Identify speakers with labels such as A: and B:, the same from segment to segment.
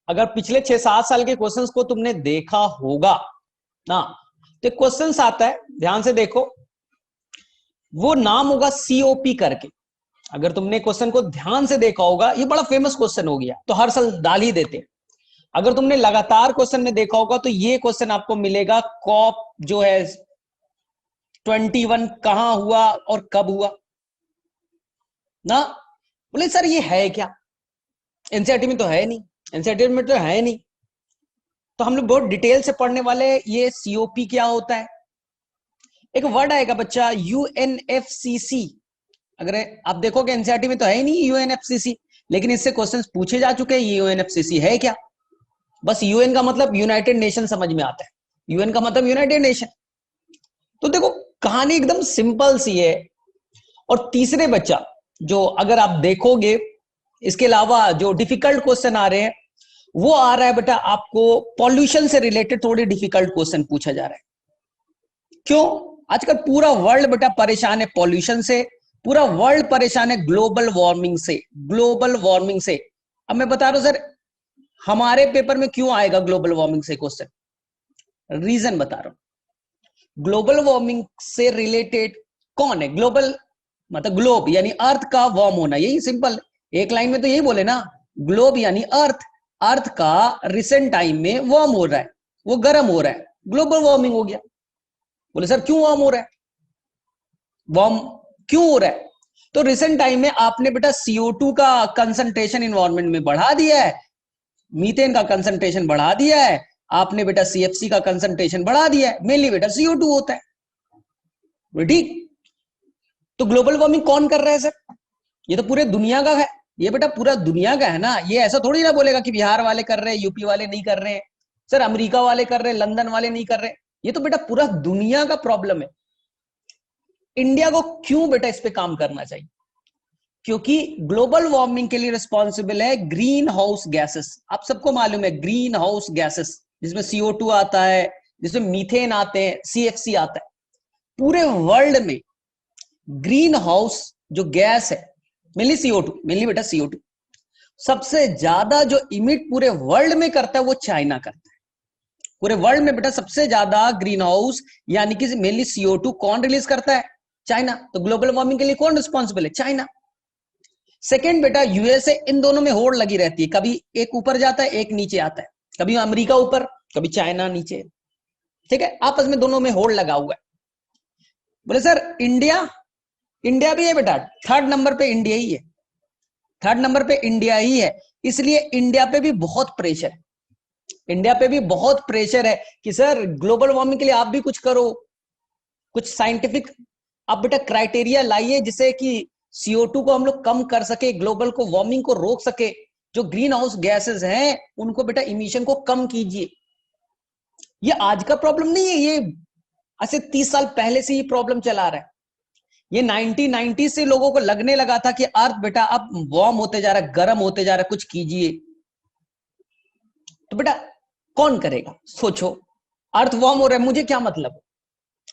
A: अगर पिछले 6-7 साल के क्वेश्चंस को तुमने देखा होगा ना, तो क्वेश्चंस आता है, ध्यान से देखो, वो नाम होगा सीओपी करके। अगर तुमने क्वेश्चन को ध्यान से देखा होगा, ये बड़ा फेमस क्वेश्चन हो गया, तो हर साल डाल ही देते हैं। अगर तुमने लगातार क्वेश्चन में देखा होगा तो ये क्वेश्चन आपको मिलेगा, कॉप जो है 21 कहां हुआ और कब हुआ ना। बोले सर ये है क्या, एनसीईआरटी में तो है नहीं, एनसीईआरटी में तो है नहीं। तो हम लोग बहुत डिटेल से पढ़ने वाले, ये सीओपी क्या होता है। एक वर्ड आएगा बच्चा, यूएनएफसीसी। अगर आप देखोगे एनसीईआरटी में तो है ही नहीं यूएनएफसीसी, लेकिन इससे क्वेश्चंस पूछे जा चुके हैं, ये यूएनएफसीसी है क्या। बस यूएन का मतलब यूनाइटेड नेशन समझ में आता है, यूएन का मतलब यूनाइटेड नेशन। तो देखो कहानी एकदम सिंपल सी है। और तीसरे बच्चा जो अगर आप देखोगे, इसके अलावा जो डिफिकल्ट क्वेश्चन आ रहे हैं, वो आ रहा है बेटा आपको पॉल्यूशन से रिलेटेड थोड़ी डिफिकल्ट क्वेश्चन पूछा जा रहा है। क्यों? आजकल पूरा वर्ल्ड बेटा परेशान है पॉल्यूशन से, पूरा वर्ल्ड परेशान है ग्लोबल वार्मिंग से, ग्लोबल वार्मिंग से। अब मैं बता रहा हूं सर, हमारे पेपर में क्यों आएगा ग्लोबल वार्मिंग से क्वेश्चन, रीजन बता रहा हूं। ग्लोबल वार्मिंग से रिलेटेड कौन है? ग्लोबल मतलब ग्लोब यानी अर्थ का वार्म होना, यही सिंपल, एक लाइन में तो यही बोले ना, ग्लोब यानी अर्थ, अर्थ का रिसेंट टाइम में वार्म हो रहा है, वो गर्म हो रहा है, ग्लोबल वार्मिंग हो गया। बोले सर क्यों वार्म हो रहा है, वार्म क्यों हो रहा है? तो रिसेंट टाइम में आपने बेटा CO2 का कंसंट्रेशन इन्वायरमेंट में बढ़ा दिया है, मीथेन का कंसंट्रेशन बढ़ा दिया है, आपने बेटा CFC का कंसंट्रेशन बढ़ा दिया है, मेनली बेटा CO2 होता है, ठीक। तो ग्लोबल वार्मिंग कौन कर रहा है सर? ये तो पूरे दुनिया का है, ये बेटा पूरा दुनिया का है ना। ये ऐसा थोड़ी ना बोलेगा कि बिहार वाले कर रहे हैं, यूपी वाले नहीं कर रहे हैं, सर अमेरिका वाले कर रहे हैं, लंदन वाले नहीं कर रहे। ये तो बेटा पूरा दुनिया का प्रॉब्लम है। इंडिया को क्यों बेटा इस पे काम करना चाहिए? क्योंकि ग्लोबल वार्मिंग के लिए रिस्पॉन्सिबल है ग्रीन हाउस गैसेस। आप सबको मालूम है ग्रीन हाउस गैसेस, जिसमें CO2 आता है, जिसमें मीथेन आते हैं, CFC आता है। पूरे वर्ल्ड में ग्रीन हाउस जो गैस है, मेनली CO2, मेनली बेटा CO2 सबसे ज्यादा जो इमिट पूरे वर्ल्ड में करता है वो चाइना करता है। पूरे वर्ल्ड में बेटा सबसे ज्यादा ग्रीन हाउस यानी कि मेनली CO2 कौन रिलीज करता है? चाइना। तो ग्लोबल वार्मिंग के लिए कौन रिस्पॉन्सिबल है? चाइना। सेकेंड बेटा यूएसए। इन दोनों में होड़ लगी रहती है, कभी एक ऊपर जाता है एक नीचे आता है, कभी अमेरिका ऊपर कभी चाइना नीचे, ठीक है, आपस में दोनों में होड़ लगा हुआ है। बोले सर इंडिया, इंडिया भी है बेटा, थर्ड नंबर पे इंडिया ही है, थर्ड नंबर पे इंडिया ही है। इसलिए इंडिया पे भी बहुत प्रेशर है, इंडिया पे भी बहुत प्रेशर है कि सर ग्लोबल वार्मिंग के लिए आप भी कुछ करो, कुछ साइंटिफिक आप बेटा क्राइटेरिया लाइए जिससे कि CO2 को हम लोग कम कर सके, ग्लोबल को वार्मिंग को रोक सके, जो ग्रीन हाउस गैसेस हैं उनको बेटा इमिशन को कम कीजिए। ये आज का प्रॉब्लम नहीं है, ये आज से 30 साल पहले से ये प्रॉब्लम चला रहा है। ये 1990 से लोगों को लगने लगा था कि अर्थ बेटा अब वार्म होते जा रहा है, गर्म होते जा रहा है, कुछ कीजिए। तो बेटा कौन करेगा? सोचो, अर्थ वार्म हो रहा है, मुझे क्या मतलब,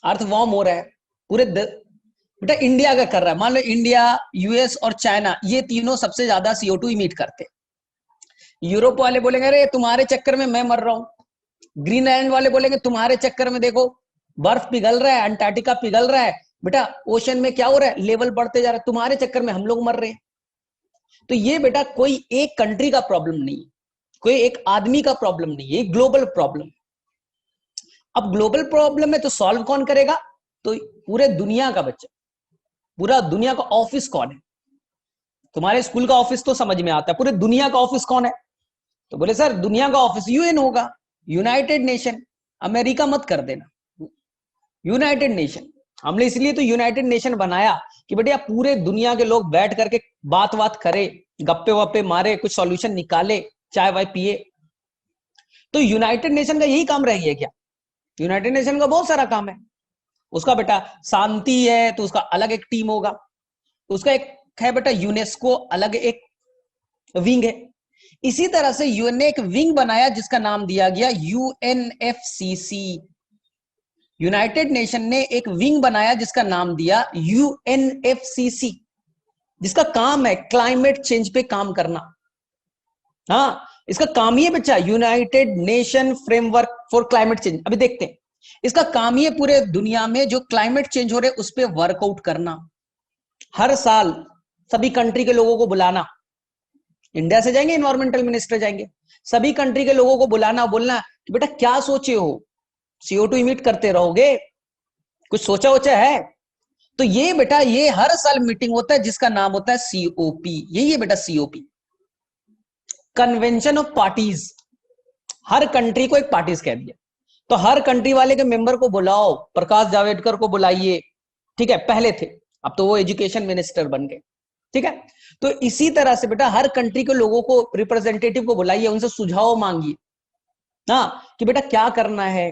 A: अर्थ वार्म हो रहा है पूरे बेटा इंडिया का कर रहा है। मान लो इंडिया, यूएस और चाइना, ये तीनों सबसे ज्यादा CO2 इमिट करते हैं। यूरोप वाले बोलेंगे अरे तुम्हारे चक्कर में मैं मर रहा हूं, ग्रीनलैंड वाले बोलेंगे तुम्हारे चक्कर में देखो बर्फ पिघल रहा है, अंटार्कटिका पिघल रहा है, बेटा ओशन में क्या हो रहा है, लेवल बढ़ते जा रहा है, तुम्हारे चक्कर में हम लोग मर रहे हैं। तो ये बेटा कोई एक कंट्री का प्रॉब्लम नहीं है, कोई एक आदमी का प्रॉब्लम नहीं है, ग्लोबल प्रॉब्लम। अब ग्लोबल प्रॉब्लम है तो सॉल्व कौन करेगा? तो पूरे दुनिया का बच्चा, पूरा दुनिया का ऑफिस कौन है? तुम्हारे स्कूल का ऑफिस तो समझ में आता है, पूरे दुनिया का ऑफिस कौन है? तो बोले सर दुनिया का ऑफिस UN होगा, यूनाइटेड नेशन। अमेरिका मत कर देना, यूनाइटेड नेशन। हमने इसलिए तो यूनाइटेड नेशन बनाया कि बेटा पूरे दुनिया के लोग बैठ करके बात बात करे, गप्पे वप्पे मारे, कुछ सॉल्यूशन निकाले, चाय वाय पिए। तो यूनाइटेड नेशन का यही काम रह गया क्या? यूनाइटेड नेशन का बहुत सारा काम है। उसका बेटा शांति है तो उसका अलग एक टीम होगा, उसका एक है बेटा यूनेस्को, अलग एक विंग है। इसी तरह से यूएन ने एक विंग बनाया जिसका नाम दिया गया UNFCC। यूनाइटेड नेशन ने एक विंग बनाया जिसका नाम दिया UNFCC, जिसका काम है क्लाइमेट चेंज पे काम करना। हाँ, इसका काम ही है बच्चा, United nation framework for climate change. अभी देखते हैं, इसका काम ही है पूरे दुनिया में जो क्लाइमेट चेंज हो रहे उस पर वर्कआउट करना, हर साल सभी कंट्री के लोगों को बुलाना, इंडिया से जाएंगे एनवायरमेंटल मिनिस्टर जाएंगे, सभी कंट्री के लोगों को बुलाना, बोलना कि बेटा क्या सोचे हो, CO2 इमिट करते रहोगे, कुछ सोचा वोचा है? तो ये बेटा ये हर साल मीटिंग होता है जिसका नाम होता है COP। यही है बेटा COP, convention of parties. Her country को एक पार्टीज कह दिया, तो हर कंट्री वाले के मेंबर को बुलाओ, प्रकाश जावड़ेकर को बुलाइए, ठीक है, पहले थे, अब तो वो एजुकेशन मिनिस्टर बन गए, ठीक है। तो इसी तरह से बेटा हर कंट्री के लोगों को, रिप्रेजेंटेटिव को बुलाइए, उनसे सुझाव मांगिए ना कि बेटा क्या करना है।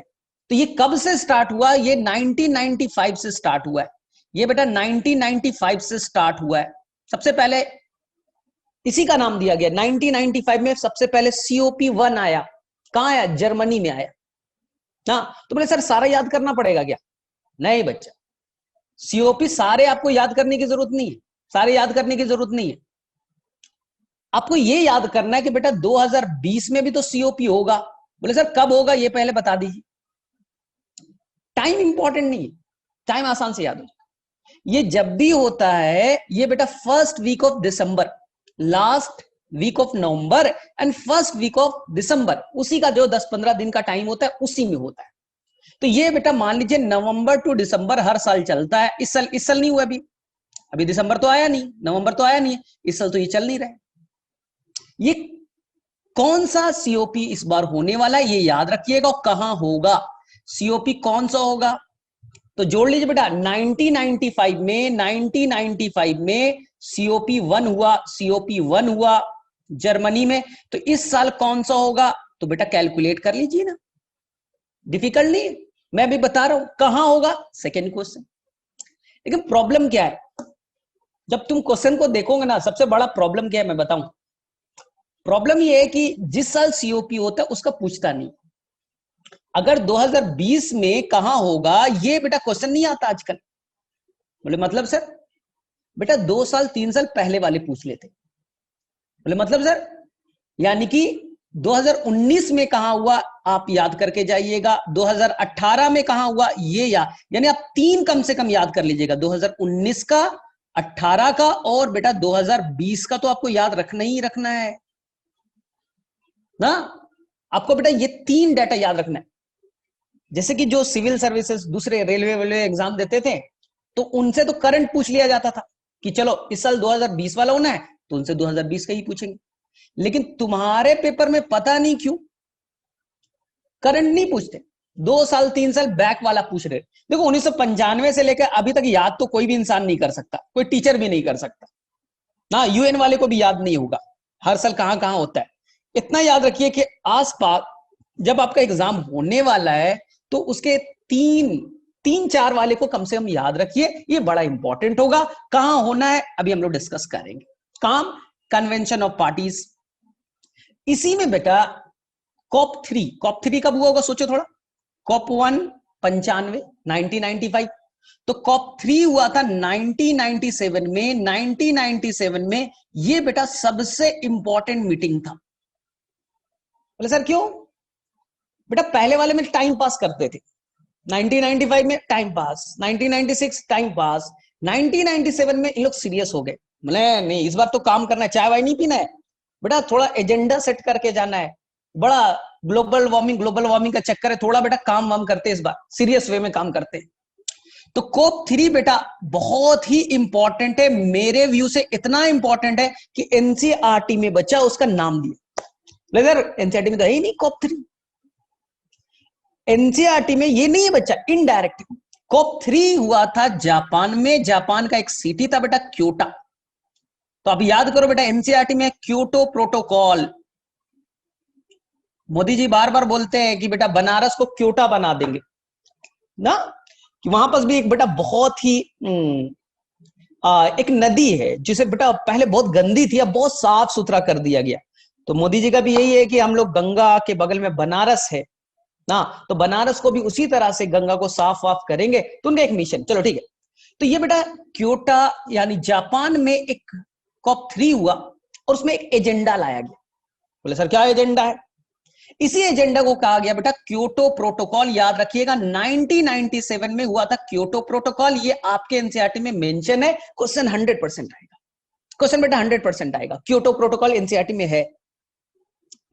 A: तो ये कब से स्टार्ट हुआ? ये 1995 से स्टार्ट हुआ है, ये बेटा 1995 से स्टार्ट हुआ है। सबसे पहले इसी का नाम दिया गया, 1995 में सबसे पहले COP1 आया। कहां आया? जर्मनी में आया ना। तो बोले सर सारा याद करना पड़ेगा क्या? नहीं बच्चा, COP सारे आपको याद करने की जरूरत नहीं है, सारे याद करने की जरूरत नहीं है। आपको ये याद करना है कि बेटा 2020 में भी तो COP होगा। बोले सर कब होगा ये पहले बता दीजिए। टाइम इंपॉर्टेंट नहीं है, टाइम आसान से याद हो जाए। ये जब भी होता है ये बेटा first week of December, last week of November and first week of December, उसी का जो 10-15 दिन का टाइम होता है उसी में होता है। तो ये बेटा मान लीजिए नवंबर टू दिसंबर हर साल चलता है। इस साल नहीं हुआ, अभी दिसंबर तो आया नहीं, नवंबर तो आया नहीं, इस साल तो ये चल नहीं रहा है। ये कौन सा COP इस बार होने वाला है ये याद रखिएगा, और कहां होगा COP, कौन सा होगा? तो जोड़ लीजिए बेटा, 1995 में COP1 हुआ जर्मनी में। तो इस साल कौन सा होगा? तो बेटा कैलकुलेट कर लीजिए ना, डिफिकल्ट नहीं, मैं भी बता रहा हूं कहां होगा, सेकेंड क्वेश्चन। लेकिन प्रॉब्लम क्या है, जब तुम क्वेश्चन को देखोगे ना, सबसे बड़ा प्रॉब्लम क्या है मैं बताऊं। प्रॉब्लम ये है कि जिस साल COP होता है उसका पूछता नहीं। अगर 2020 में कहां होगा ये बेटा क्वेश्चन नहीं आता आजकल। बोले मतलब सर? बेटा 2 साल 3 साल पहले वाले पूछ लेते। बोले मतलब सर? यानी कि 2019 में कहां हुआ आप याद करके जाइएगा, 2018 में कहां हुआ ये यानी आप 3 कम से कम याद कर लीजिएगा, 2019 का, 18 का और बेटा 2020 का तो आपको याद रखना ही रखना है ना। आपको बेटा ये 3 डाटा याद रखना है। जैसे कि जो सिविल सर्विसेज दूसरे रेलवे एग्जाम देते थे तो उनसे तो करंट पूछ लिया जाता था कि चलो इस साल 2020 वाला होना है तो उनसे 2020 का ही पूछेंगे। लेकिन तुम्हारे पेपर में पता नहीं क्यों करंट नहीं पूछते, 2 साल 3 साल बैक वाला पूछ रहे। देखो 1995 से लेकर अभी तक याद तो कोई भी इंसान नहीं कर सकता, कोई टीचर भी नहीं कर सकता ना, UN वाले को भी याद नहीं होगा हर साल कहां कहां होता है। इतना याद रखिए कि आसपास जब आपका एग्जाम होने वाला है तो उसके 3-4 वाले को कम से कम याद रखिए, ये बड़ा इंपॉर्टेंट होगा। कहां होना है अभी हम लोग डिस्कस करेंगे। काम कन्वेंशन ऑफ पार्टीज, इसी में बेटा COP3 कब हुआ होगा सोचो थोड़ा। COP1 95 1995, तो COP3 हुआ था 1997 में। 1997 में ये बेटा सबसे इंपॉर्टेंट मीटिंग था। बोले सर क्यों? बेटा पहले वाले में टाइम पास करते थे, 1995 में टाइम पास, 1996 टाइम पास, 1997 में इन लोग सीरियस हो गए। बोले नहीं इस बार तो काम करना है, चाय वाय नहीं पीना है बेटा, थोड़ा एजेंडा सेट करके जाना है। बड़ा ग्लोबल वार्मिंग का चक्कर है, थोड़ा बेटा काम वाम करते हैं, इस बार सीरियस वे में काम करते हैं। तो COP3 बेटा बहुत ही इंपॉर्टेंट है, मेरे व्यू से इतना इंपॉर्टेंट है कि NCERT में बच्चा उसका नाम दिया। NCERT में तो है ही नहीं COP3, NCERT में ये नहीं है बच्चा, इनडायरेक्ट। COP3 हुआ था जापान में, जापान का एक सिटी था बेटा क्योटो। तो आप याद करो बेटा NCERT में क्योटो प्रोटोकॉल। मोदी जी बार बार बोलते हैं कि बेटा बनारस को क्योटो बना देंगे ना, कि वहां पर भी एक बेटा बहुत ही एक नदी है जिसे बेटा पहले बहुत गंदी थी, अब बहुत साफ सुथरा कर दिया गया। तो मोदी जी का भी यही है कि हम लोग गंगा के बगल में बनारस है ना, तो बनारस को भी उसी तरह से गंगा को साफ वाफ करेंगे, तो उनका एक मिशन। चलो ठीक है, तो ये बेटा क्योटो यानी जापान में एक COP3 हुआ और उसमें एक एजेंडा लाया गया। बोले सर क्या एजेंडा है? इसी एजेंडा को कहा गया बेटा क्योटो प्रोटोकॉल। याद रखिएगा 1997 में हुआ था क्योटो प्रोटोकॉल। ये आपके एनसीईआरटी में मेंशन है, क्वेश्चन 100% आएगा। क्वेश्चन बेटा 100% आएगा, क्योटो प्रोटोकॉल एनसीईआरटी में है।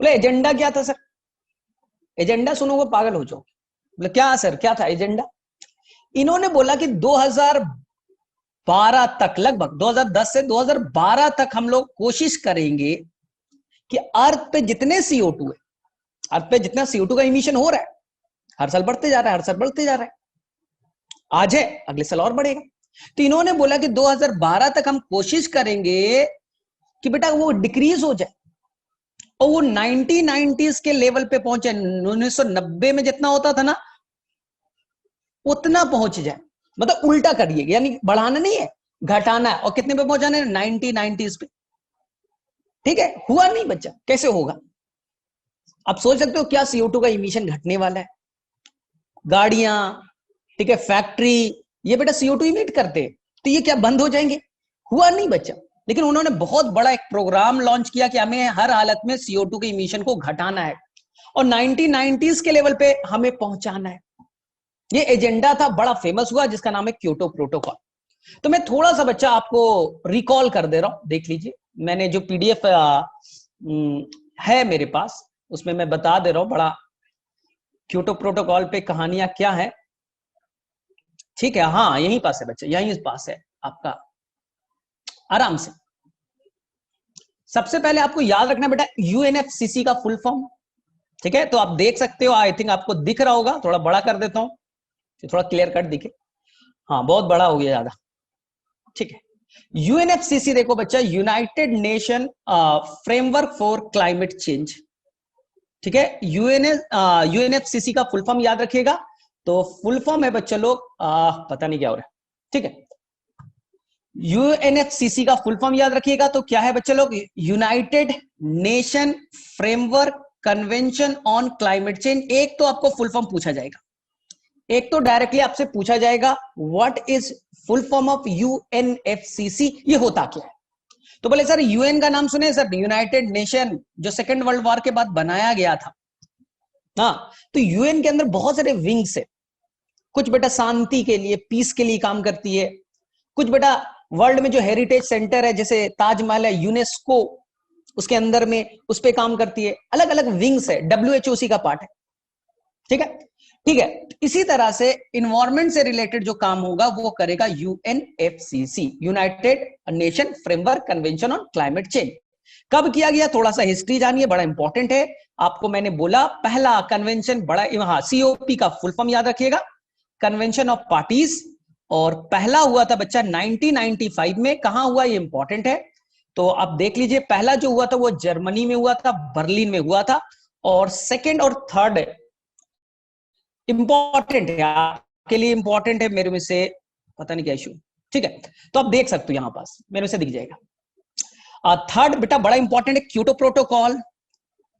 A: बोले एजेंडा क्या था सर? एजेंडा सुनोगे पागल हो जाओ। बोले क्या सर क्या था एजेंडा? इन्होंने बोला कि 2012 तक, लगभग 2010 से 2012 तक हम लोग कोशिश करेंगे कि अर्थ पे जितने CO2 है, अर्थ पे जितना CO2 का इमिशन हो रहा है, हर साल बढ़ते जा रहा है, हर साल बढ़ते जा रहा है, आज है अगले साल और बढ़ेगा। तो इन्होंने बोला कि 2012 तक हम कोशिश करेंगे कि बेटा वो डिक्रीज हो जाए और वो 1990s के लेवल पे पहुंचे। 1990 में जितना होता था ना उतना पहुंच जाए, मतलब उल्टा करिए, यानी बढ़ाना नहीं है, घटाना है। और कितने पे पहुंचाना है? 1990s पे। ठीक है, हुआ नहीं बच्चा, कैसे होगा? आप सोच सकते हो क्या CO2 का इमिशन घटने वाला है? गाड़ियां, ठीक है, फैक्ट्री, ये बेटा CO2 इमिट करते हैं, तो ये क्या बंद हो जाएंगे? हुआ नहीं बच्चा। लेकिन उन्होंने बहुत बड़ा एक प्रोग्राम लॉन्च किया कि हमें हर हालत में CO2 के इमिशन को घटाना है और 1990s के लेवल पे हमें पहुंचाना है। ये एजेंडा था, बड़ा फेमस हुआ, जिसका नाम है क्योटो प्रोटोकॉल। तो मैं थोड़ा सा बच्चा आपको रिकॉल कर दे रहा हूं, देख लीजिए। मैंने जो PDF है मेरे पास, उसमें मैं बता दे रहा हूं बड़ा क्योटो प्रोटोकॉल पे कहानियां क्या है। ठीक है, हाँ यहीं पास है बच्चे, यहीं पास है आपका, आराम से। सबसे पहले आपको याद रखना बेटा UNFCCC का फुल फॉर्म। ठीक है, तो आप देख सकते हो, आई थिंक आपको दिख रहा होगा, थोड़ा बड़ा कर देता हूं, थोड़ा क्लियर कट दिखे। हाँ बहुत बड़ा हो गया ज्यादा। ठीक है, UNFCCC देखो बच्चा, United nation framework for climate change. ठीक है, UNFCCC का फुल फॉर्म याद रखिएगा। तो फुल फॉर्म है बच्चा लोग, पता नहीं क्या हो रहा है। ठीक है, UNFCCC का फुल फॉर्म याद रखिएगा। तो क्या है बच्चे लोग? United nation framework convention on climate change. एक तो आपको फुल फॉर्म पूछा जाएगा, एक तो डायरेक्टली आपसे पूछा जाएगा what is full form of UNFCCC, ये होता क्या है? तो बोले सर UN का नाम सुने सर, यूनाइटेड नेशन, जो सेकेंड वर्ल्ड वॉर के बाद बनाया गया था। हाँ, तो UN के अंदर बहुत सारे विंग्स है। कुछ बेटा शांति के लिए, पीस के लिए काम करती है। कुछ बेटा वर्ल्ड में जो हेरिटेज सेंटर है, जैसे ताजमहल है, यूनेस्को उसके अंदर में उस पे काम करती है। अलग अलग विंग्स है, WHO का पार्ट है। ठीक है, ठीक है। इसी तरह से इन्वायरमेंट से रिलेटेड जो काम होगा वो करेगा UNFCCC, United nation framework convention on climate change. कब किया गया? थोड़ा सा हिस्ट्री जानिए, बड़ा इंपॉर्टेंट है। आपको मैंने बोला पहला कन्वेंशन, बड़ा हाँ, COP का फुल फॉर्म याद रखिएगा, कन्वेंशन ऑफ पार्टीज। और पहला हुआ था बच्चा 1995 में। कहां हुआ ये इंपॉर्टेंट है, तो आप देख लीजिए। पहला जो हुआ था वो जर्मनी में हुआ था, बर्लिन में हुआ था। और सेकेंड और थर्ड इंपॉर्टेंट है आपके लिए, इंपॉर्टेंट है, मेरे में से पता नहीं क्या इशू। ठीक है, तो आप देख सकते हो यहां पास मेरे में से दिख जाएगा। थर्ड बेटा बड़ा इंपॉर्टेंट है क्योटो प्रोटोकॉल।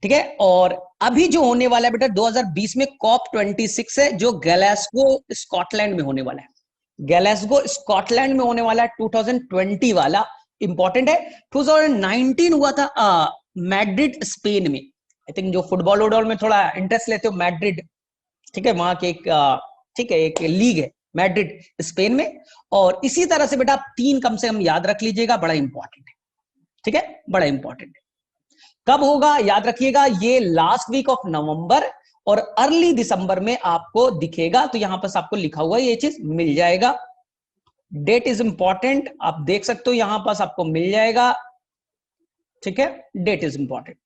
A: ठीक है, और अभी जो होने वाला है बेटा 2020 में COP26 है, जो ग्लासगो स्कॉटलैंड में होने वाला है। ग्लासगो स्कॉटलैंड में होने वाला है 2020 वाला, इंपॉर्टेंट है। 2019 हुआ था मैड्रिड स्पेन में। आई थिंक जो फुटबॉल वुटबॉल में थोड़ा इंटरेस्ट लेते हो, मैड्रिड, ठीक है, वहां के एक ठीक है एक लीग है मैड्रिड स्पेन में। और इसी तरह से बेटा आप 3 कम से कम याद रख लीजिएगा, बड़ा इंपॉर्टेंट है। ठीक है, बड़ा इंपॉर्टेंट है। कब होगा याद रखिएगा, ये लास्ट वीक ऑफ नवंबर और अर्ली दिसंबर में आपको दिखेगा। तो यहां पर आपको लिखा हुआ ये चीज मिल जाएगा, डेट इज इंपॉर्टेंट, आप देख सकते हो यहां पास आपको मिल जाएगा। ठीक है, डेट इज इंपॉर्टेंट,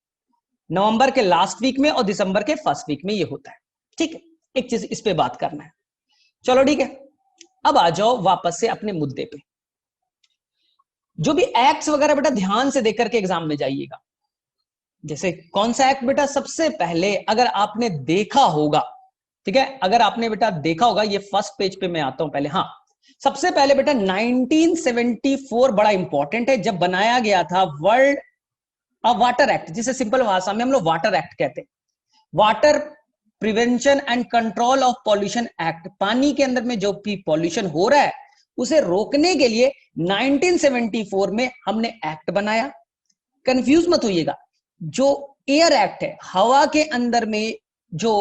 A: नवंबर के लास्ट वीक में और दिसंबर के फर्स्ट वीक में ये होता है। ठीक है, एक चीज इस पे बात करना है। चलो ठीक है, अब आ जाओ वापस से अपने मुद्दे पे। जो भी एक्ट्स वगैरह बेटा ध्यान से देख करके एग्जाम में जाइएगा। जैसे कौन सा एक्ट बेटा, सबसे पहले अगर आपने देखा होगा, ठीक है, अगर आपने बेटा देखा होगा, ये फर्स्ट पेज पे मैं आता हूं पहले। हाँ, सबसे पहले बेटा 1974 बड़ा इंपॉर्टेंट है, जब बनाया गया था वर्ल्ड वाटर एक्ट, जिसे सिंपल भाषा में हम लोग वाटर एक्ट कहते हैं। Water prevention and control of pollution act. पानी के अंदर में जो भी पॉल्यूशन हो रहा है उसे रोकने के लिए 1974 में हमने एक्ट बनाया। कंफ्यूज मत होइएगा, जो एयर एक्ट है, हवा के अंदर में जो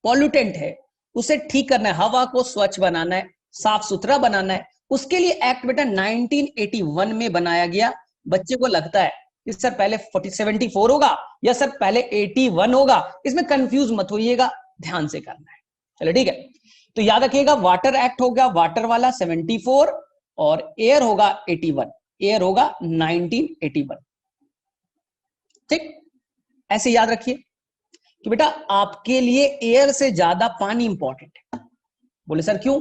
A: पॉल्यूटेंट है उसे ठीक करना है, हवा को स्वच्छ बनाना है, साफ सुथरा बनाना है। उसके लिए एक्ट बेटा 1981 में बनाया गया। बच्चे को लगता है कि सर पहले 74 होगा या सर पहले 81 होगा, इसमें कंफ्यूज मत होइएगा, ध्यान से करना है। चलो ठीक है, तो याद रखिएगा वाटर एक्ट होगा वाटर वाला 74 और एयर होगा 81, एयर होगा 1981। ठीक, ऐसे याद रखिए कि बेटा आपके लिए एयर से ज्यादा पानी इंपॉर्टेंट है। बोले सर क्यों?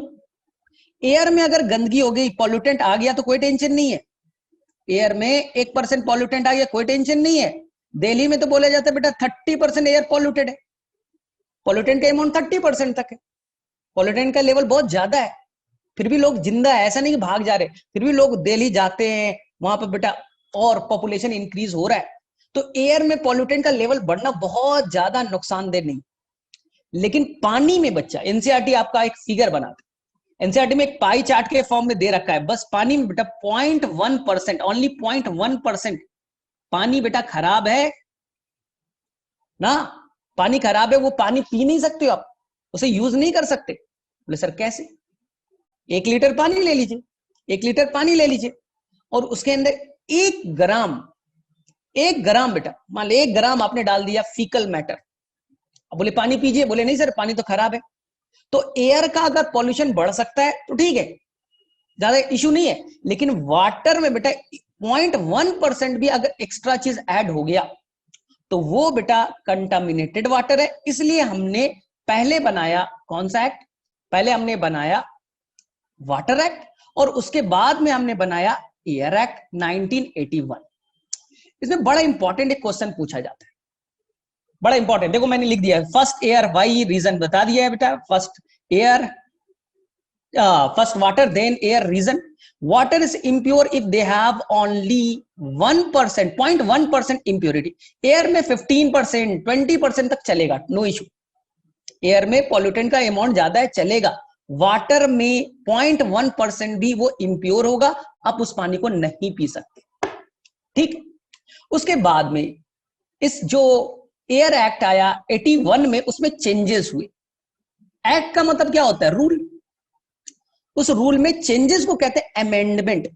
A: एयर में अगर गंदगी हो गई, पॉल्यूटेंट आ गया तो कोई टेंशन नहीं है। एयर में 1% पॉल्यूटेंट आ गया, कोई टेंशन नहीं है। दिल्ली में तो बोला जाता है बेटा 30% एयर पॉल्यूटेड है, पॉल्यूटेंट का अमाउंट 30% तक है, पॉल्यूटेंट का लेवल बहुत ज्यादा है, फिर भी लोग जिंदा है, ऐसा नहीं कि भाग जा रहे, फिर भी लोग दिल्ली जाते हैं, वहां पर बेटा और पॉपुलेशन इंक्रीज हो रहा है। तो एयर में पॉल्यूटेंट का लेवल बढ़ना बहुत ज्यादा नुकसानदेह नहीं। लेकिन पानी में बच्चा, एनसीईआरटी आपका एक फिगर बनाता है, एनसीईआरटी में एक पाई चार्ट के फॉर्म में दे रखा है, बस पानी में बेटा 0.1%, ओनली 0.1% पानी बेटा खराब है ना, पानी खराब है, वो पानी पी नहीं सकते हो आप, उसे यूज नहीं कर सकते। बोले सर कैसे? 1 लीटर पानी ले लीजिए, 1 लीटर पानी ले लीजिए और उसके अंदर 1 ग्राम बेटा, मान लो 1 ग्राम आपने डाल दिया फीकल मैटर, अब बोले पानी पीजिए, बोले नहीं सर पानी तो खराब है। तो एयर का अगर पॉल्यूशन बढ़ सकता है तो ठीक है, ज्यादा इश्यू नहीं है, लेकिन वाटर में बेटा 0.1% भी अगर एक्स्ट्रा चीज ऐड हो गया तो वो बेटा कंटामिनेटेड वाटर है। इसलिए हमने पहले बनाया कौन सा एक्ट? पहले हमने बनाया वाटर एक्ट और उसके बाद में हमने बनाया एयर एक्ट 1981। इसमें बड़ा इंपॉर्टेंट एक क्वेश्चन पूछा जाता है, बड़ा इंपॉर्टेंट, देखो मैंने लिख दिया फर्स्ट एयर, वाई रीजन बता दिया है बेटा, first air, first water then air, reason water is impure if they have only 1%, 0.1% impurity। Air में 15%, 20% तक चलेगा, नो इशू, एयर में पॉल्यूटेंट का अमाउंट ज्यादा है चलेगा। वाटर में 0.1% भी वो इम्प्योर होगा, आप उस पानी को नहीं पी सकते। ठीक, उसके बाद में इस जो एयर एक्ट आया 81 में, उसमें चेंजेस हुए। एक्ट का मतलब क्या होता है? रूल। उस रूल में चेंजेस को कहते हैं अमेंडमेंट।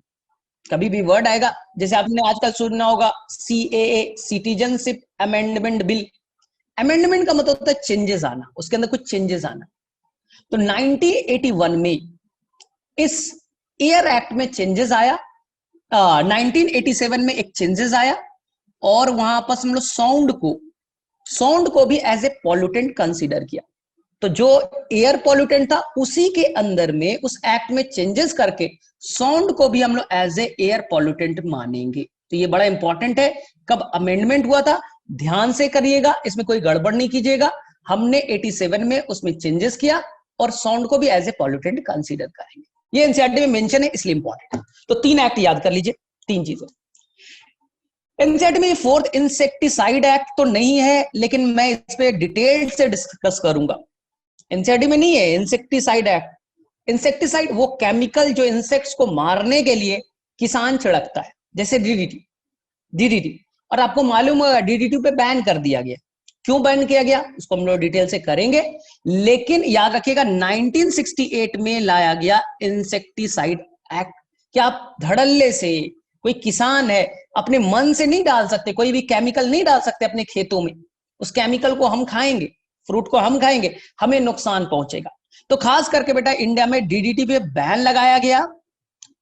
A: कभी भी वर्ड आएगा, जैसे आपने आजकल सुनना होगा CAA, citizenship amendment bill, amendment का मतलब होता है चेंजेस आना, उसके अंदर कुछ चेंजेस आना। तो 1981 में इस एयर एक्ट में चेंजेस आया, 1987 में एक चेंजेस आया और वहां पर हम लोग साउंड को भी एज ए पॉल्यूटेंट कंसीडर किया। तो जो एयर पॉल्यूटेंट था उसी के अंदर में उस एक्ट में चेंजेस करके साउंड को भी हम लोग एज ए एयर पॉल्यूटेंट मानेंगे। तो ये बड़ा इंपॉर्टेंट है, कब अमेंडमेंट हुआ था, ध्यान से करिएगा, इसमें कोई गड़बड़ नहीं कीजिएगा। हमने 87 में उसमें चेंजेस किया और साउंड को भी एज ए पॉल्यूटेंट कंसीडर करेंगे। ये एनसीईआरटी में मेंशन है इसलिए इंपॉर्टेंट है। तो 3 एक्ट याद कर लीजिए, 3 चीजें। एनसीईआरटी में 4th इंसेक्टिसाइड एक्ट तो नहीं है, लेकिन मैं इस पे डिटेल से डिस्कस करूंगा। एनसीईआरटी में नहीं है इंसेक्टिसाइड एक्ट। इंसेक्टिसाइड वो केमिकल जो इंसेक्ट्स को मारने के लिए किसान छिड़कता है, जैसे डीडीटी। और आपको मालूम होगा डीडीटी पे बैन कर दिया गया, क्यों बैन किया गया उसको हम लोग डिटेल से करेंगे। लेकिन याद रखिएगा 1968 में लाया गया इंसेक्टिसाइड एक्ट। क्या आप धड़ल्ले से, कोई किसान है अपने मन से नहीं डाल सकते, कोई भी केमिकल नहीं डाल सकते अपने खेतों में, उस केमिकल को हम खाएंगे, फ्रूट को हम खाएंगे, हमें नुकसान पहुंचेगा। तो खास करके बेटा इंडिया में डीडीटी पे बैन लगाया गया,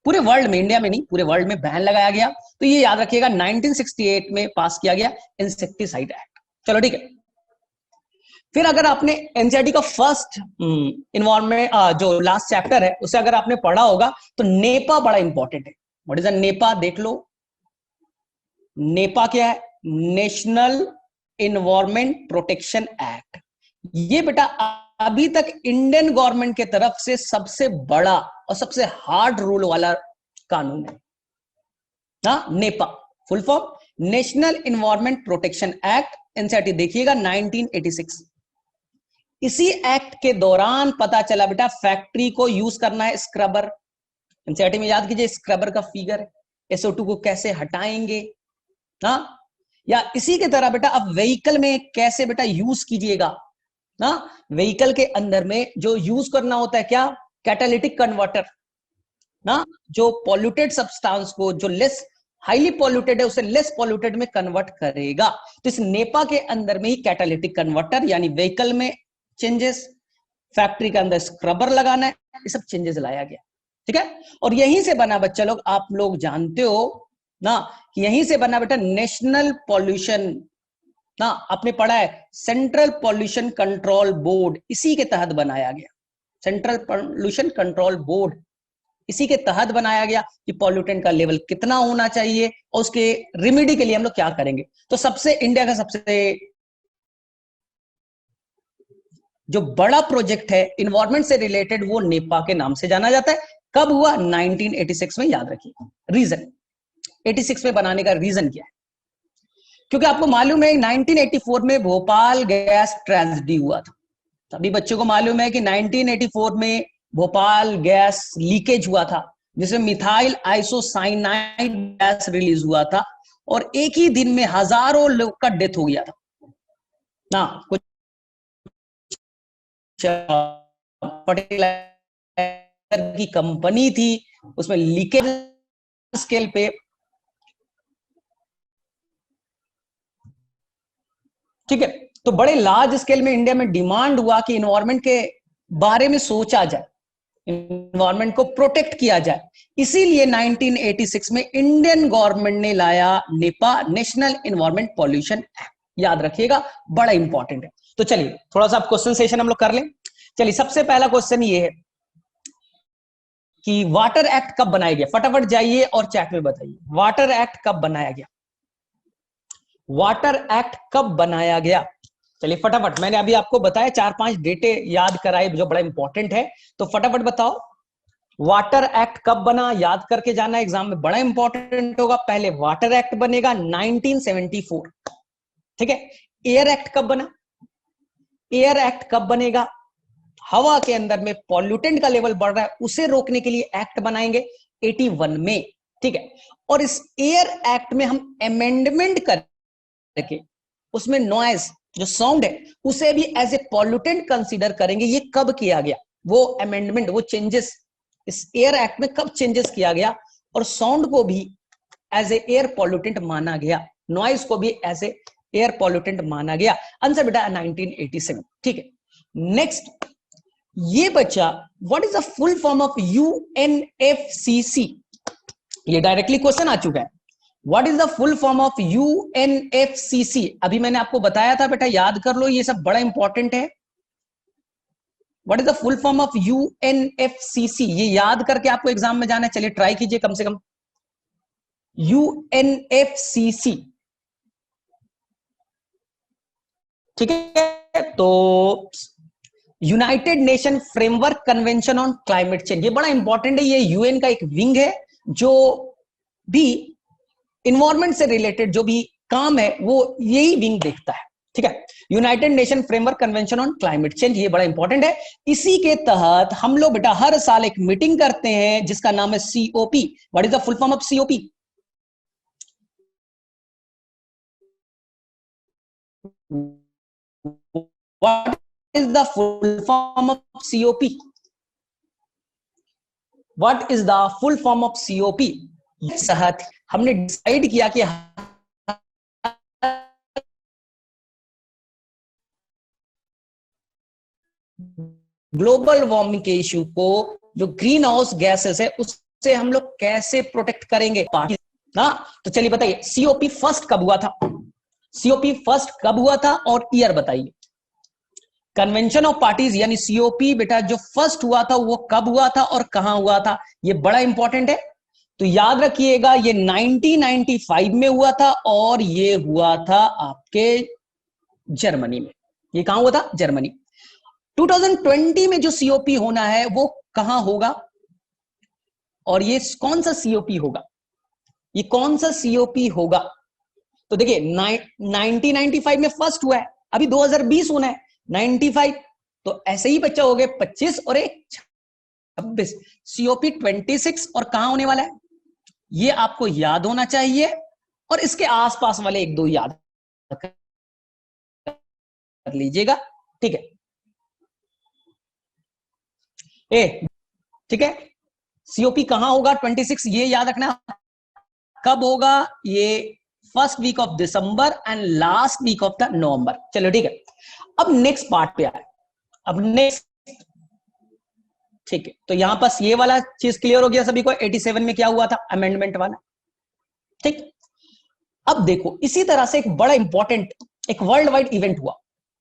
A: पूरे वर्ल्ड में, इंडिया में नहीं पूरे वर्ल्ड में बैन लगाया गया। तो ये याद रखिएगा 1968 में पास किया गया इंसेक्टिसाइड एक्ट। चलो ठीक है, फिर अगर आपने एनसीईआरटी का फर्स्ट इन्वायरमेंट जो लास्ट चैप्टर है उसे अगर आपने पढ़ा होगा तो नेपा बड़ा इंपॉर्टेंट है। What is a Nipah? देख लो, नेपा क्या है? National environment protection act. ये बेटा अभी तक इंडियन गवर्नमेंट के तरफ से सबसे बड़ा और सबसे हार्ड रूल वाला कानून है ना। Nipah full form national environment protection act, NCERT देखिएगा 1986। इसी एक्ट के दौरान पता चला बेटा फैक्ट्री को यूज करना है स्क्रबर। एनसीईआरटी में याद कीजिए स्क्रबर का फिगर है, SO2 को कैसे हटाएंगे ना, या इसी के तरह बेटा अब व्हीकल में कैसे बेटा यूज कीजिएगा ना, व्हीकल के अंदर में जो यूज करना होता है क्या, कैटालिटिक कन्वर्टर ना, जो पॉल्यूटेड सब्सटेंस को जो लेस हाईली पॉल्यूटेड है उसे लेस पॉल्यूटेड में कन्वर्ट करेगा। तो इस नेपा के अंदर में ही कैटालिटिक कन्वर्टर यानी व्हीकल में चेंजेस, फैक्ट्री के अंदर स्क्रबर लगाना है, ये सब चेंजेस लाया गया। ठीक है, और यहीं से बना बच्चा लोग, आप लोग जानते हो ना कि यहीं से बना बेटा नेशनल पॉल्यूशन ना, आपने पढ़ा है सेंट्रल पॉल्यूशन कंट्रोल बोर्ड, इसी के तहत बनाया गया। सेंट्रल पॉल्यूशन कंट्रोल बोर्ड इसी के तहत बनाया गया कि पॉल्यूटेंट का लेवल कितना होना चाहिए और उसके रिमेडी के लिए हम लोग क्या करेंगे। तो सबसे इंडिया का सबसे जो बड़ा प्रोजेक्ट है इन्वायरमेंट से रिलेटेड वो नेपा के नाम से जाना जाता है। कब हुआ, 1986 में, याद रखिए। रीजन 86 में बनाने का रीजन क्या है, क्योंकि आपको मालूम है 1984 में भोपाल गैस ट्रेजेडी हुआ था। सभी बच्चों को मालूम है कि 1984 में भोपाल गैस लीकेज हुआ था जिसमें मिथाइल आइसोसाइनाइड गैस रिलीज हुआ था और एक ही दिन में हजारों लोग का डेथ हो गया था ना। कुछ फर्टिलाइजर की कंपनी थी, उसमें लीकेज स्केल पे, ठीक है, तो बड़े लार्ज स्केल में इंडिया में डिमांड हुआ कि इन्वायरमेंट के बारे में सोचा जाए, इन्वायरमेंट को प्रोटेक्ट किया जाए। इसीलिए 1986 में इंडियन गवर्नमेंट ने लाया Nipah, national environment pollution act. याद रखिएगा, बड़ा इंपॉर्टेंट है। तो चलिए थोड़ा सा क्वेश्चन सेशन हम लोग कर लें। चलिए सबसे पहला क्वेश्चन ये है कि वाटर एक्ट कब बनाया गया, फटाफट जाइए और चैट में बताइए वाटर एक्ट कब बनाया गया, वाटर एक्ट कब बनाया गया। चलिए फटाफट, मैंने अभी आपको बताया 4-5 डेटे याद कराए जो बड़ा इंपॉर्टेंट है, तो फटाफट बताओ वाटर एक्ट कब बना, याद करके जाना, एग्जाम में बड़ा इंपॉर्टेंट होगा। पहले वाटर एक्ट बनेगा 1974, ठीक है। एयर एक्ट कब बना, एयर एक्ट कब बनेगा, हवा के अंदर में पॉल्यूटेंट का लेवल बढ़ रहा है उसे रोकने के लिए एक्ट बनाएंगे 81 में, ठीक है। और इस एयर एक्ट में हम अमेंडमेंट करके उसमें नॉइज जो साउंड है उसे भी एज ए पॉल्यूटेंट कंसीडर करेंगे। ये कब किया गया, वो अमेंडमेंट, वो चेंजेस इस एयर एक्ट में कब चेंजेस किया गया और साउंड को भी एज ए एयर पॉल्यूटेंट माना गया, नॉइज को भी एज ए एयर पॉल्यूटेंट माना गया। आंसर बेटा 1987, ठीक है। नेक्स्ट ये बच्चा, what is the full form of UNFCCC, ये डायरेक्टली क्वेश्चन आ चुका है। What is the full form of UNFCCC, अभी मैंने आपको बताया था बेटा, याद कर लो, ये सब बड़ा इंपॉर्टेंट है। What is the full form of UNFCCC, ये याद करके आपको एग्जाम में जाना है। चलिए ट्राई कीजिए कम से कम, यूएनएफसीसी, ठीक है। तो United nation framework convention on climate change, ये बड़ा इंपॉर्टेंट है। ये यूएन का एक विंग है जो भी इन्वायरमेंट से रिलेटेड जो भी काम है वो यही विंग देखता है, ठीक है। United nation framework convention on climate change, ये बड़ा इंपॉर्टेंट है। इसी के तहत हम लोग बेटा हर साल एक मीटिंग करते हैं जिसका नाम है COP. What is the full form of COP, what is the full form of COP, what is the full form of COP. तहत हमने डिसाइड किया कि ग्लोबल वार्मिंग के इश्यू को, जो ग्रीन हाउस गैसेस है उससे हम लोग कैसे प्रोटेक्ट करेंगे ना। तो चलिए बताइए सीओपी फर्स्ट कब हुआ था, सीओपी फर्स्ट कब हुआ था और ईयर बताइए। कन्वेंशन ऑफ पार्टीज यानी सीओपी बेटा जो फर्स्ट हुआ था वो कब हुआ था और कहां हुआ था, ये बड़ा इंपॉर्टेंट है। तो याद रखिएगा ये 1995 में हुआ था और ये हुआ था आपके जर्मनी में। ये कहां हुआ था, जर्मनी। 2020 में जो सीओपी होना है वो कहां होगा और ये कौन सा सीओपी होगा, ये कौन सा सीओपी होगा। तो देखिए 1995 में फर्स्ट हुआ है, अभी 2020 होना है 95, तो ऐसे ही बच्चा हो गए 25 और 1 26, सीओपी 26 और कहां होने वाला है ये आपको याद होना चाहिए। और इसके आसपास वाले एक दो याद कर लीजिएगा, ठीक है। ए, ठीक है, सीओपी कहां होगा 26, ये याद रखना। कब होगा ये? First week of December and last week of the November. चलो ठीक है, अब नेक्स्ट पार्ट पे आए। अब नेक्स्ट, ठीक है, तो यहां पास ये वाला चीज क्लियर हो गया सभी को। 87 में क्या हुआ था? अमेंडमेंट वाला, ठीक। अब देखो इसी तरह से एक बड़ा इंपॉर्टेंट एक वर्ल्ड वाइड इवेंट हुआ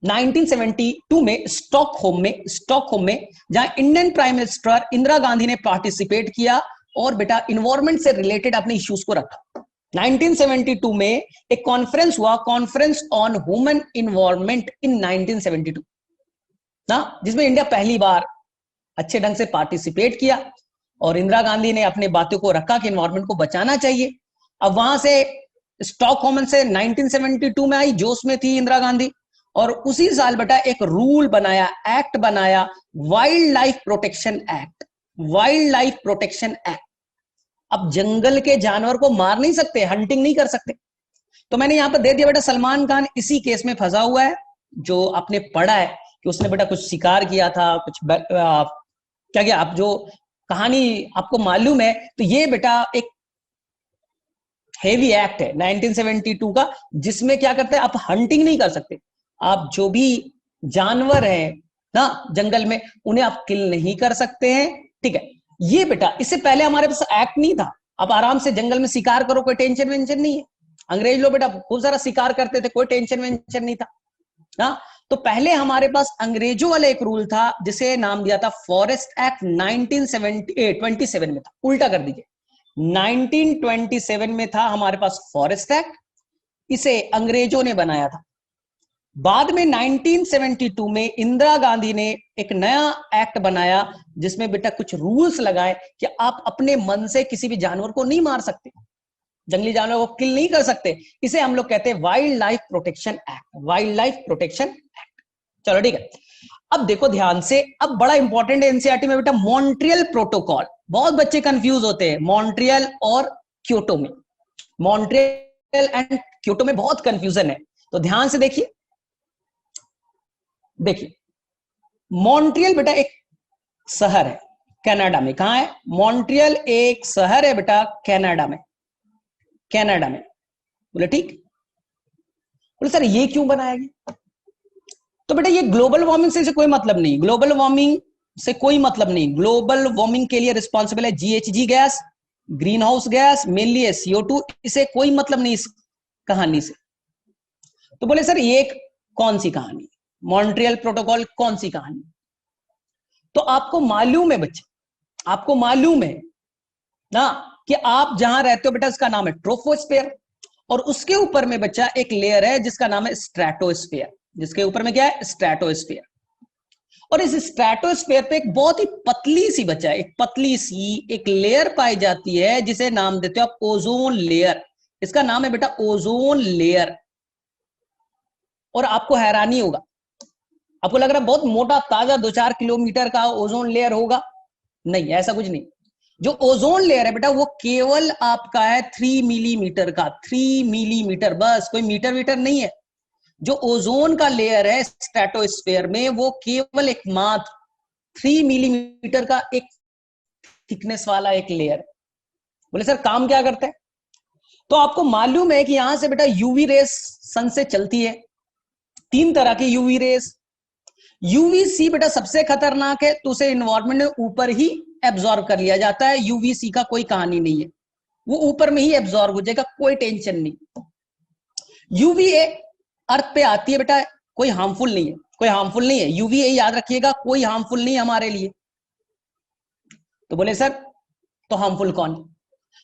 A: 1972 में स्टॉकहोम में जहां Indian prime minister Indira Gandhi ने पार्टिसिपेट किया और बेटा इन्वायरमेंट से रिलेटेड अपने इश्यूज को रखा। 1972 में एक कॉन्फ्रेंस हुआ, कॉन्फ्रेंस ऑन ह्यूमन इन्वायरमेंट इन 1972 ना, जिसमें इंडिया पहली बार अच्छे ढंग से पार्टिसिपेट किया और इंदिरा गांधी ने अपने बातों को रखा कि इन्वायरमेंट को बचाना चाहिए। अब वहां से स्टॉकहोम से 1972 में आई, जोश में थी इंदिरा गांधी, और उसी साल बेटा एक रूल बनाया, एक्ट बनाया, wild life protection act. Wild life protection act. अब जंगल के जानवर को मार नहीं सकते, हंटिंग नहीं कर सकते, तो मैंने यहां पर दे दिया बेटा सलमान खान इसी केस में फंसा हुआ है। जो आपने पढ़ा है कि उसने बेटा कुछ शिकार किया था, कुछ क्या क्या आप जो कहानी आपको मालूम है, तो ये बेटा एक हेवी एक्ट है 1972 का, जिसमें क्या करते हैं, आप हंटिंग नहीं कर सकते, आप जो भी जानवर हैं ना जंगल में उन्हें आप किल नहीं कर सकते हैं, ठीक है। ये बेटा इससे पहले हमारे पास एक्ट नहीं था, आप आराम से जंगल में शिकार करो, कोई टेंशन वेंशन नहीं है। अंग्रेज लोग बेटा खूब सारा शिकार करते थे, कोई टेंशन वेंशन नहीं था ना। तो पहले हमारे पास अंग्रेजों वाला एक रूल था जिसे नाम दिया था फॉरेस्ट एक्ट 1927 में था, उल्टा कर दीजिए, 1927 में था हमारे पास फॉरेस्ट एक्ट, इसे अंग्रेजों ने बनाया था। बाद में 1972 में इंदिरा गांधी ने एक नया एक्ट बनाया जिसमें बेटा कुछ रूल्स लगाए कि आप अपने मन से किसी भी जानवर को नहीं मार सकते, जंगली जानवर को किल नहीं कर सकते। इसे हम लोग कहते हैं wild life protection act, wild life protection act. चलो ठीक है, अब देखो ध्यान से, अब बड़ा इंपॉर्टेंट है एनसीईआरटी में बेटा मॉन्ट्रियल प्रोटोकॉल। बहुत बच्चे कंफ्यूज होते हैं मॉन्ट्रियल और क्योटो में, मॉन्ट्रियल एंड क्योटो में बहुत कंफ्यूजन है, तो ध्यान से देखिए। देखिए मॉन्ट्रियल बेटा एक शहर है कनाडा में, कहां है? मॉन्ट्रियल एक शहर है बेटा कनाडा में, कनाडा में। बोले ठीक, बोले सर ये क्यों बनाया गया? तो बेटा ये ग्लोबल वार्मिंग से कोई मतलब नहीं, ग्लोबल वार्मिंग से कोई मतलब नहीं। ग्लोबल वार्मिंग के लिए रिस्पॉन्सिबल है GHG gas, green house gas, mainly है CO2, इसे कोई मतलब नहीं इस कहानी से। तो बोले सर ये कौन सी कहानी, मॉन्ट्रियल प्रोटोकॉल कौन सी कहानी? तो आपको मालूम है बच्चे, आपको मालूम है ना कि आप जहां रहते हो बेटा उसका नाम है ट्रोपोस्फेयर, और उसके ऊपर में बच्चा एक लेयर है जिसका नाम है स्ट्रेटोस्फेयर, जिसके ऊपर में क्या है? स्ट्रेटोस्फेयर। और इस स्ट्रेटोस्फेयर पे एक बहुत ही पतली सी बच्चा, एक पतली सी एक लेयर पाई जाती है जिसे नाम देते हो आप ओजोन लेयर। इसका नाम है बेटा ओजोन लेयर। और आपको हैरानी होगा, आपको लग रहा है बहुत मोटा ताजा 2-4 किलोमीटर का ओजोन लेयर होगा, नहीं ऐसा कुछ नहीं। जो ओजोन लेयर है बेटा वो केवल आपका है 3 मिलीमीटर का, 3 मिलीमीटर, बस, कोई मीटर वीटर नहीं है। जो ओजोन का लेयर है स्ट्रेटोस्फेयर में वो केवल एक मात्र 3 मिलीमीटर का एक थिकनेस वाला एक लेयर है। बोले सर काम क्या करता है? तो आपको मालूम है कि यहां से बेटा यूवी रेस सन से चलती है, 3 तरह की यूवी रेस। यूवीसी बेटा सबसे खतरनाक है, तो उसे इन्वायरमेंट में ऊपर ही एब्जॉर्ब कर लिया जाता है, यूवीसी का कोई कहानी नहीं है, वो ऊपर में ही एब्जॉर्ब हो जाएगा, कोई टेंशन नहीं। यूवीए अर्थ पे आती है बेटा, कोई हार्मफुल नहीं है, कोई हार्मफुल नहीं है, यूवीए याद रखिएगा, कोई हार्मफुल नहीं हमारे लिए। तो बोले सर तो हार्मफुल कौन?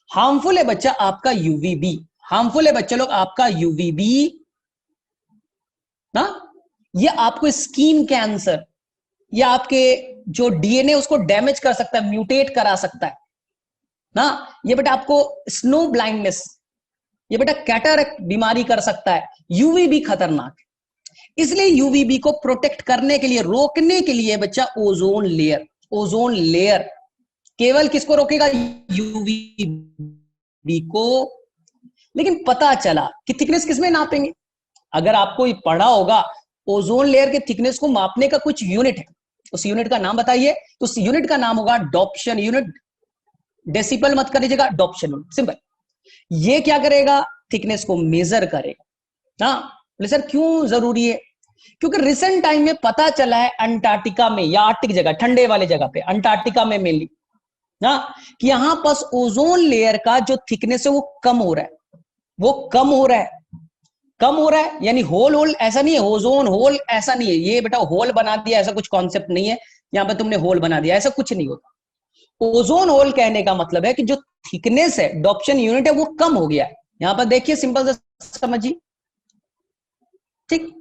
A: हार्मफुल है बच्चा आपका यूवीबी, हार्मफुल है बच्चे लोग आपका यूवीबी ना। ये आपको स्किन कैंसर या आपके जो डीएनए उसको डैमेज कर सकता है, म्यूटेट करा सकता है ना। ये बेटा आपको स्नो ब्लाइंडनेस, ये बेटा कैटरेक्ट बीमारी कर सकता है। यूवीबी खतरनाक है, इसलिए यूवीबी को प्रोटेक्ट करने के लिए, रोकने के लिए बच्चा ओजोन लेयर, ओजोन लेयर केवल किसको रोकेगा? यूवीबी को। लेकिन पता चला कि थिकनेस किसमें नापेंगे? अगर आपको ये पढ़ा होगा ओजोन लेयर के थिकनेस को मापने का कुछ यूनिट है, उस यूनिट का नाम बताइए। तो उस यूनिट का नाम होगा डॉप्शन यूनिट। डेसिबल मत कर लीजिएगा, डॉप्शन यूनिट, सिंपल। ये क्या करेगा? थिकनेस को मेजर करेगा। हाँ बोले सर क्यों जरूरी है? क्योंकि रिसेंट टाइम में पता चला है अंटार्कटिका में या आर्टिक जगह, ठंडे वाले जगह पे, अंटार्कटिका में मेनली ना, कि यहां पास ओजोन लेयर का जो थिकनेस है वो कम हो रहा है, वो कम हो रहा है, कम हो रहा है। यानी होल होल ऐसा नहीं है, ओजोन होल ऐसा नहीं है, ये बेटा होल बना दिया ऐसा कुछ कॉन्सेप्ट नहीं है, यहां पे तुमने होल बना दिया, ऐसा कुछ नहीं होता। ओजोन होल कहने का मतलब है कि जो थिकनेस है, डॉप्शन यूनिट है, वो कम हो गया है। यहां पर देखिए सिंपल से समझिए, ठीक।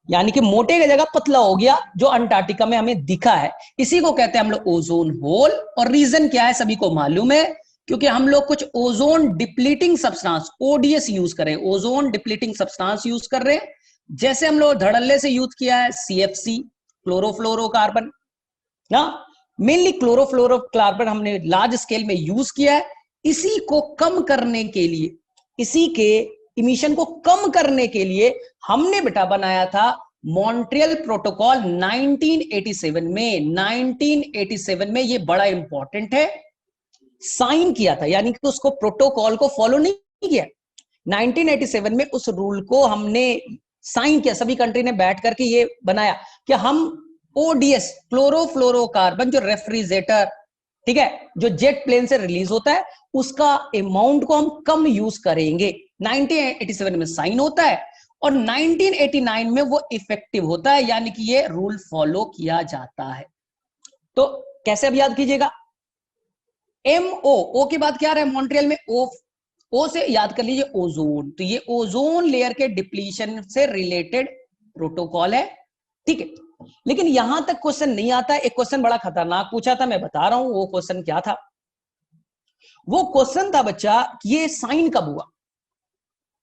A: यानी कि मोटे की जगह पतला हो गया, जो अंटार्कटिका में हमें दिखा है, इसी को कहते हैं हम लोग ओजोन होल। और रीजन क्या है सभी को मालूम है, क्योंकि हम लोग कुछ ozone depleting substance ODS use कर रहे हैं, ओजोन डिप्लीटिंग सब्सटेंस यूज कर रहे हैं। जैसे हम लोग धड़ल्ले से यूज किया है सीएफसी, क्लोरोफ्लोरोकार्बन ना, मेनली क्लोरोफ्लोरोकार्बन हमने लार्ज स्केल में यूज किया है। इसी को कम करने के लिए, इसी के इमिशन को कम करने के लिए हमने बेटा बनाया था मॉन्ट्रियल प्रोटोकॉल 1987 में। 1987 में ये बड़ा इंपॉर्टेंट है, साइन किया था, यानी कि उसको प्रोटोकॉल को फॉलो नहीं किया। 1987 में उस रूल को हमने साइन किया, सभी कंट्री ने बैठ करके ये बनाया कि हम ओडीएस क्लोरोफ्लोरोकार्बन जो रेफ्रिजरेटर, ठीक है, जो जेट प्लेन से रिलीज होता है, उसका अमाउंट को हम कम यूज करेंगे। 1987 में साइन होता है और 1989 में वो इफेक्टिव होता है, यानी कि ये रूल फॉलो किया जाता है। तो कैसे अब याद कीजिएगा, एमओ, ओ के बाद क्या रहा है मॉन्ट्रियल में, ओ से याद कर लीजिए ओजोन। तो ये ओजोन लेयर के डिप्लीशन से रिलेटेड प्रोटोकॉल है, ठीक है। लेकिन यहां तक क्वेश्चन नहीं आता है, एक क्वेश्चन बड़ा खतरनाक पूछा था, मैं बता रहा हूं वो क्वेश्चन क्या था। वो क्वेश्चन था बच्चा, ये साइन कब हुआ?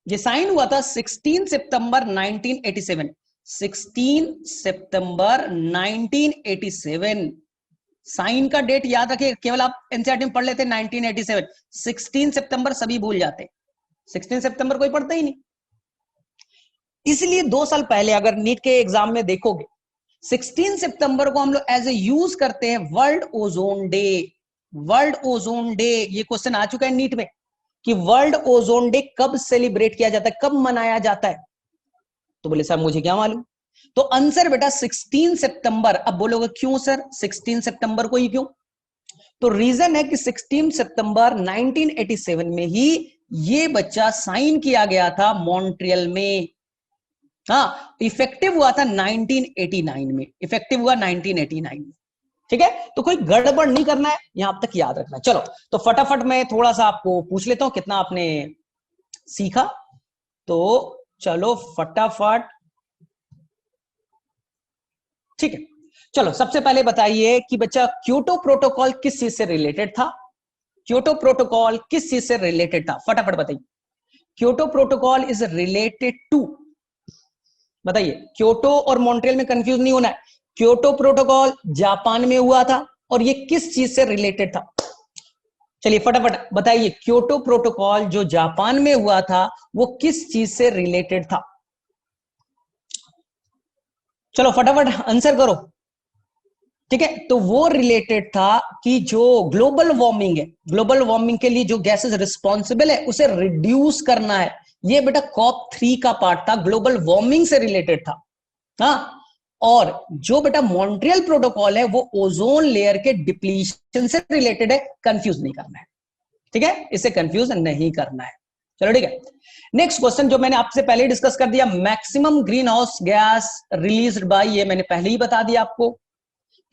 A: ये साइन हुआ था 16 सितंबर 1987। 16 सितंबर 1987 साइन का डेट याद रखिए, केवल आप एनसीईआरटी में पढ़ लेते 1987, 16 सितंबर सभी भूल जाते, 16 सितंबर कोई पढ़ता ही नहीं। इसलिए 2 साल पहले अगर नीट के एग्जाम में देखोगे, 16 सितंबर को हम लोग एज ए यूज करते हैं world ozone day. World ozone day, ये क्वेश्चन आ चुका है नीट में कि वर्ल्ड ओजोन डे कब सेलिब्रेट किया जाता है, कब मनाया जाता है? तो बोले सर मुझे क्या मालूम। तो आंसर बेटा 16 सितंबर। अब बोलोगे क्यों सर 16 सितंबर को ही क्यों? तो रीजन है कि 16 सितंबर 1987 में ही ये बच्चा साइन किया गया था मॉन्ट्रियल में। हाँ, इफेक्टिव हुआ था 1989 में, इफेक्टिव हुआ 1989 में, ठीक है। तो कोई गड़बड़ नहीं करना है, यहां तक याद रखना है। चलो तो फटाफट मैं थोड़ा सा आपको पूछ लेता हूं कितना आपने सीखा, तो चलो फटाफट, ठीक है। चलो सबसे पहले बताइए कि बच्चा क्योटो प्रोटोकॉल किस चीज से रिलेटेड था? क्योटो प्रोटोकॉल किस चीज से रिलेटेड था, फटाफट बताइए। Kyoto protocol is related to, बताइए। क्योटो और मॉन्ट्रियल में कंफ्यूज नहीं होना है। क्योटो प्रोटोकॉल जापान में हुआ था और ये किस चीज से रिलेटेड था? चलिए फटाफट बताइए, क्योटो प्रोटोकॉल जो जापान में हुआ था वो किस चीज से रिलेटेड था? चलो फटाफट आंसर करो, ठीक है। तो वो रिलेटेड था कि जो ग्लोबल वार्मिंग है, ग्लोबल वार्मिंग के लिए जो गैसेस रिस्पॉन्सिबल है उसे रिड्यूस करना है। ये बेटा कॉप 3 का पार्ट था, ग्लोबल वार्मिंग से रिलेटेड था। हाँ, और जो बेटा मॉन्ट्रियल प्रोटोकॉल है वो ओजोन लेयर के डिप्लीशन से रिलेटेड है, कंफ्यूज नहीं करना है, ठीक है, इसे कंफ्यूज नहीं करना है। चलो ठीक है। नेक्स्ट क्वेश्चन जो मैंने आपसे पहले डिस्कस कर दिया, maximum green house gas released by, ये मैंने पहले ही बता दिया आपको।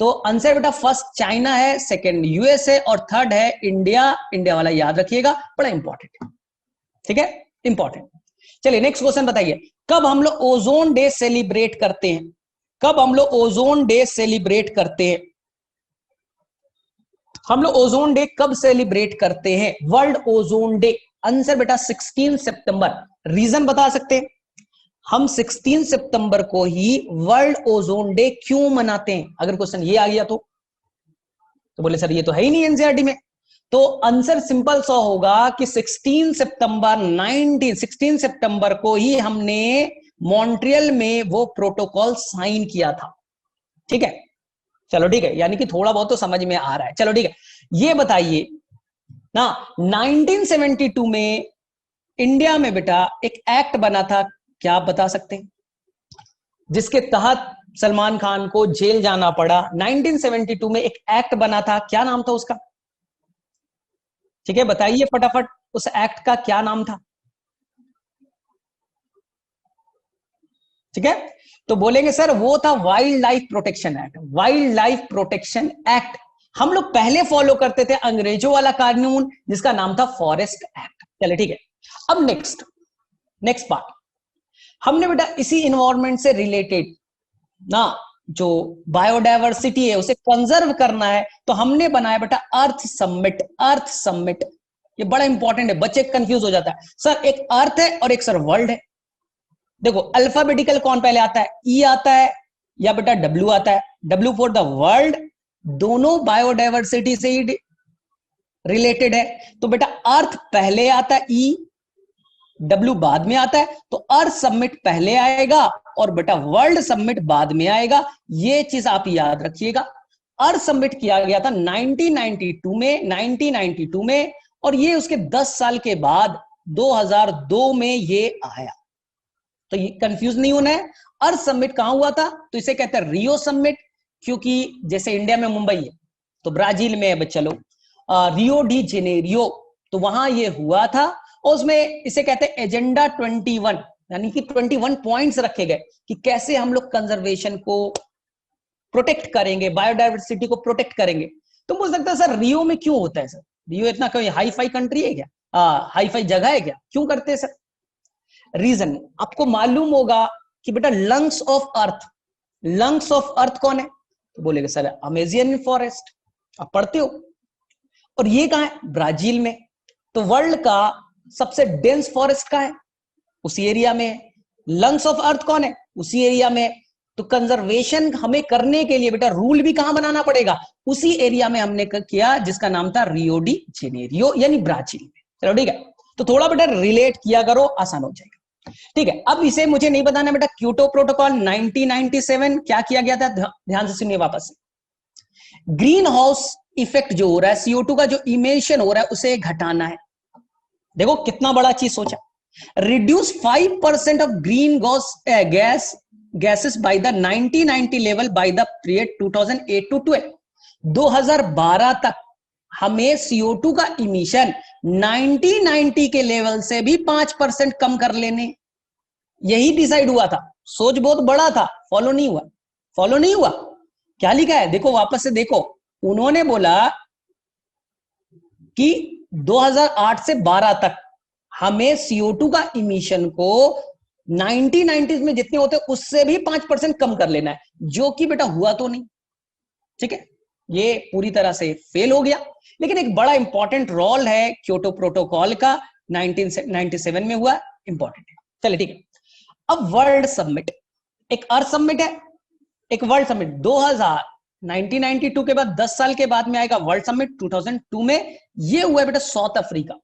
A: तो आंसर बेटा फर्स्ट चाइना है, सेकंड यूएस है और थर्ड है इंडिया। इंडिया वाला याद रखिएगा, बड़ा इंपॉर्टेंट है, ठीक है, इंपॉर्टेंट। चलिए नेक्स्ट क्वेश्चन बताइए, कब हम लोग ओजोन डे सेलिब्रेट करते हैं? कब हम लोग ओजोन डे सेलिब्रेट करते हैं? हम लोग ओजोन डे कब सेलिब्रेट करते हैं? वर्ल्ड ओजोन डे, आंसर बेटा 16 सितंबर। रीजन बता सकते हैं? हम 16 सितंबर को ही वर्ल्ड ओजोन डे क्यों मनाते हैं? अगर क्वेश्चन ये आ गया तो बोले सर ये तो है ही नहीं एनसीईआरटी में। तो आंसर सिंपल सा होगा कि 16 सितंबर को ही हमने मॉन्ट्रियल में वो प्रोटोकॉल साइन किया था। ठीक है, चलो ठीक है, यानी कि थोड़ा बहुत तो समझ में आ रहा है। चलो ठीक है, ये बताइए ना, 1972 में इंडिया में बेटा एक एक्ट बना था, क्या आप बता सकते हैं, जिसके तहत सलमान खान को जेल जाना पड़ा। 1972 में एक एक्ट बना था, क्या नाम था उसका? ठीक है, बताइए फटाफट, उस एक्ट का क्या नाम था? ठीक है, तो बोलेंगे सर वो था wild life protection act. Wild life protection act हम लोग पहले फॉलो करते थे अंग्रेजों वाला कानून, जिसका नाम था फॉरेस्ट एक्ट। चले ठीक है, अब नेक्स्ट पार्ट, हमने बेटा इसी इन्वायरमेंट से रिलेटेड ना, जो बायोडायवर्सिटी है उसे कंजर्व करना है, तो हमने बनाया बेटा अर्थ समिट। अर्थ समिट ये बड़ा इंपॉर्टेंट है, बच्चे कंफ्यूज हो जाता है, सर एक अर्थ है और एक सर वर्ल्ड है। देखो अल्फाबेटिकल कौन पहले आता है, ई आता है या बेटा डब्ल्यू आता है? डब्ल्यू फॉर द वर्ल्ड, दोनों बायोडायवर्सिटी से ही रिलेटेड है, तो बेटा अर्थ पहले आता है, ई, डब्ल्यू बाद में आता है, तो अर्थ समिट पहले आएगा और बेटा वर्ल्ड समिट बाद में आएगा। ये चीज आप याद रखिएगा। अर्थ समिट किया गया था 1992 में, और ये उसके 10 साल के बाद 2002 में ये आया। तो ये कंफ्यूज नहीं होना है। अर्थ समिट कहां हुआ था? तो इसे कहते हैं रियो समिट, क्योंकि जैसे इंडिया में मुंबई है तो ब्राजील में है, चलो रियो डी जेनेरियो, तो वहां ये हुआ था। और उसमें इसे कहते हैं एजेंडा 21, यानी कि 21 पॉइंट्स रखे गए कि कैसे हम लोग कंजर्वेशन को प्रोटेक्ट करेंगे, बायोडायवर्सिटी को प्रोटेक्ट करेंगे। तो मुझे लगता है सर रियो में क्यों होता है? सर रियो इतना कोई हाई फाई कंट्री है क्या, हाई फाई जगह है क्या, क्यों करते हैं सर? रीजन आपको मालूम होगा कि बेटा lungs of earth, lungs of earth कौन है? तो बोलेगा सर अमेजियन फॉरेस्ट, आप पढ़ते हो। और ये कहां है? ब्राजील में। तो वर्ल्ड का सबसे डेंस फॉरेस्ट कहां है? उसी एरिया में। लंग्स ऑफ अर्थ कौन है? उसी एरिया में। तो कंजर्वेशन हमें करने के लिए बेटा रूल भी कहां बनाना पड़ेगा? उसी एरिया में हमने किया, जिसका नाम था रियो डी जेनेरियो, यानी ब्राजील में। चलो ठीक है, तो थोड़ा बेटा रिलेट किया करो, आसान हो जाएगा। ठीक है, अब इसे मुझे नहीं बताना बेटा, क्योटो प्रोटोकॉल 1997 क्या किया गया था, ध्यान से सुनिए वापस से। ग्रीन हाउस इफेक्ट जो हो रहा है, CO2 का जो इमिशन हो रहा है, उसे घटाना है। देखो कितना बड़ा चीज सोचा, reduce 5% of green gases by the 1990 level by the period 2008 to 12। 2012 तक हमें CO2 का इमिशन 1990 के लेवल से भी 5% कम कर लेने, यही डिसाइड हुआ था। सोच बहुत बड़ा था, फॉलो नहीं हुआ। फॉलो नहीं हुआ, क्या लिखा है देखो, वापस से देखो। उन्होंने बोला कि 2008 से 12 तक हमें CO2 का इमिशन को 1990s में जितने होते उससे भी 5% कम कर लेना है, जो कि बेटा हुआ तो नहीं। ठीक है, ये पूरी तरह से फेल हो गया। लेकिन एक बड़ा इंपॉर्टेंट रोल है क्योटो प्रोटोकॉल का, 1997 में हुआ, इंपॉर्टेंट है। चलिए ठीक है, अब वर्ल्ड समिट, एक अर्थ समिट है, एक वर्ल्ड समिट। 1992 के बाद 10 साल के बाद में आएगा वर्ल्ड समिट 2002 में। ये हुआ है बेटा साउथ अफ्रीका,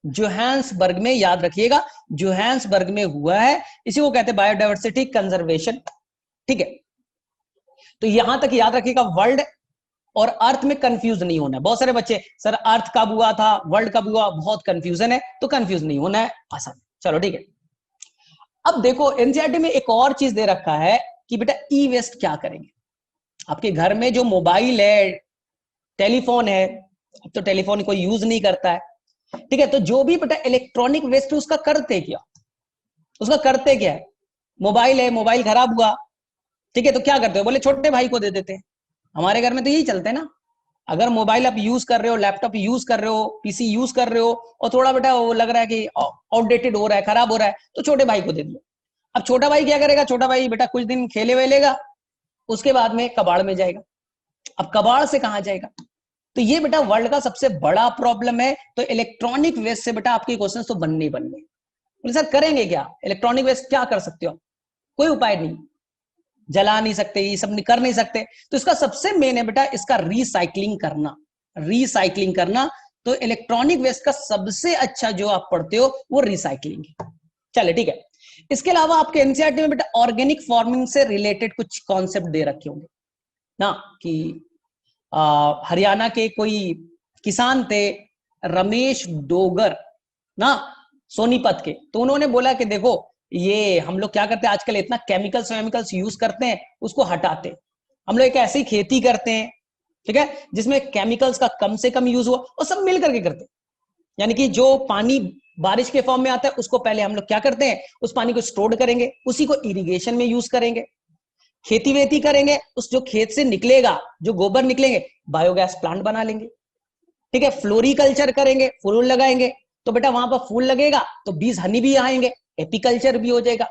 A: जोहान्सबर्ग में, याद रखिएगा जोहान्सबर्ग में हुआ है। इसी को कहते हैं बायोडायवर्सिटी कंजर्वेशन। ठीक है, तो यहां तक याद रखिएगा। वर्ल्ड और अर्थ में कंफ्यूज नहीं होना है। बहुत सारे बच्चे सर अर्थ कब हुआ था, वर्ल्ड कब हुआ, बहुत कंफ्यूजन है, तो कंफ्यूज नहीं होना है, आसान। चलो ठीक है, अब देखो एनसीईआरटी में एक और चीज दे रखा है कि बेटा ई वेस्ट क्या करेंगे। आपके घर में जो मोबाइल है, टेलीफोन है, अब तो टेलीफोन कोई यूज नहीं करता है, ठीक है, तो जो भी बेटा इलेक्ट्रॉनिक वेस्ट उसका करते क्या, उसका करते क्या है? मोबाइल है, मोबाइल खराब हुआ, ठीक है, तो क्या करते हो, बोले छोटे भाई को दे देते हैं। हमारे घर में तो यही चलते हैं ना। अगर मोबाइल आप यूज कर रहे हो, लैपटॉप यूज कर रहे हो, पीसी यूज कर रहे हो, और थोड़ा बेटा वो लग रहा है कि आउटडेटेड हो रहा है, खराब हो रहा है, तो छोटे भाई को दे दो। अब छोटा भाई क्या करेगा? छोटा भाई बेटा कुछ दिन खेले वेलेगा, उसके बाद में कबाड़ में जाएगा। अब कबाड़ से कहां जाएगा? तो ये बेटा वर्ल्ड का सबसे बड़ा प्रॉब्लम है। तो इलेक्ट्रॉनिक वेस्ट से बेटा आपके क्वेश्चन तो बनने ही बनने। बोले सर करेंगे क्या, इलेक्ट्रॉनिक वेस्ट क्या कर सकते हो? कोई उपाय नहीं, जला नहीं सकते, ये सब नहीं कर नहीं सकते। तो इसका सबसे मेन है बेटा इसका रिसाइकलिंग करना, रिसाइकलिंग करना। तो इलेक्ट्रॉनिक वेस्ट का सबसे अच्छा जो आप पढ़ते हो वो रिसाइकलिंग है। चले ठीक है। इसके अलावा आपके एनसीईआरटी में बेटा ऑर्गेनिक फार्मिंग से रिलेटेड कुछ कॉन्सेप्ट दे रखे होंगे ना, कि हरियाणा के कोई किसान थे रमेश डोगर ना, सोनीपत के, तो उन्होंने बोला कि देखो ये हम लोग क्या करते हैं आजकल, इतना केमिकल्स यूज करते हैं, उसको हटाते, हम लोग एक ऐसी खेती करते हैं, ठीक है, जिसमें केमिकल्स का कम से कम यूज हुआ, और सब मिल करके करते हैं। यानी कि जो पानी बारिश के फॉर्म में आता है उसको पहले हम लोग क्या करते हैं, उस पानी को स्टोर करेंगे, उसी को इरिगेशन में यूज करेंगे, खेती वेती करेंगे, उस जो खेत से निकलेगा, जो गोबर निकलेंगे, बायोगैस प्लांट बना लेंगे, ठीक है, फ्लोरिकल्चर करेंगे, फूल लगाएंगे, तो बेटा वहां पर फूल लगेगा तो बीज हनी भी आएंगे, एपीकल्चर भी हो जाएगा,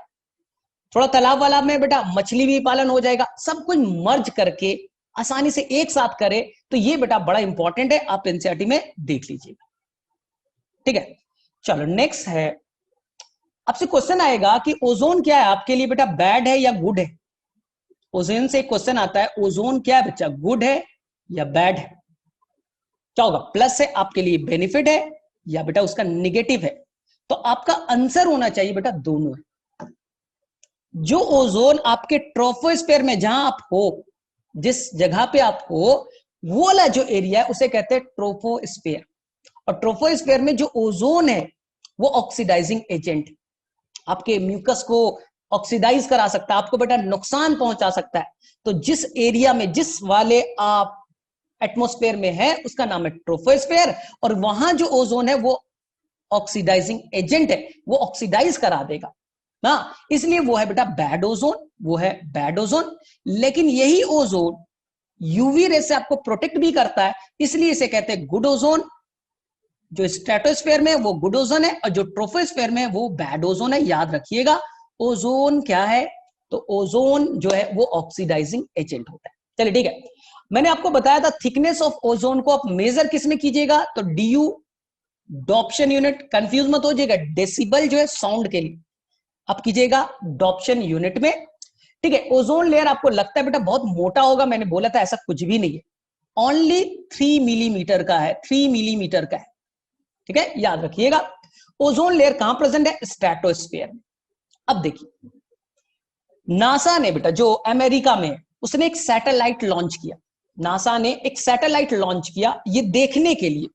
A: थोड़ा तालाब वालाब में बेटा मछली भी पालन हो जाएगा, सब कुछ मर्ज करके आसानी से एक साथ करे, तो ये बेटा बड़ा इंपॉर्टेंट है, आप एनसीईआरटी में देख लीजिएगा, ठीक है। चलो नेक्स्ट है, आपसे क्वेश्चन आएगा कि ओजोन क्या है आपके लिए बेटा, बैड है या गुड है? ओजोन से एक क्वेश्चन आता है, ओजोन क्या है बच्चा, गुड है या बैड है? क्या होगा, प्लस है आपके लिए बेनिफिट है या बेटा उसका निगेटिव है? तो आपका आंसर होना चाहिए बेटा दोनों है। जो ओजोन आपके ट्रोपोस्फीयर में जहां आप हो, जिस जगह पे आप हो, वो वाला जो एरिया है उसे कहते हैं ट्रोपोस्फीयर, और ट्रोपोस्फीयर में जो ओजोन है वो ऑक्सीडाइजिंग एजेंट, आपके म्यूकस को ऑक्सीडाइज करा सकता है, आपको बेटा नुकसान पहुंचा सकता है। तो जिस एरिया में, जिस वाले आप एटमॉस्फेयर में है, उसका नाम है ट्रोपोस्फीयर, और वहां जो ओजोन है वो ऑक्सीडाइजिंग एजेंट है, वो ऑक्सीडाइज करा देगा ना, इसलिए वो है बेटा बैड ओजोन, वो है बैड ओजोन। लेकिन यही ओजोन यूवी रे से आपको प्रोटेक्ट भी करता है, इसलिए इसे कहते हैं गुड ओजोन। जो स्ट्रेटोस्फेयर में वो गुड ओजोन है, और जो ट्रोपोस्फेयर में वो बैड ओजोन है, याद रखिएगा। ओजोन क्या है, तो ओजोन जो है वो ऑक्सीडाइजिंग एजेंट होता है। चलिए ठीक है, मैंने आपको बताया था थिकनेस ऑफ ओजोन को आप मेजर किस में कीजिएगा, तो डीयू, डॉप्शन यूनिट, कंफ्यूज मत हो जाएगा, डेसिबल जो है साउंड के लिए आप कीजिएगा डॉप्शन यूनिट में, ठीक है। ओजोन लेयर आपको लगता है बेटा बहुत मोटा होगा, मैंने बोला था ऐसा कुछ भी नहीं है, ओनली 3 मिलीमीटर का है, 3 मिलीमीटर का है, ठीक है, याद रखिएगा। ओजोन लेयर कहां प्रेजेंट है, स्ट्रेटोस्फीयर में। अब देखिए, नासा ने बेटा, जो अमेरिका में, उसने एक सैटेलाइट लॉन्च किया, नासा ने एक सैटेलाइट लॉन्च किया ये देखने के लिए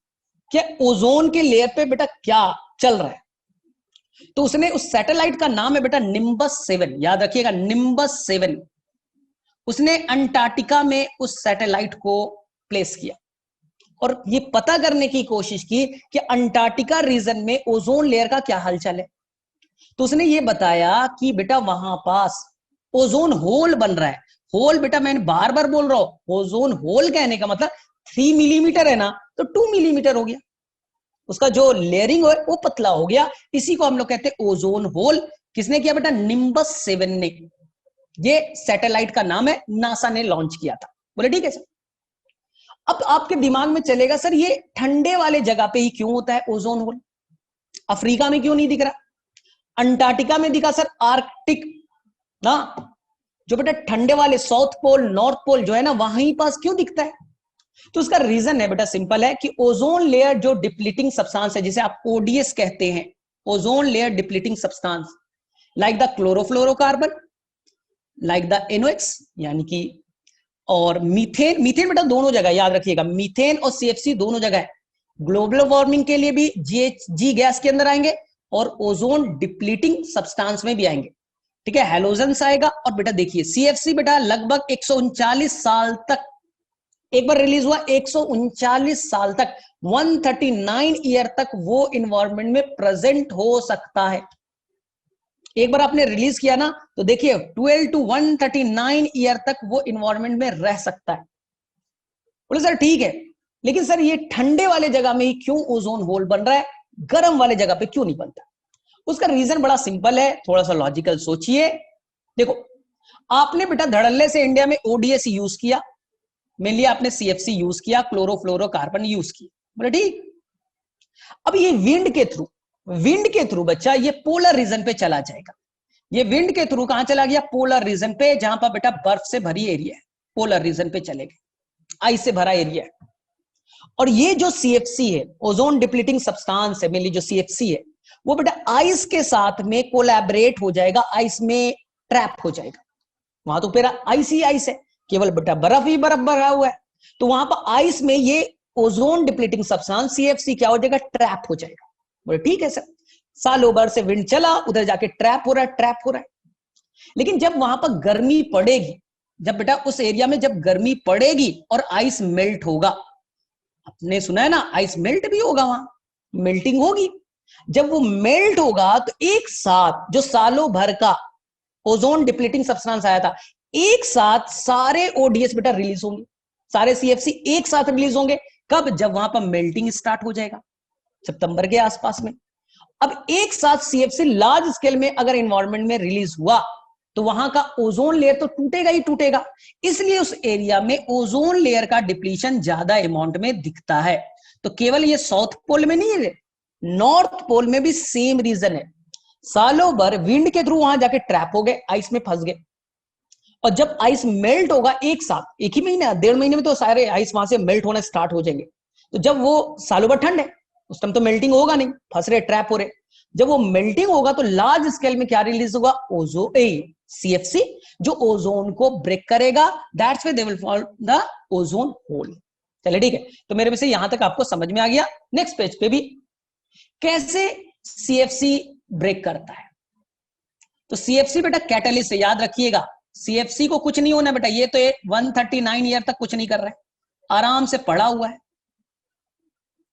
A: कि ओजोन के लेयर पे बेटा क्या चल रहा है। तो उसने, उस सैटेलाइट का नाम है बेटा निम्बस 7, याद रखिएगा निम्बस 7। उसने अंटार्कटिका में उस सैटेलाइट को प्लेस किया और ये पता करने की कोशिश की कि अंटार्कटिका रीजन में ओजोन लेयर का क्या हालचाल है। तो उसने ये बताया कि बेटा वहां पास ओजोन होल बन रहा है। होल बेटा मैंने बार बार बोल रहा हूं, ओजोन होल कहने का मतलब 3 मिलीमीटर है ना, तो 2 मिलीमीटर हो गया, उसका जो लेयरिंग है वो पतला हो गया, इसी को हम लोग कहते हैं ओजोन होल। किसने किया बेटा, निम्बस 7 ने। ये सैटेलाइट का नाम है, नासा ने लॉन्च किया था। बोले ठीक है सर। अब आपके दिमाग में चलेगा सर ये ठंडे वाले जगह पे ही क्यों होता है ओजोन होल, अफ्रीका में क्यों नहीं दिख रहा, अंटार्कटिका में दिखा सर, आर्कटिक ना, जो बेटा ठंडे वाले साउथ पोल नॉर्थ पोल जो है ना वहीं पास क्यों दिखता है? तो उसका रीजन है बेटा सिंपल है कि ओजोन लेयर जो डिप्लीटिंग सब्सटेंस है, जिसे आप ओडीएस कहते हैं, ozone layer depleting substance, like the chlorofluorocarbon, like the NOx यानी कि, और मीथेन, मीथेन बेटा दोनों जगह याद रखिएगा, मीथेन और सीएफसी दोनों जगह है। ग्लोबल वार्मिंग के लिए भी जीएचजी गैस के अंदर आएंगे और ओजोन डिप्लीटिंग सब्सटेंस में भी आएंगे, ठीक है, हैलोजेंस आएगा। और बेटा देखिए सीएफसी बेटा लगभग 139 साल तक, एक बार रिलीज हुआ 139 साल तक, 139 ईयर तक वो इन्वायरमेंट में प्रेजेंट हो सकता है। एक बार आपने रिलीज किया ना तो देखिए 12 to 139 ईयर तक वो इन्वायरमेंट में रह सकता है। बोले सर ठीक है, लेकिन सर ये ठंडे वाले जगह में ही क्यों ओजोन होल बन रहा है, गर्म वाले जगह पे क्यों नहीं बनता? उसका रीजन बड़ा सिंपल है, थोड़ा सा लॉजिकल सोचिए। देखो आपने बेटा धड़ल्ले से इंडिया में ओडीएस यूज किया, मेनली आपने सीएफसी यूज किया, क्लोरोफ्लोरोकार्बन यूज किया, बोले ठीक। अब ये विंड के थ्रू बच्चा ये पोलर रीजन पे चला जाएगा। ये विंड के थ्रू कहां चला गया, पोलर रीजन पे, जहां पर बेटा बर्फ से भरी एरिया है, पोलर रीजन पे चले गए, आइस से भरा एरिया है। और ये जो CFC है, ओजोन डिप्लीटिंग सब्सटेंस है, मेनली जो CFC है, वो बेटा आइस के साथ में कोलैबोरेट हो जाएगा, आइस में ट्रैप हो जाएगा। वहां तो फिर आइस ही आइस है, केवल बेटा बर्फ ही बर्फ भरा हुआ है, तो वहां पर आइस में ये ओजोन डिप्लीटिंग सब्सटेंस CFC क्या हो जाएगा, ट्रैप हो जाएगा। बोले ठीक है सर, सालों भर से विंड चला, उधर जाके ट्रैप हो रहा है, ट्रैप हो रहा है। लेकिन जब वहां पर गर्मी पड़ेगी, जब बेटा उस एरिया में जब गर्मी पड़ेगी और आइस मेल्ट होगा, आपने सुना है ना, आइस मेल्ट भी होगा, वहां मेल्टिंग होगी। जब वो मेल्ट होगा तो एक साथ जो सालों भर का ओजोन डिप्लीटिंग सब्सटेंस आया था, एक साथ सारे ओडीएस बेटा रिलीज होंगे, सारे CFC एक साथ रिलीज होंगे। कब? जब वहां पर मेल्टिंग स्टार्ट हो जाएगा, सितंबर के आसपास में। अब एक साथ CFC लार्ज स्केल में अगर एनवायरमेंट में रिलीज हुआ तो वहां का ओजोन लेयर तो टूटेगा ही टूटेगा, इसलिए उस एरिया में ओजोन लेयर का डिप्लीशन ज्यादा अमाउंट में दिखता है। तो केवल ये साउथ पोल में नहीं है, नॉर्थ पोल में भी सेम रीजन है। सालों भर विंड के थ्रू वहां जाके ट्रैप हो गए, आइस में फंस गए, और जब आइस मेल्ट होगा एक साथ, एक ही महीने 1.5 महीने में तो सारे आइस वहां से मेल्ट होना स्टार्ट हो जाएंगे। तो जब वो सालों भर ठंड है, उस टाइम तो मेल्टिंग होगा नहीं, फंस रहे, ट्रैप हो रहे। जब वो मेल्टिंग होगा तो लार्ज स्केल में क्या रिलीज होगा, CFC, जो ओजोन को ब्रेक करेगा, that's why they will form the ozone hole. चलिए ठीक है, तो मेरे में से यहां तक आपको समझ में आ गया। नेक्स्ट पेज पे भी कैसे CFC ब्रेक करता है। तो CFC बेटा कैटलिस्ट है, याद रखिएगा, CFC को कुछ नहीं होना बेटा, ये तो 139 ईयर तक कुछ नहीं कर रहा है, आराम से पड़ा हुआ है।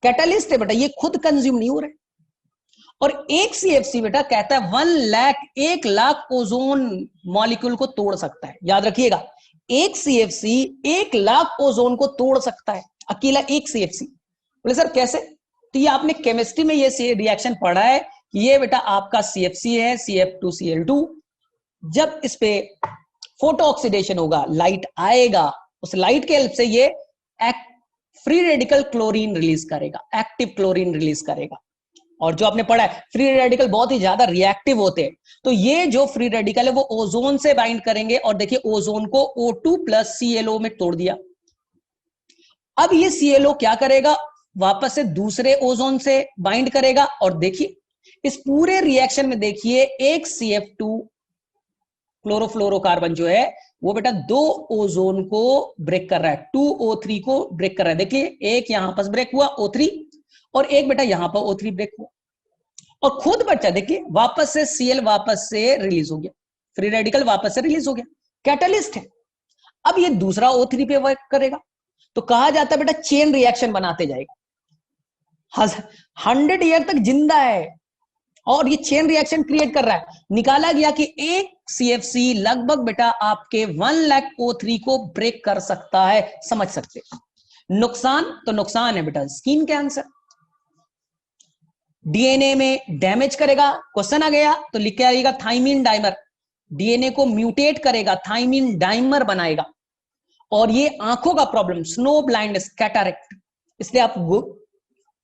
A: कैटलिस्ट है बेटा, ये खुद कंज्यूम नहीं हो रहा है। और एक CFC बेटा कहता है 1 लाख ओजोन मॉलिक्यूल को तोड़ सकता है। याद रखिएगा, एक CFC 1 लाख ओजोन को तोड़ सकता है, अकेला एक CFC। बोले सर कैसे? तो ये आपने केमिस्ट्री में ये रिएक्शन पढ़ा है, ये बेटा आपका CFC है, CF2Cl2। जब इस पे फोटो ऑक्सीडेशन होगा, लाइट आएगा, उस लाइट के हेल्प से ये फ्री रेडिकल क्लोरीन रिलीज करेगा, एक्टिव क्लोरीन रिलीज करेगा। और जो आपने पढ़ा है, फ्री रेडिकल बहुत ही ज्यादा रिएक्टिव होते हैं, तो ये जो फ्री रेडिकल है वो ओजोन से बाइंड करेंगे, और देखिए ओजोन को O2+ClO में तोड़ दिया। अब ये ClO क्या करेगा, वापस से दूसरे ओजोन से बाइंड करेगा, और देखिए इस पूरे रिएक्शन में देखिए एक CF2 क्लोरोफ्लोरोकार्बन जो है वो बेटा 2 ओजोन को ब्रेक कर रहा है, 2O3 को ब्रेक कर रहा है। देखिए एक यहां पर ब्रेक हुआ O3, और एक बेटा यहां पर O3 ब्रेक हुआ, और खुद बच्चा देखिए वापस से Cl वापस से रिलीज हो गया, फ्री रेडिकल वापस से रिलीज हो गया, कैटलिस्ट है। अब ये दूसरा O3 पे वर्क करेगा, तो कहा जाता है बेटा चेन रिएक्शन बनाते जाएगा, 100 ईयर तक जिंदा है, और ये चेन रिएक्शन क्रिएट कर रहा है। निकाला गया कि एक CFC लगभग बेटा आपके 1 लाख O3 को ब्रेक कर सकता है, समझ सकते। नुकसान तो नुकसान है बेटा, स्किन कैंसर, DNA में डैमेज करेगा। क्वेश्चन आ गया तो लिख के आइएगा थाइमिन डाइमर, DNA को म्यूटेट करेगा, थाइमिन डाइमर बनाएगा। और ये आंखों का प्रॉब्लम, स्नो ब्लाइंडनेस, कैटरेक्ट, इसलिए आप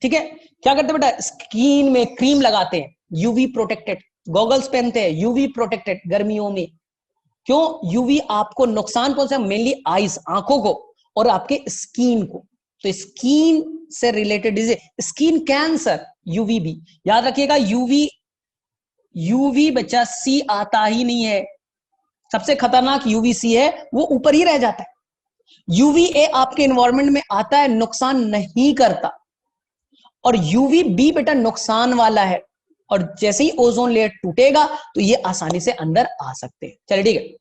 A: ठीक है क्या करते हैं बेटा, स्किन में क्रीम लगाते हैं, यूवी प्रोटेक्टेड, गॉगल्स पहनते हैं यूवी प्रोटेक्टेड गर्मियों में। क्यों? यूवी आपको नुकसान पहुंचा, मेनली आईज, आंखों को, और आपके स्किन को। तो स्किन से related disease, skin cancer, UV भी याद रखिएगा। यूवी बच्चा सी आता ही नहीं है, सबसे खतरनाक UVC है, वो ऊपर ही रह जाता है। UVA आपके एनवायरमेंट में आता है, नुकसान नहीं करता, और UVB बेटा नुकसान वाला है, और जैसे ही ओजोन लेयर टूटेगा तो ये आसानी से अंदर आ सकते हैं। चलिए ठीक है,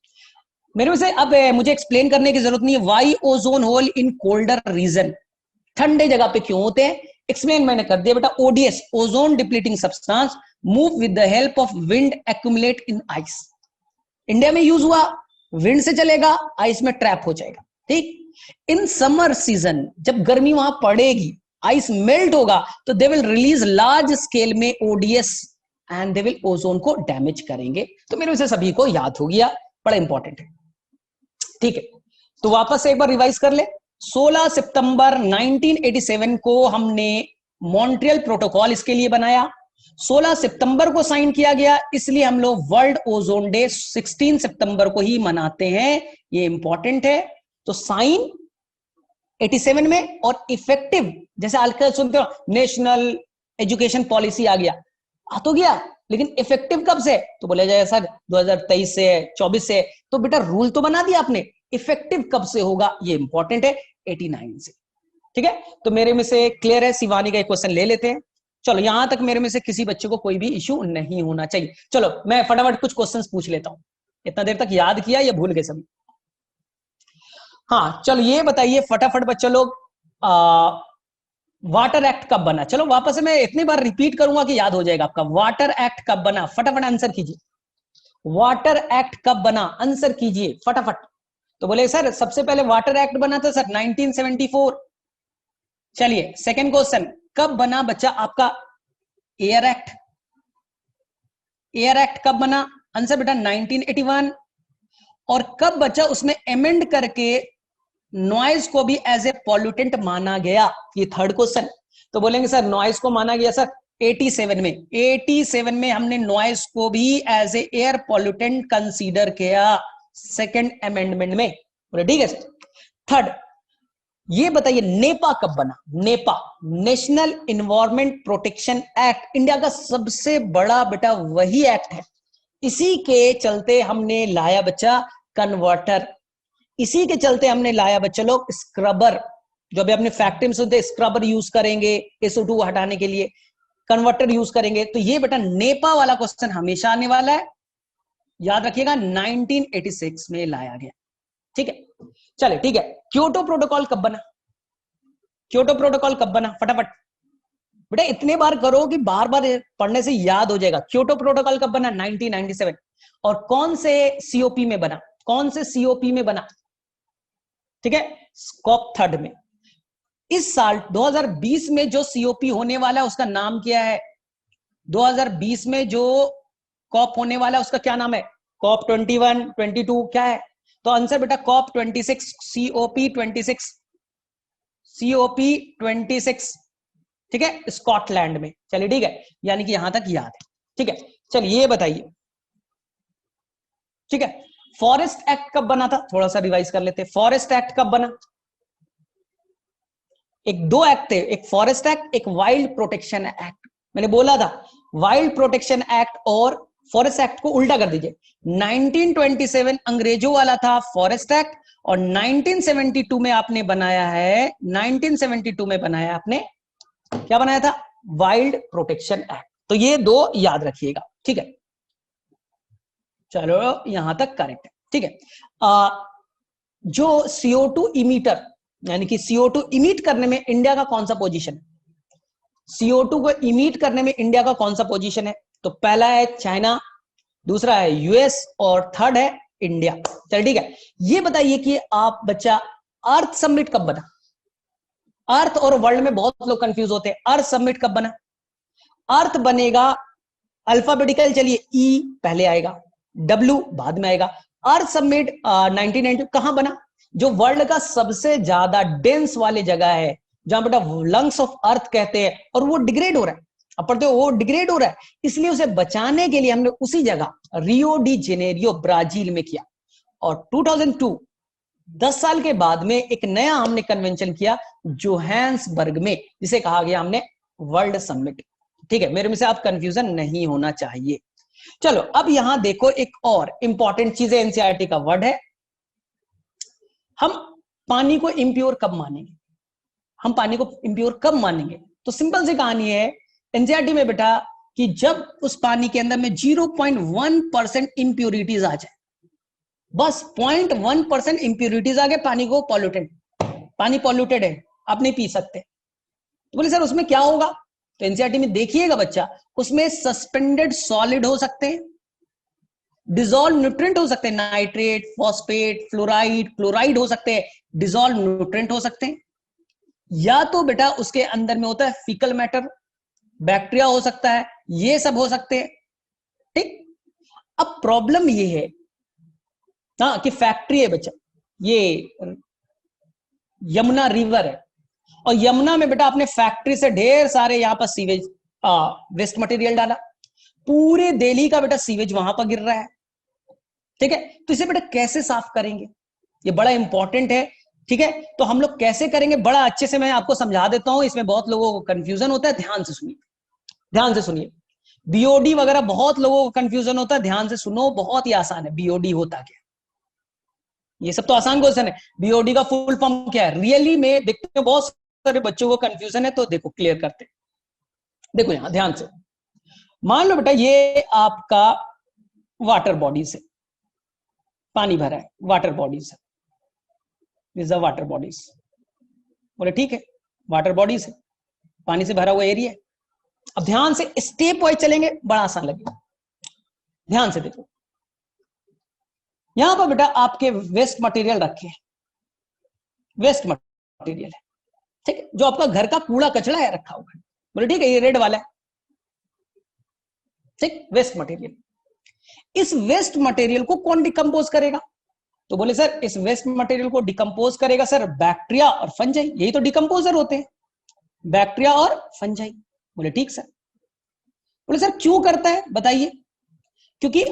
A: मेरे से अब मुझे एक्सप्लेन करने की जरूरत नहीं है, वाई ओजोन होल इन कोल्डर रीजन, ठंडे जगह पे क्यों होते हैं, एक्सप्लेन मैंने कर दिया बेटा। ODS, ozone depleting substance, move with the help of wind accumulate in ice. India में यूज हुआ, विंड से चलेगा, आइस में ट्रैप हो जाएगा। ठीक, इन समर सीजन जब गर्मी वहां पड़ेगी, आइस मेल्ट होगा, तो they will release large scale में ODS and they will ozone को डैमेज करेंगे। तो मेरे से सभी को याद हो गया, बड़ा इंपॉर्टेंट है। ठीक है, तो वापस से एक बार रिवाइज कर ले। 16 सितंबर 1987 को हमने मॉन्ट्रियल प्रोटोकॉल इसके लिए बनाया, 16 सितंबर को साइन किया गया, इसलिए हम लोग वर्ल्ड ओजोन डे 16 सितंबर को ही मनाते हैं, ये इंपॉर्टेंट है। तो साइन 87 में, और इफेक्टिव जैसे आजकल सुनते हो नेशनल एजुकेशन पॉलिसी आ गया, आ तो गया, लेकिन इफेक्टिव कब से? तो बोला जाए सर 2023 से, 24 से। तो बेटा रूल तो बना दिया आपने, इफेक्टिव कब से होगा ये इंपॉर्टेंट है, 89 से। ठीक है, तो मेरे में से क्लियर है, शिवानी का एक क्वेश्चन ले लेते हैं। चलो यहां तक मेरे में से किसी बच्चे को कोई भी इश्यू नहीं होना चाहिए। चलो मैं फटाफट कुछ क्वेश्चंस पूछ लेता हूं, इतना देर तक याद किया या भूल गए सभी? हाँ चलो ये बताइए फटाफट बच्चे लोग, वाटर एक्ट कब बना? चलो वापस मैं इतनी बार रिपीट करूंगा कि याद हो जाएगा आपका। वाटर एक्ट कब बना? फटाफट आंसर कीजिए। वाटर एक्ट कब बना? आंसर कीजिए फटाफट। तो बोले सर सबसे पहले वाटर एक्ट बना था सर 1974। चलिए सेकंड क्वेश्चन, कब बना बच्चा आपका एयर एक्ट? एयर एक्ट कब बना? आंसर बेटा 1981। और कब बच्चा उसमें एमेंड करके नॉइज को भी एज ए पॉल्यूटेंट माना गया? ये थर्ड क्वेश्चन। तो बोलेंगे सर नॉइज को माना गया सर 87 में। 87 में हमने नॉइज को भी as a air pollutant consider किया, सेकंड अमेंडमेंट में। बोले ठीक है। थर्ड ये बताइए नेपा कब बना? Nipah national environment protection act, India का सबसे बड़ा बेटा वही एक्ट है। इसी के चलते हमने लाया बच्चा कन्वर्टर, इसी के चलते हमने लाया बच्चा लोग स्क्रबर, जो अभी अपने फैक्ट्री में सुनते स्क्रबर यूज करेंगे SO2 हटाने के लिए, कन्वर्टर यूज करेंगे। तो ये बेटा नेपा वाला क्वेश्चन हमेशा आने वाला है, याद रखिएगा 1986 में लाया गया। ठीक है, चले ठीक है। क्योटो प्रोटोकॉल कब बना? क्योटो प्रोटोकॉल कब बना? फटाफट बेटा इतने बार करो कि बार बार पढ़ने से याद हो जाएगा। क्योटो प्रोटोकॉल कब बना? 1997। और कौन से COP में बना? कौन से COP में बना? ठीक है, स्कोप थर्ड में। इस साल 2020 में जो COP होने वाला है उसका नाम क्या है? 2020 में जो कॉप होने वाला है उसका क्या नाम है? COP 21, 22 क्या है? तो आंसर बेटा COP 26, COP 26, COP 26। ठीक है, स्कॉटलैंड में। चलिए ठीक है, यानी कि यहां तक याद है। ठीक है, चलिए ये बताइए। ठीक है, फॉरेस्ट एक्ट कब बना था? थोड़ा सा रिवाइज कर लेते हैं। फॉरेस्ट एक्ट कब बना? एक दो एक्ट थे, एक फॉरेस्ट एक्ट, एक वाइल्ड प्रोटेक्शन एक्ट। मैंने बोला था वाइल्ड प्रोटेक्शन एक्ट और फॉरेस्ट एक्ट को उल्टा कर दीजिए। 1927 अंग्रेजों वाला था फॉरेस्ट एक्ट, और 1972 में आपने बनाया है, 1972 में बनाया आपने, क्या बनाया था? Wild protection act. तो ये दो याद रखिएगा। ठीक है, चलो यहां तक करेक्ट है। ठीक है, जो CO2 इमीटर, यानी कि CO2 इमिट करने में इंडिया का कौन सा पोजीशन है? CO2 को इमिट करने में इंडिया का कौन सा पोजीशन है? तो पहला है चाइना, दूसरा है US, और थर्ड है इंडिया। चल ठीक है, ये बताइए कि आप बच्चा अर्थ समिट कब बना? अर्थ और वर्ल्ड में बहुत लोग कंफ्यूज होते हैं। अर्थ समिट कब बना? अर्थ बनेगा अल्फाबेटिकल, चलिए E पहले आएगा, W बाद में आएगा। अर्थ समिट 1990 कहां बना? जो वर्ल्ड का सबसे ज्यादा डेंस वाले जगह है, जहां बेटा लंग्स ऑफ अर्थ कहते हैं, और वो डिग्रेड हो रहा है। अब पढ़ते हो वो डिग्रेड हो रहा है, इसलिए उसे बचाने के लिए हमने उसी जगह रियो डी जेनेरियो ब्राजील में किया। और 2002 10 साल के बाद में एक नया हमने कन्वेंशन किया जोहान्सबर्ग में, जिसे कहा गया हमने वर्ल्ड समिट। ठीक है, मेरे में से आप कंफ्यूजन नहीं होना चाहिए। चलो अब यहां देखो, एक और इंपॉर्टेंट चीज है, एनसीईआरटी का वर्ड है। हम पानी को इंप्योर कब मानेंगे? हम पानी को इंप्योर कब मानेंगे? तो सिंपल सी कहानी है एनसीईआरटी में बेटा, कि जब उस पानी के अंदर में 0.1% इंप्योरिटीज आ जाए, बस 0.1% इंप्योरिटीज आ गए, पानी को पॉल्यूटेड, पानी पॉल्यूटेड है, आप नहीं पी सकते। तो बोले सर उसमें क्या होगा? तो एनसीईआरटी में देखिएगा बच्चा, उसमें सस्पेंडेड सॉलिड हो सकते हैं, डिसॉल्व न्यूट्रिएंट हो सकते हैं, नाइट्रेट, फॉस्फेट, फ्लोराइड, क्लोराइड हो सकते हैं, डिसॉल्व न्यूट्रिएंट हो सकते हैं, या तो बेटा उसके अंदर में होता है फीकल मैटर, बैक्टीरिया हो सकता है, ये सब हो सकते हैं। ठीक, अब प्रॉब्लम ये है हाँ कि फैक्ट्री है बच्चा, ये यमुना रिवर है, और यमुना में बेटा आपने फैक्ट्री से ढेर सारे यहां पर सीवेज वेस्ट मटेरियल डाला, पूरे दिल्ली का बेटा सीवेज वहां पर गिर रहा है। ठीक है, तो इसे बेटा कैसे साफ करेंगे? ये बड़ा इंपॉर्टेंट है। ठीक है, तो हम लोग कैसे करेंगे बड़ा अच्छे से मैं आपको समझा देता हूं, इसमें बहुत लोगों को कंफ्यूजन होता है, ध्यान से सुनिए, ध्यान से सुनिए। बीओडी वगैरह बहुत लोगों को कंफ्यूजन होता है, ध्यान से सुनो, बहुत ही आसान है। बीओडी होता क्या, ये सब तो आसान क्वेश्चन है। बीओडी का फुल फॉर्म क्या है, रियली में देखते हैं बहुत सारे बच्चों को कंफ्यूजन है, तो देखो क्लियर करते हैं। देखो यहां ध्यान से, मान लो बेटा ये आपका वाटर बॉडी से पानी भरा है, वाटर बॉडीज है, दिस वाटर बॉडीज, बोले ठीक है, वाटर बॉडी से पानी से भरा हुआ एरिया है। अब ध्यान से स्टेप वाइज चलेंगे, बड़ा आसान लगेगा, ध्यान से देखो। यहां पर बेटा आपके वेस्ट मटेरियल रखे हैं, वेस्ट मटेरियल है, ठीक है, जो आपका घर का कूड़ा कचरा है रखा हुआ है, बोले ठीक है, ये रेड वाला है, ठीक, वेस्ट मटेरियल। इस वेस्ट मटेरियल को कौन डिकम्पोज करेगा, तो बोले सर इस वेस्ट मटेरियल को डिकम्पोज करेगा सर बैक्टीरिया और फंजाई, यही तो डिकम्पोजर होते हैं, बैक्टीरिया और फंजाई। बोले ठीक सर। बोले सर क्यों करता है बताइए, क्योंकि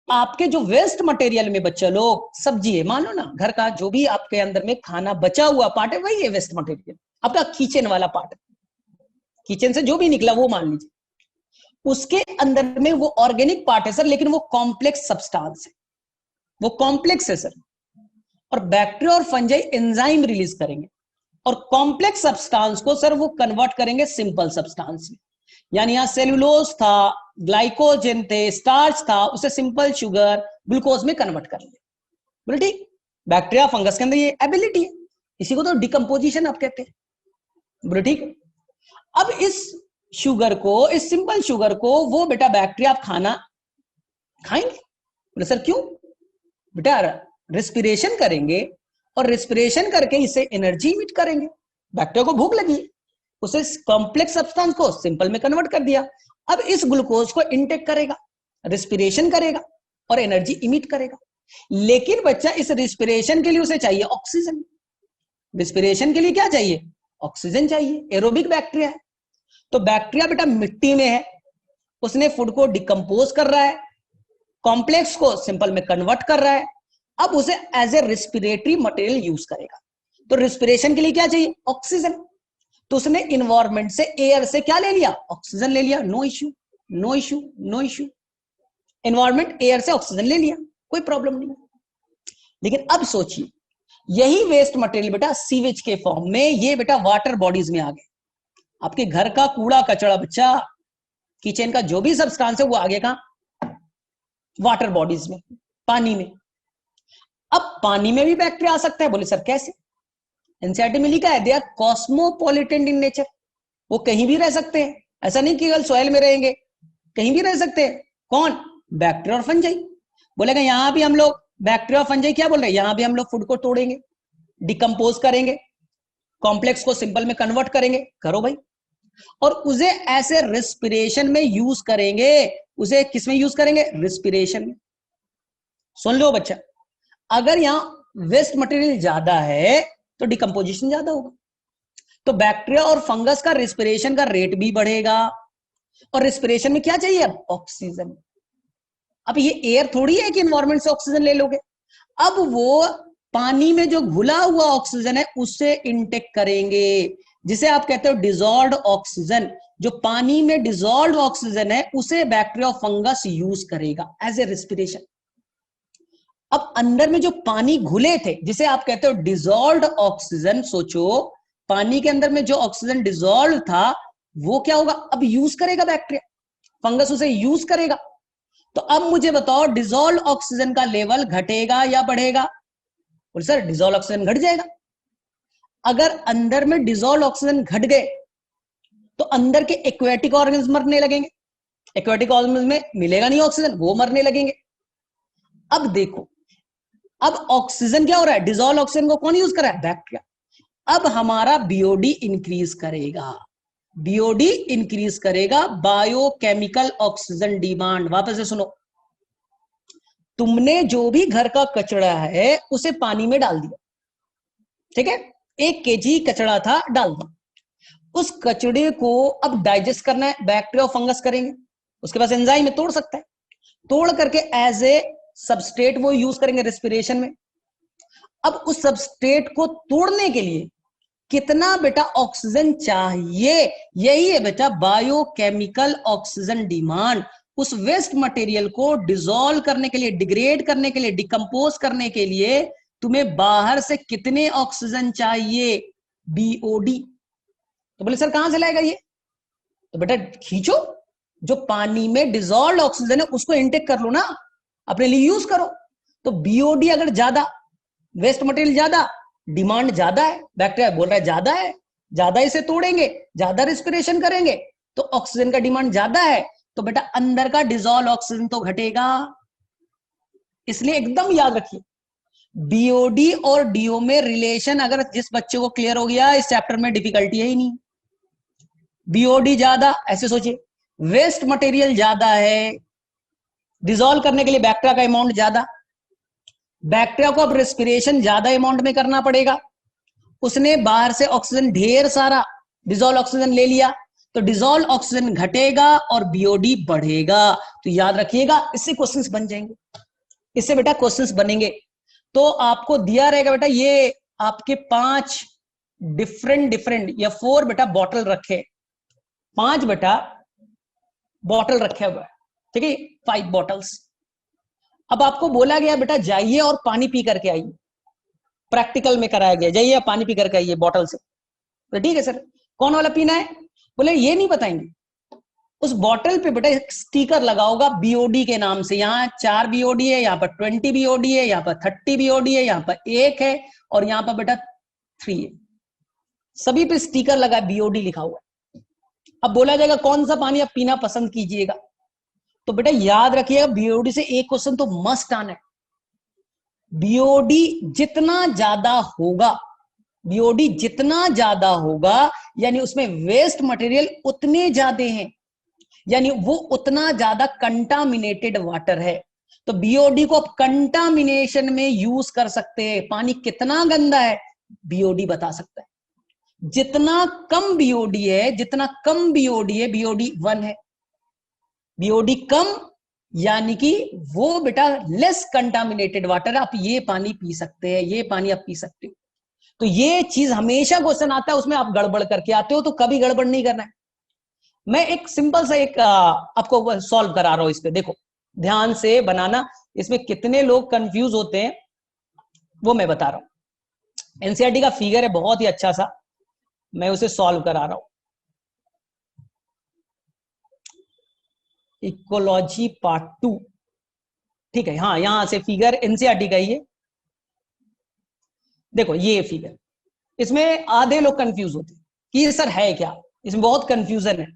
A: आपके जो वेस्ट मटेरियल में बच्चा लोग सब्जी है, मान लो ना घर का जो भी आपके अंदर में खाना बचा हुआ पार्ट है, वही है वेस्ट मटेरियल, आपका किचन वाला पार्ट है, किचन से जो भी निकला वो मान लीजिए, उसके अंदर में वो ऑर्गेनिक पार्ट है सर, लेकिन वो कॉम्प्लेक्स सब्सटेंस है, वो कॉम्प्लेक्स है सर, और बैक्टीरिया और फंजाई एंजाइम रिलीज करेंगे और कॉम्प्लेक्स सब्सटेंस को सर वो कन्वर्ट करेंगे सिंपल सब्सटेंस में, यानी यहां सेल्यूलोज था, ग्लाइकोजन थे, स्टार्च था, उसे सिंपल शुगर ग्लूकोज में कन्वर्ट कर लिया। बोले ठीक, बैक्टीरिया फंगस के अंदर ये एबिलिटी है, इसी को तो डिकम्पोजिशन आप कहते हैं। बोले ठीक, अब इस शुगर को, इस सिंपल शुगर को वो बेटा बैक्टीरिया आप खाना खाएंगे। बोले सर क्यों, बेटा रेस्पिरेशन करेंगे और रेस्पिरेशन करके इसे एनर्जी इमिट करेंगे, बैक्टीरिया को भूख लगी, उसे कॉम्प्लेक्स सब्सटेंस को सिंपल में कन्वर्ट कर दिया, अब इस ग्लूकोज को इनटेक करेगा, रेस्पिरेशन करेगा और एनर्जी इमिट करेगा। लेकिन बच्चा इस रेस्पिरेशन के लिए उसे चाहिए ऑक्सीजन, रेस्पिरेशन के लिए क्या चाहिए, ऑक्सीजन चाहिए, एरोबिक बैक्टीरिया है। तो बैक्टीरिया बेटा मिट्टी में है, उसने फूड को डिकम्पोज कर रहा है, कॉम्प्लेक्स को सिंपल में कन्वर्ट कर रहा है, अब उसे as a respiratory material use करेगा। तो रेस्पिरेशन के लिए क्या चाहिए, ऑक्सीजन, तो उसने इन्वायरमेंट से, एयर से क्या ले लिया, ऑक्सीजन ले लिया, no issue, no issue, no issue, environment air से ऑक्सीजन ले लिया, कोई प्रॉब्लम नहीं। लेकिन अब सोचिए यही वेस्ट मटेरियल बेटा सीवेज के फॉर्म में ये बेटा वाटर बॉडीज में आ गए, आपके घर का कूड़ा कचरा बच्चा, किचन का जो भी सब्सटेंस है वो आगे का वाटर बॉडीज में, पानी में। अब पानी में भी बैक्टीरिया आ सकता है, बोले सर कैसे, एनसीईआरटी में लिखा है they are cosmopolitan in nature, वो कहीं भी रह सकते हैं, ऐसा नहीं कि केवल सॉइल में रहेंगे, कहीं भी रह सकते हैं। कौन, बैक्टीरिया और फंजाई। बोलेगा यहां भी हम लोग बैक्टीरिया और फंजाई क्या बोल रहे हैं, यहां भी हम लोग फूड को तोड़ेंगे, डिकम्पोज करेंगे, कॉम्प्लेक्स को सिंपल में कन्वर्ट करेंगे, करो भाई, और उसे ऐसे रेस्पिरेशन में यूज करेंगे, उसे किस में यूज करेंगे, रेस्पिरेशन में। सुन लो बच्चा, अगर यहां वेस्ट मटेरियल ज्यादा है तो डिकम्पोजिशन ज्यादा होगा, तो बैक्टीरिया और फंगस का रेस्पिरेशन का रेट भी बढ़ेगा, और रेस्पिरेशन में क्या चाहिए, अब ऑक्सीजन। अब ये एयर थोड़ी है कि एनवायरमेंट से ऑक्सीजन ले लोगे, अब वो पानी में जो घुला हुआ ऑक्सीजन है उससे इनटेक करेंगे, जिसे आप कहते हो डिजॉल्व्ड ऑक्सीजन। जो पानी में डिजॉल्व्ड ऑक्सीजन है उसे बैक्टीरिया और फंगस यूज करेगा एज ए रेस्पिरेशन। अब अंदर में जो पानी घुले थे जिसे आप कहते हो डिजॉल्व्ड ऑक्सीजन, सोचो पानी के अंदर में जो ऑक्सीजन डिजॉल्व था वो क्या होगा, अब यूज करेगा बैक्टीरिया, फंगस उसे यूज करेगा। तो अब मुझे बताओ डिजॉल्व ऑक्सीजन का लेवल घटेगा या बढ़ेगा, बोले सर डिजॉल्व ऑक्सीजन घट जाएगा। अगर अंदर में डिजॉल्व ऑक्सीजन घट गए तो अंदर के एक्वेटिक ऑर्गेनिज्म मरने लगेंगे, एक्वेटिक ऑर्गेनिज्म में मिलेगा नहीं ऑक्सीजन, वो मरने लगेंगे। अब देखो, अब ऑक्सीजन क्या हो रहा है, डिजॉल्व ऑक्सीजन को कौन यूज कर रहा है, बैक्टीरिया। अब हमारा बीओडी इंक्रीज करेगा, बीओडी इंक्रीज करेगा, बायोकेमिकल ऑक्सीजन डिमांड। वापस से सुनो, तुमने जो भी घर का कचरा है उसे पानी में डाल दिया, ठीक है, 1 केजी कचरा था डाल दिया, उस कचड़े को अब डाइजेस्ट करना है, बैक्टीरिया और फंगस करेंगे, उसके पास एंजाइम में तोड़ सकता है, तोड़ करके एज ए सबस्ट्रेट वो यूज करेंगे रेस्पिरेशन में। अब उस सबस्ट्रेट को तोड़ने के लिए कितना बेटा ऑक्सीजन चाहिए, यही है बेटा बायोकेमिकल ऑक्सीजन डिमांड। उस वेस्ट मटेरियल को डिसॉल्व करने के लिए, डिग्रेड करने के लिए, डिकम्पोज करने के लिए तुम्हें बाहर से कितने ऑक्सीजन चाहिए, बीओडी। तो बोले सर कहां से लाएगा ये, तो बेटा खींचो, जो पानी में डिसॉल्व ऑक्सीजन है उसको इनटेक कर लो ना, अपने लिए यूज करो। तो बीओडी अगर ज्यादा, वेस्ट मटेरियल ज्यादा, डिमांड ज्यादा है, बैक्टीरिया बोल रहा है ज्यादा है, ज्यादा इसे तोड़ेंगे, ज्यादा रेस्पिरेशन करेंगे, तो ऑक्सीजन का डिमांड ज्यादा है, तो बेटा अंदर का डिसॉल्व ऑक्सीजन तो घटेगा। इसलिए एकदम याद रखिए, बीओडी और डीओ में रिलेशन अगर जिस बच्चे को क्लियर हो गया, इस चैप्टर में डिफिकल्टी है ही नहीं। बीओडी ज्यादा, ऐसे सोचिए, वेस्ट मटेरियल ज्यादा है, डिसॉल्व करने के लिए बैक्टीरिया का अमाउंट ज्यादा, बैक्टीरिया को अब रेस्पिरेशन ज्यादा अमाउंट में करना पड़ेगा, उसने बाहर से ऑक्सीजन ढेर सारा डिसॉल्व ऑक्सीजन ले लिया, तो डिसॉल्व ऑक्सीजन घटेगा और बीओडी बढ़ेगा। तो याद रखिएगा, इससे क्वेश्चंस बन जाएंगे, इससे बेटा क्वेश्चंस बनेंगे। तो आपको दिया रहेगा बेटा, ये आपके 5 डिफरेंट या 4 बेटा बॉटल रखे, 5 बेटा बॉटल रखे हुए, ठीक है, 5 बॉटल्स। अब आपको बोला गया बेटा जाइए और पानी पी करके आइए, प्रैक्टिकल में कराया गया, जाइए पानी पी करके आइए बॉटल से। तो ठीक है सर, कौन वाला पीना है, बोले ये नहीं बताएंगे। उस बॉटल पे बेटा एक स्टिकर लगा होगा बीओडी के नाम से, यहाँ 4 बीओडी है, यहाँ पर 20 बीओडी है, यहाँ पर 30 बीओडी है, यहाँ पर 1 है, और यहाँ पर बेटा 3 है, सभी पे स्टिकर लगा बीओडी लिखा हुआ है। अब बोला जाएगा कौन सा पानी आप पीना पसंद कीजिएगा, तो बेटा याद रखिएगा बीओडी से एक क्वेश्चन तो मस्ट आना है। बीओडी जितना ज्यादा होगा, बीओडी जितना ज्यादा होगा, यानी उसमें वेस्ट मटेरियल उतने ज्यादा हैं, यानी वो उतना ज्यादा कंटामिनेटेड वाटर है। तो बीओडी को आप कंटामिनेशन में यूज कर सकते हैं। पानी कितना गंदा है बीओडी बता सकता है। जितना कम बीओडी है, जितना कम बीओडी है, बीओडी 1 है, बीओडी कम यानी कि वो बेटा लेस कंटामिनेटेड वाटर है, आप ये पानी पी सकते हैं, ये पानी आप पी सकते हो। तो ये चीज हमेशा क्वेश्चन आता है, उसमें आप गड़बड़ करके आते हो, तो कभी गड़बड़ नहीं करना है। मैं एक सिंपल सा एक आपको सॉल्व करा रहा हूं, इस पे देखो ध्यान से बनाना, इसमें कितने लोग कंफ्यूज होते हैं वो मैं बता रहा हूं। एनसीईआरटी का फिगर है बहुत ही अच्छा सा, मैं उसे सॉल्व करा रहा हूं। इकोलॉजी पार्ट 2, ठीक है, हाँ यहां से फिगर एनसीईआरटी का ही है। देखो ये फिगर, इसमें आधे लोग कंफ्यूज होते हैं कि ये सर है क्या, इसमें बहुत कंफ्यूजन है।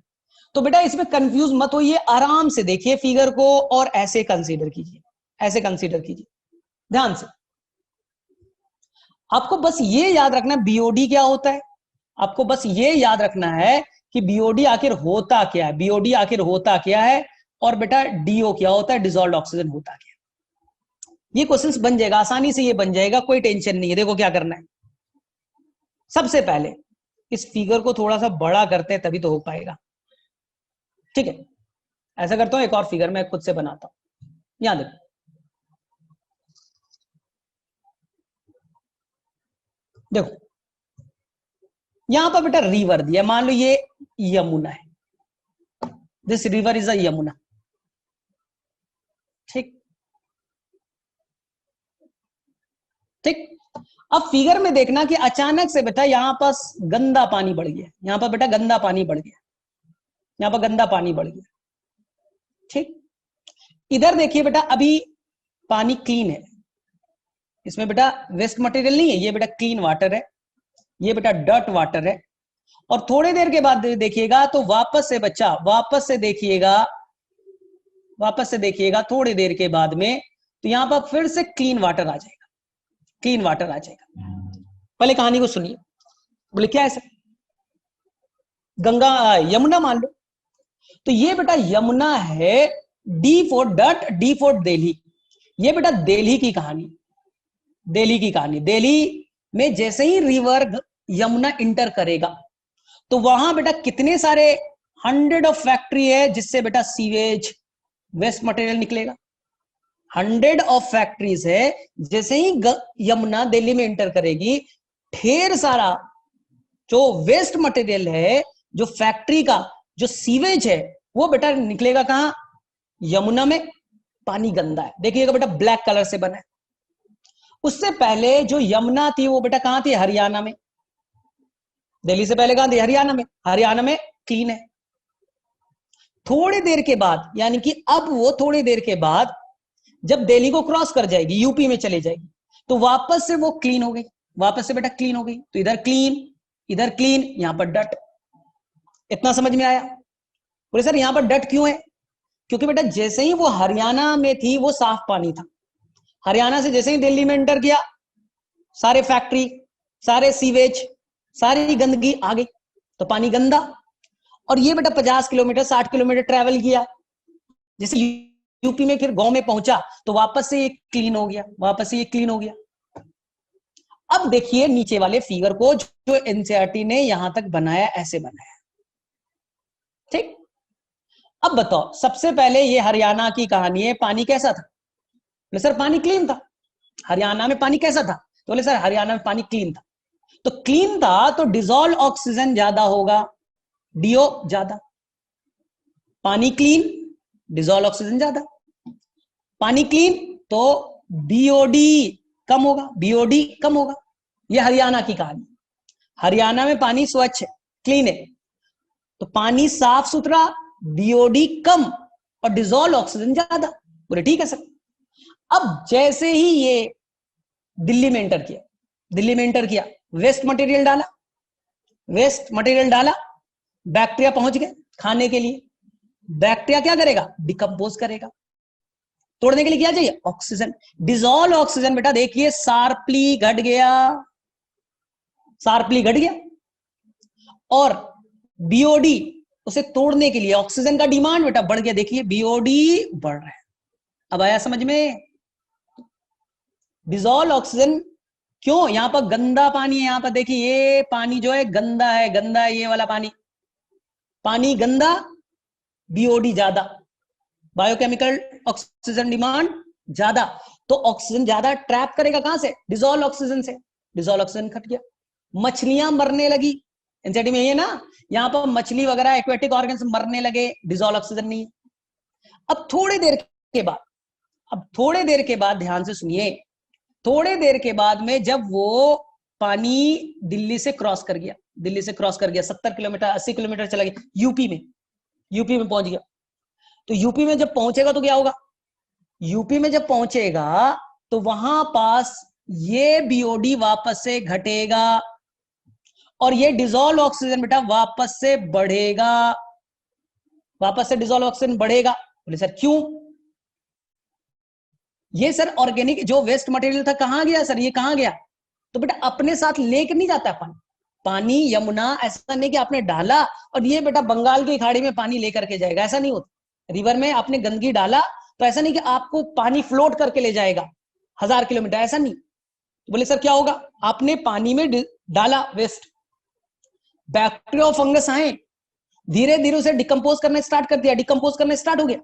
A: तो बेटा इसमें कंफ्यूज मत होइए, आराम से देखिए फिगर को और ऐसे कंसीडर कीजिए, ऐसे कंसीडर कीजिए ध्यान से। आपको बस ये याद रखना बीओडी क्या होता है, आपको बस ये याद रखना है कि बीओडी आखिर होता क्या है, बीओडी आखिर होता क्या है, और बेटा डीओ क्या होता है, डिसॉल्व्ड ऑक्सीजन होता क्या है। ये क्वेश्चंस बन जाएगा आसानी से, ये बन जाएगा, कोई टेंशन नहीं है। देखो क्या करना है, सबसे पहले इस फिगर को थोड़ा सा बड़ा करते हैं तभी तो हो पाएगा, ठीक है। ऐसा करता हूं, एक और फिगर मैं खुद से बनाता हूं। यहां देखो, देखो यहां पर बेटा रिवर दिया, मान लो ये यमुना है, this river is a Yamuna, ठीक ठीक। अब फिगर में देखना कि अचानक से बेटा यहां पास गंदा पानी बढ़ गया, यहां पर बेटा गंदा पानी बढ़ गया, यहां पर गंदा पानी बढ़ गया, ठीक। इधर देखिए बेटा अभी पानी क्लीन है, इसमें बेटा वेस्ट मटेरियल नहीं है, ये बेटा क्लीन वाटर है, ये बेटा डर्ट वाटर है। और थोड़ी देर के बाद देखिएगा तो वापस से बच्चा, वापस से देखिएगा थोड़ी देर के बाद में, तो यहां पर फिर से क्लीन वाटर आ जाएगा, क्लीन वाटर आ जाएगा। पहले कहानी को सुनिए, बोले क्या है सर, गंगा यमुना मान लो, तो ये बेटा यमुना है, D for dot, D for Delhi, ये बेटा दिल्ली की कहानी, दिल्ली की कहानी। दिल्ली में जैसे ही रिवर यमुना इंटर करेगा तो वहां बेटा कितने सारे 100 ऑफ फैक्ट्री है जिससे बेटा सीवेज वेस्ट मटेरियल निकलेगा, 100 ऑफ फैक्ट्रीज है। जैसे ही यमुना दिल्ली में एंटर करेगी, ढेर सारा जो वेस्ट मटेरियल है, जो फैक्ट्री का जो सीवेज है, वो बेटा निकलेगा कहां? यमुना में। पानी गंदा है, देखिएगा बेटा ब्लैक कलर से बना है। उससे पहले जो यमुना थी वो बेटा कहां थी? हरियाणा में। दिल्ली से पहले कहां थी? हरियाणा में। हरियाणा में क्लीन है। थोड़ी देर के बाद, यानी कि अब वो थोड़ी देर के बाद जब दिल्ली को क्रॉस कर जाएगी, यूपी में चले जाएगी, तो वापस से वो क्लीन हो गई। वापस से बेटा क्लीन हो गई। तो इधर क्लीन, इधर क्लीन, यहां पर डट। इतना समझ में आया? बोले सर यहां पर डट क्यों है? क्योंकि बेटा जैसे ही वो हरियाणा में थी वो साफ पानी था। हरियाणा से जैसे ही दिल्ली में एंटर किया, सारे फैक्ट्री, सारे सीवेज, सारी गंदगी आ गई, तो पानी गंदा। और ये बेटा 50 किलोमीटर 60 किलोमीटर ट्रेवल किया, जैसे यूपी में फिर गांव में पहुंचा तो वापस से ये क्लीन हो गया, वापस से ये क्लीन हो गया। अब देखिए नीचे वाले फिगर को, जो एनसीईआरटी ने यहां तक बनाया, ऐसे बनाया। ठीक, अब बताओ, सबसे पहले ये हरियाणा की कहानी है। पानी कैसा था? बोले सर पानी क्लीन था। हरियाणा में पानी कैसा था? तो बोले सर हरियाणा में पानी क्लीन था। तो क्लीन था तो डिसॉल्व ऑक्सीजन ज्यादा होगा, डीओ ज्यादा। पानी क्लीन, डिसॉल्व ऑक्सीजन ज्यादा। पानी क्लीन तो बीओडी कम होगा, बीओडी कम होगा। यह हरियाणा की कहानी। हरियाणा में पानी स्वच्छ है, क्लीन है, तो पानी साफ सुथरा, बीओडी कम और डिसॉल्व ऑक्सीजन ज्यादा। बोले ठीक है सर। अब जैसे ही ये दिल्ली में एंटर किया, दिल्ली में एंटर किया, वेस्ट मटेरियल डाला, वेस्ट मटेरियल डाला, बैक्टीरिया पहुंच गए खाने के लिए। बैक्टीरिया क्या करेगा? डिकम्पोज करेगा। तोड़ने के लिए क्या चाहिए? ऑक्सीजन। डिसॉल्व ऑक्सीजन बेटा देखिए शार्पली घट गया, शार्पली घट गया। और बीओडी, उसे तोड़ने के लिए ऑक्सीजन का डिमांड बेटा बढ़ गया। देखिए बीओडी बढ़ रहा है। अब आया समझ में? डिसॉल्व ऑक्सीजन क्यों? यहां पर गंदा पानी है, यहां पर देखिए ये पानी जो है गंदा है, गंदा है ये वाला पानी। पानी गंदा, बीओडी ज्यादा, बायोकेमिकल ऑक्सीजन डिमांड ज्यादा। तो ऑक्सीजन ज्यादा ट्रैप करेगा कहां से? डिसॉल्व ऑक्सीजन से। डिसॉल्व ऑक्सीजन घट गया, मछलियां मरने लगी। एनसीईआरटी में ये ना, यहां पर मछली वगैरह एक्वेटिक ऑर्गन्स मरने लगे, डिसॉल्व ऑक्सीजन नहीं है। अब थोड़ी देर के बाद, अब थोड़े देर के बाद ध्यान से सुनिए, थोड़े देर के बाद में जब वो पानी दिल्ली से क्रॉस कर गया, दिल्ली से क्रॉस कर गया, 70 किलोमीटर 80 किलोमीटर चला गया, यूपी में पहुंच गया। तो यूपी में जब पहुंचेगा तो क्या होगा? यूपी में जब पहुंचेगा तो वहां पास ये बीओडी वापस से घटेगा और ये डिसॉल्व ऑक्सीजन बेटा वापस से बढ़ेगा, वापस से डिसॉल्व ऑक्सीजन बढ़ेगा। बोले सर क्यों? ये सर ऑर्गेनिक जो वेस्ट मटेरियल था कहां गया सर? ये कहां गया? तो बेटा अपने साथ लेकर नहीं जाता पानी। पानी यमुना ऐसा नहीं कि आपने डाला और ये बेटा बंगाल की खाड़ी में पानी लेकर के जाएगा, ऐसा नहीं होता। रिवर में आपने गंदगी डाला तो ऐसा नहीं कि आपको पानी फ्लोट करके ले जाएगा 1000 किलोमीटर, ऐसा नहीं। तो बोले सर क्या होगा? आपने पानी में डाला वेस्ट, बैक्टीरिया और फंगस आए, धीरे धीरे उसे डिकम्पोज करना स्टार्ट कर दिया, डिकम्पोज करना स्टार्ट हो गया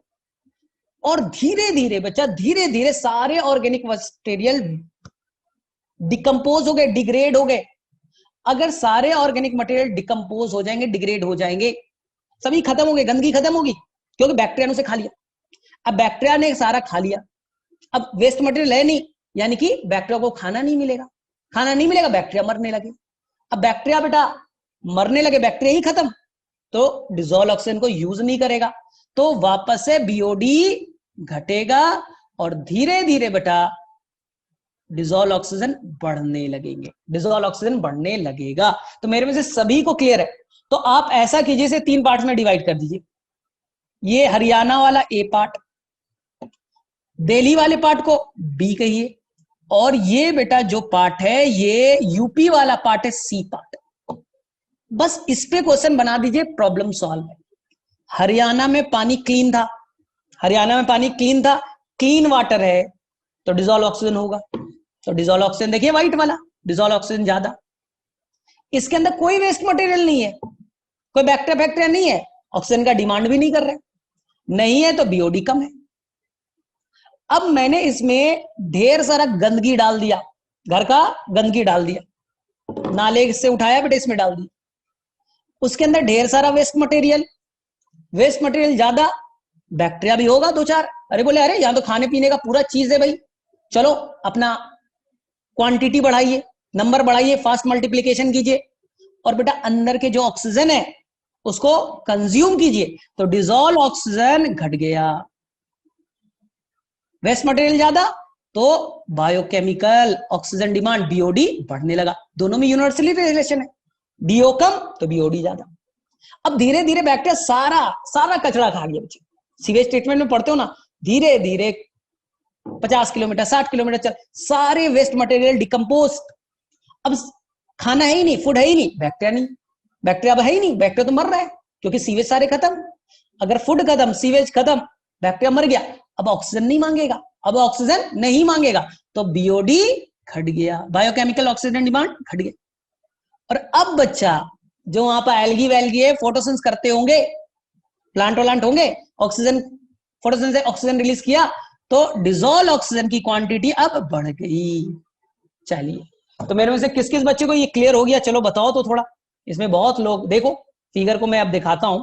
A: और धीरे धीरे बच्चा, धीरे धीरे सारे ऑर्गेनिक मटेरियल डिकम्पोज हो गए, डिग्रेड हो गए। अगर सारे ऑर्गेनिक मटेरियल डिकम्पोज हो जाएंगे, डिग्रेड हो जाएंगे, सभी खत्म हो गए, गंदगी खत्म होगी, क्योंकि बैक्टीरिया ने उसे खा लिया। अब बैक्टीरिया ने सारा खा लिया, अब वेस्ट मटेरियल है नहीं, यानी कि बैक्टीरिया को खाना नहीं मिलेगा, खाना नहीं मिलेगा, बैक्टीरिया मरने लगे। अब बैक्टीरिया बेटा मरने लगे, बैक्टीरिया ही खत्म, तो डिसॉल्व ऑक्सीजन को यूज नहीं करेगा, तो वापस से बीओडी घटेगा और धीरे धीरे बेटा डिसॉल्व ऑक्सीजन बढ़ने लगेंगे, डिसॉल्व ऑक्सीजन बढ़ने लगेगा। तो मेरे में से सभी को क्लियर है? तो आप ऐसा कीजिए, इसे 3 पार्ट्स में डिवाइड कर दीजिए। ये हरियाणा वाला ए पार्ट, दिल्ली वाले पार्ट को बी कहिए, और ये बेटा जो पार्ट है ये यूपी वाला पार्ट है सी पार्ट। बस इस पे क्वेश्चन बना दीजिए, प्रॉब्लम सॉल्व है। हरियाणा में पानी क्लीन था, हरियाणा में पानी क्लीन था, क्लीन वाटर है तो डिसॉल्व ऑक्सीजन होगा। तो डिसॉल्व ऑक्सीजन देखिए व्हाइट वाला, डिसॉल्व ऑक्सीजन ज्यादा। इसके अंदर कोई वेस्ट मटेरियल नहीं है, कोई बैक्टीरिया फैक्टीरिया नहीं है, ऑक्सीजन का डिमांड भी नहीं कर रहे, नहीं है तो बीओडी कम है। अब मैंने इसमें ढेर सारा गंदगी डाल दिया, घर का गंदगी डाल दिया, नाले से उठाया बेटे इसमें डाल दिया, उसके अंदर ढेर सारा वेस्ट मटेरियल ज्यादा, बैक्टीरिया भी होगा 2-4। अरे बोले अरे यहां तो खाने पीने का पूरा चीज है भाई, चलो अपना क्वांटिटी बढ़ाइए, नंबर बढ़ाइए, फास्ट मल्टीप्लीकेशन कीजिए, और बेटा अंदर के जो ऑक्सीजन है उसको कंज्यूम कीजिए, तो डिजोल्व ऑक्सीजन घट गया, वेस्ट मटेरियल ज्यादा तो बायोकेमिकल ऑक्सीजन डिमांड बीओडी बढ़ने लगा। दोनों में यूनिवर्सली रिलेशन है, डीओ कम तो बीओडी ज्यादा। अब धीरे धीरे बैक्टीरिया सारा कचरा खा गया बच्चे, सीवेज ट्रीटमेंट में पढ़ते हो ना, धीरे धीरे 50 किलोमीटर 60 किलोमीटर चल, सारे वेस्ट मटेरियल डिकम्पोज। अब खाना है ही नहीं, फूड है ही नहीं, बैक्टीरिया अब है ही नहीं, बैक्टीरिया तो मर रहा है क्योंकि सीवेज सारे खत्म। अगर फूड खत्म, सीवेज खत्म, बैक्टीरिया मर गया, अब ऑक्सीजन नहीं मांगेगा, तो बीओडी घट गया, बायोकेमिकल ऑक्सीजन डिमांड घट गया। और अब बच्चा जो वहां पर एल्गी वेल्गी है, फोटोसिंथेसिस करते होंगे, प्लांट होंगे, ऑक्सीजन फोटोसिंथेसिस से ऑक्सीजन रिलीज किया, तो डिजोल्व ऑक्सीजन की क्वांटिटी अब बढ़ गई। चलिए, तो मेरे में से किस किस बच्चे को ये क्लियर हो गया, चलो बताओ तो थोड़ा। इसमें बहुत लोग, देखो फिगर को मैं अब दिखाता हूं,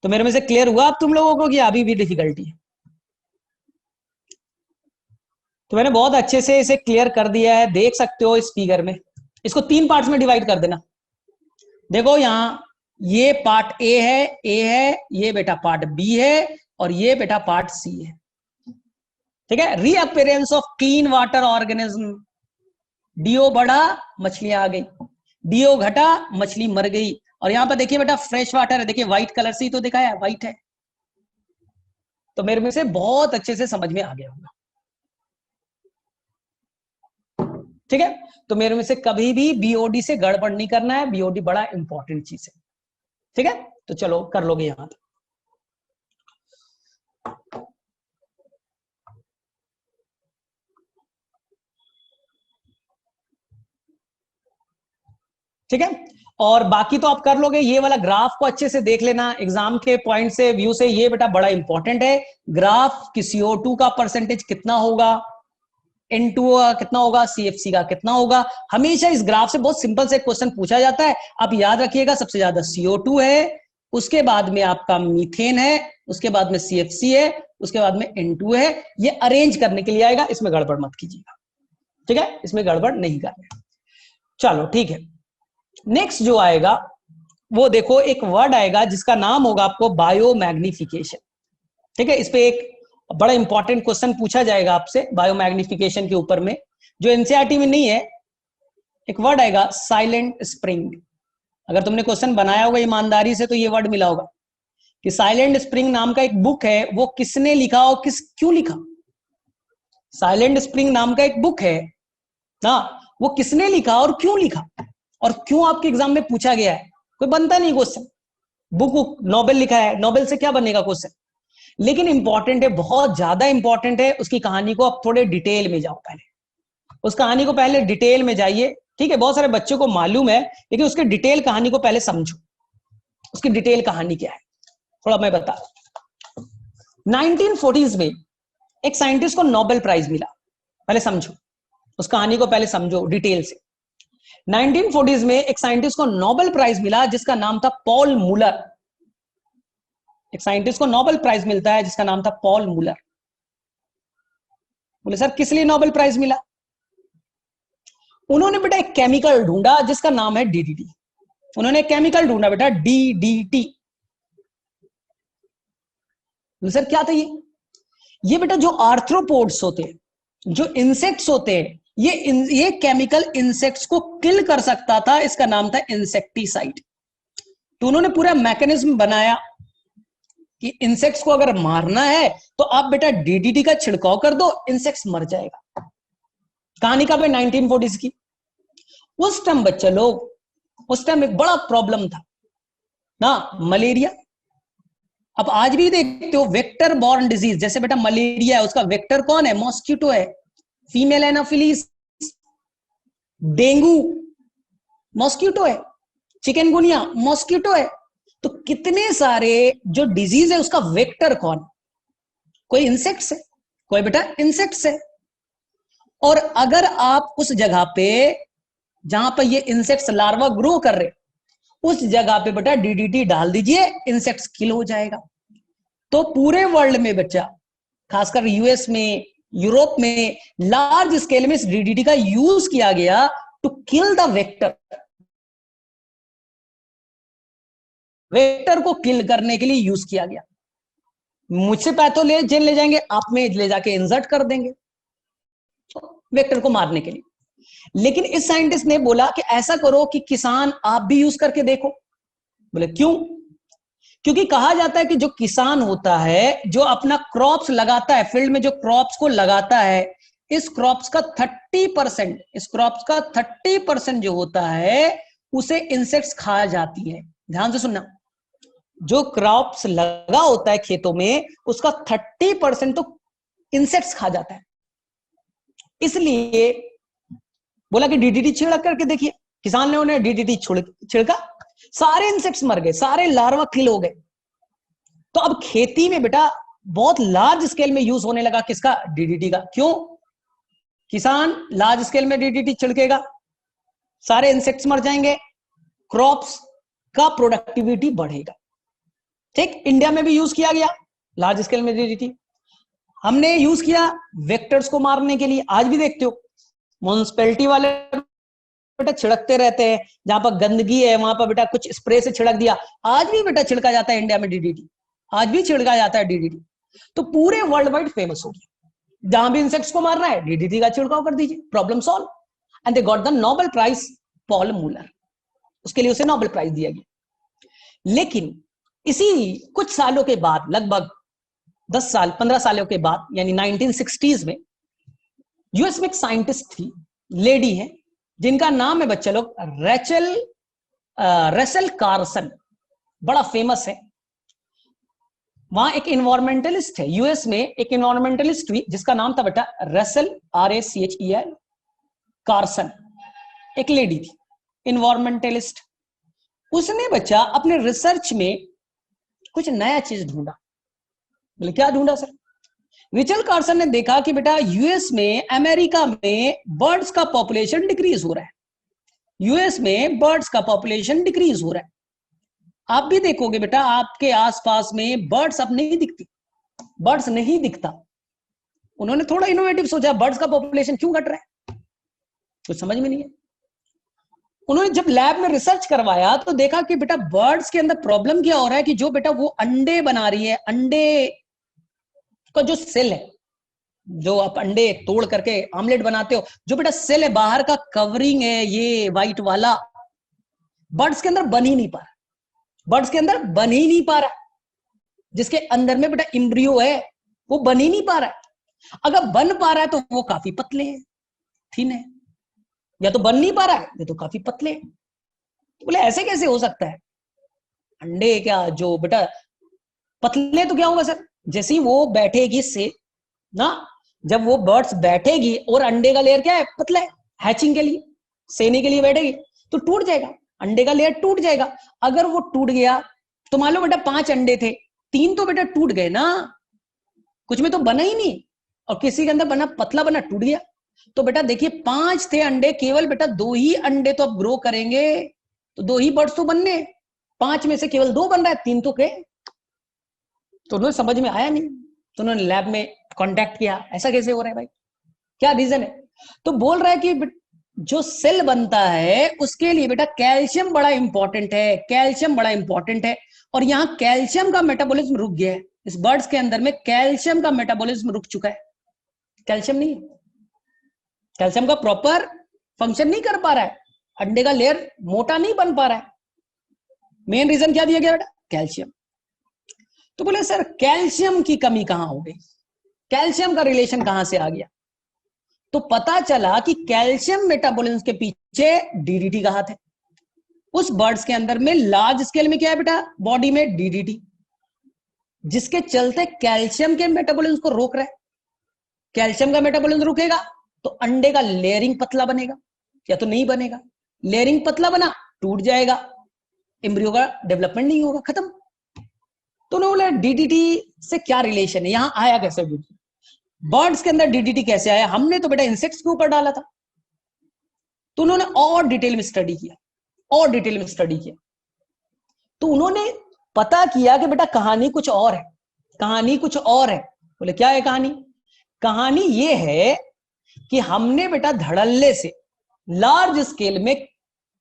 A: तो मेरे में से क्लियर हुआ अब तुम लोगों को कि अभी भी डिफिकल्टी है? तो मैंने बहुत अच्छे से इसे क्लियर कर दिया है, देख सकते हो इस फिगर में। इसको 3 पार्ट्स में डिवाइड कर देना। देखो यहां ये पार्ट ए है, ये बेटा पार्ट बी है, और ये बेटा पार्ट सी है, ठीक है। Reappearance of clean water organism, DO बढ़ा मछलियां आ गई, डीओ घटा मछली मर गई। और यहां पर देखिए बेटा फ्रेश वाटर है, देखिए व्हाइट कलर से ही तो दिखाया है, व्हाइट है। तो मेरे में से बहुत अच्छे से समझ में आ गया होगा, ठीक है। तो मेरे में से कभी भी बीओडी से गड़बड़ नहीं करना है, बीओडी बड़ा इंपॉर्टेंट चीज है, ठीक है। तो चलो कर लोगे यहां तक। ठीक है, और बाकी तो आप कर लोगे। ये वाला ग्राफ को अच्छे से देख लेना, एग्जाम के पॉइंट से व्यू से ये बेटा बड़ा इंपॉर्टेंट है। ग्राफ की CO2 का परसेंटेज कितना होगा, N2 का कितना होगा, CFC का कितना होगा, हमेशा इस ग्राफ से बहुत सिंपल से क्वेश्चन पूछा जाता है। आप याद रखिएगा, सबसे ज्यादा CO2 है, उसके बाद में आपका मीथेन है, उसके बाद में CFC है, उसके बाद में N2 है। ये अरेंज करने के लिए आएगा, इसमें गड़बड़ मत कीजिएगा, ठीक है, इसमें गड़बड़ नहीं करना। चलो ठीक है, नेक्स्ट जो आएगा वो देखो, एक वर्ड आएगा जिसका नाम होगा आपको बायोमैग्निफिकेशन, ठीक है। इस पे एक बड़ा इंपॉर्टेंट क्वेश्चन पूछा जाएगा आपसे बायोमैग्निफिकेशन के ऊपर में, जो एनसीईआरटी में नहीं है। एक वर्ड आएगा साइलेंट स्प्रिंग। अगर तुमने क्वेश्चन बनाया होगा ईमानदारी से तो ये वर्ड मिला होगा कि साइलेंट स्प्रिंग नाम का एक बुक है, वो किसने लिखा और क्यों लिखा। साइलेंट स्प्रिंग नाम का एक बुक है ना, वो किसने लिखा और क्यों लिखा, और क्यों आपके एग्जाम में पूछा गया है। कोई बनता नहीं क्वेश्चन, बुक नोबेल लिखा है, नोबेल से क्या बनेगा क्वेश्चन, लेकिन इंपॉर्टेंट है, बहुत ज्यादा इंपॉर्टेंट है। उसकी कहानी को आप थोड़े डिटेल में जाओ, पहले उस कहानी को पहले डिटेल में जाइए, ठीक है। बहुत सारे बच्चों को मालूम है, लेकिन उसके डिटेल कहानी को पहले समझो, उसकी डिटेल कहानी क्या है थोड़ा मैं बता। 1940s में एक साइंटिस्ट को नोबेल प्राइज मिला, पहले समझो उस कहानी को, पहले समझो डिटेल से। 1940s में एक साइंटिस्ट को नोबेल प्राइज मिला जिसका नाम था पॉल मुलर। एक साइंटिस्ट को नोबेल प्राइज मिलता है जिसका नाम था पॉल मुलर। बोले सर किस लिए नोबेल प्राइज मिला। उन्होंने बेटा एक केमिकल ढूंढा जिसका नाम है DDT। उन्होंने एक केमिकल ढूंढा बेटा DDT। बोले सर क्या था ये बेटा जो आर्थ्रोपोड्स होते हैं, जो इंसेक्ट्स होते हैं, ये केमिकल इंसेक्ट्स को किल कर सकता था, इसका नाम था इंसेक्टिसाइड। तो उन्होंने पूरा मैकेनिज्म बनाया कि इंसेक्ट्स को अगर मारना है तो आप बेटा DDT का छिड़काव कर दो, इंसेक्ट्स मर जाएगा। कहानी कब है, 1940s की। उस टाइम बच्चे लोग, उस टाइम एक बड़ा प्रॉब्लम था ना, मलेरिया। अब आज भी देखते हो वेक्टर बॉर्न डिजीज, जैसे बेटा मलेरिया है, उसका वेक्टर कौन है, मॉस्किटो है, फीमेल एनाफिलीज। डेंगू मॉस्किटो है, चिकनगुनिया मॉस्किटो है। तो कितने सारे जो डिजीज है उसका वेक्टर कौन, कोई इंसेक्ट्स है, कोई बेटा इंसेक्ट से। और अगर आप उस जगह पे जहां पर ये इंसेक्ट्स लार्वा ग्रो कर रहे, उस जगह पे बेटा डीडीटी डाल दीजिए, इंसेक्ट्स किल हो जाएगा। तो पूरे वर्ल्ड में बच्चा, खासकर यूएस में, यूरोप में लार्ज स्केल में इस डीडीटी का यूज किया गया to kill the vector. Vector को किल करने के लिए यूज किया गया। मुझसे पैथोजेन ले जाएंगे, आप में ले जाके इंसर्ट कर देंगे वेक्टर को मारने के लिए। लेकिन इस साइंटिस्ट ने बोला कि ऐसा करो कि किसान आप भी यूज करके देखो। बोले क्यों? क्योंकि कहा जाता है कि जो किसान होता है, जो अपना क्रॉप्स लगाता है, फील्ड में जो क्रॉप्स को लगाता है, इस क्रॉप्स का 30% जो होता है उसे इंसेक्ट्स खा जाती है। ध्यान से सुनना, जो क्रॉप्स लगा होता है खेतों में, उसका 30% तो इंसेक्ट्स खा जाता है। इसलिए बोला कि डीडीटी छिड़क करके देखिए। किसान ने उन्हें डीडीटी छिड़का, सारे इंसेक्ट्स मर गए, सारे लार्वा किल हो गए। तो अब खेती में बेटा बहुत लार्ज स्केल में यूज होने लगा किसका? डीडीटी का। क्यों? किसान लार्ज स्केल में डीडीटी छिड़केगा, सारे इंसेक्ट्स मर जाएंगे, क्रॉप्स का प्रोडक्टिविटी बढ़ेगा। ठीक, इंडिया में भी यूज किया गया लार्ज स्केल में डीडीटी। हमने यूज किया वेक्टर्स को मारने के लिए। आज भी देखते हो म्युनिसिपैलिटी वाले बेटा छिड़कते रहते हैं, जहां पर गंदगी है वहां पर बेटा कुछ स्प्रे से छिड़क दिया। आज भी बेटा छिड़का जाता है इंडिया में डीडीटी, आज भी छिड़का जाता है डीडीटी। तो पूरे वर्ल्ड वाइड फेमस हो गया। जहां भी इंसेक्ट्स को मारना है डीडीटी का छिड़काव कर दीजिए, problem solve. And they got the Nobel prize, Paul Muller, उसके लिए उसे नोबेल प्राइज दिया गया। लेकिन इसी कुछ सालों के बाद, लगभग 10 साल 15 सालों के बाद, यानी 1960s में, यूएस में एक साइंटिस्ट थी, लेडी है, जिनका नाम है बच्चा लोग रेचल कार्सन, बड़ा फेमस है। वहां एक इन्वायरमेंटलिस्ट है यूएस में, एक इन्वायरमेंटलिस्ट हुई जिसका नाम था बेटा रेचल, RACHEL कार्सन। एक लेडी थी इन्वायरमेंटलिस्ट। उसने बच्चा अपने रिसर्च में कुछ नया चीज ढूंढा। बोले क्या ढूंढा सर? रिचल कार्सन ने देखा कि बेटा यूएस में, अमेरिका में बर्ड्स का पॉपुलेशन डिक्रीज हो रहा है। यूएस में बर्ड्स का पॉपुलेशन डिक्रीज हो रहा है। आप भी देखोगे बेटा आपके आसपास में बर्ड्स अब नहीं दिखती, बर्ड्स नहीं दिखता। उन्होंने थोड़ा इनोवेटिव सोचा, बर्ड्स का पॉपुलेशन क्यों घट रहा है, कुछ समझ में नहीं है। उन्होंने जब लैब में रिसर्च करवाया तो देखा कि बेटा बर्ड्स के अंदर प्रॉब्लम क्या हो रहा है कि जो बेटा वो अंडे बना रही है, अंडे का जो सेल है, जो आप अंडे तोड़ करके आमलेट बनाते हो, जो बेटा सेल है बाहर का कवरिंग है ये व्हाइट वाला, बर्ड्स के अंदर बन ही नहीं पा रहा, बर्ड्स के अंदर बन ही नहीं पा रहा। जिसके अंदर में बेटा एम्ब्रियो है वो बन ही नहीं पा रहा है। अगर बन पा रहा है तो वो काफी पतले हैं, थीन है, या तो बन नहीं पा रहा है या तो काफी पतले हैं। तो बोले ऐसे कैसे हो सकता है? अंडे क्या जो बेटा पतले तो क्या होगा सर? जैसे ही वो बैठेगी से ना, जब वो बर्ड्स बैठेगी और अंडे का लेयर क्या है? पतला है, हैचिंग के लिए, सेने के लिए बैठेगी तो टूट जाएगा, अंडे का लेयर टूट जाएगा। अगर वो टूट गया तो मान लो बेटा 5 अंडे थे, 3 तो बेटा टूट गए ना, कुछ में तो बना ही नहीं, और किसी के अंदर बना पतला बना टूट गया। तो बेटा देखिए 5 थे अंडे, केवल बेटा 2 ही अंडे तो अब ग्रो करेंगे, तो 2 ही बर्ड्स तो बनने, 5 में से केवल 2 बन रहा है, 3 तो के। तो उन्हें समझ में आया नहीं, तो उन्होंने लैब में कांटेक्ट किया, ऐसा कैसे हो रहा है भाई, क्या रीजन है? तो बोल रहा है कि जो सेल बनता है उसके लिए बेटा कैल्शियम बड़ा इंपॉर्टेंट है, कैल्शियम बड़ा इंपॉर्टेंट है। और यहां कैल्शियम का मेटाबॉलिज्म रुक गया है, इस बर्ड्स के अंदर में कैल्शियम का मेटाबॉलिज्म रुक चुका है। कैल्शियम नहीं, कैल्शियम का प्रॉपर फंक्शन नहीं कर पा रहा है, अंडे का लेयर मोटा नहीं बन पा रहा है। मेन रीजन क्या दिया गया बेटा? कैल्शियम। तो बोले सर कैल्शियम की कमी कहां हो गई, कैल्शियम का रिलेशन कहां से आ गया? तो पता चला कि कैल्शियम मेटाबॉलिज्म के पीछे डीडीटी का हाथ है। उस बर्ड्स के अंदर में लार्ज स्केल में क्या है बेटा? बॉडी में डीडीटी, जिसके चलते कैल्शियम के मेटाबॉलिज्म को रोक रहा है। कैल्शियम का मेटाबॉलिज्म रुकेगा तो अंडे का लेयरिंग पतला बनेगा या तो नहीं बनेगा, लेयरिंग पतला बना टूट जाएगा, एम्ब्रियो का डेवलपमेंट नहीं होगा, खत्म। तो उन्होंने बोला डीडीटी से क्या रिलेशन है, यहां आया कैसे डीडीटी? बर्ड्स के अंदर डीडीटी कैसे आया? हमने तो बेटा इंसेक्ट्स के ऊपर डाला था, तो उन्होंने और डिटेल में स्टडी किया, और डिटेल में स्टडी किया, तो उन्होंने पता किया कि बेटा कहानी कुछ और है, कहानी कुछ और है। बोले क्या है कहानी? कहानी ये है कि हमने बेटा धड़ल्ले से लार्ज स्केल में,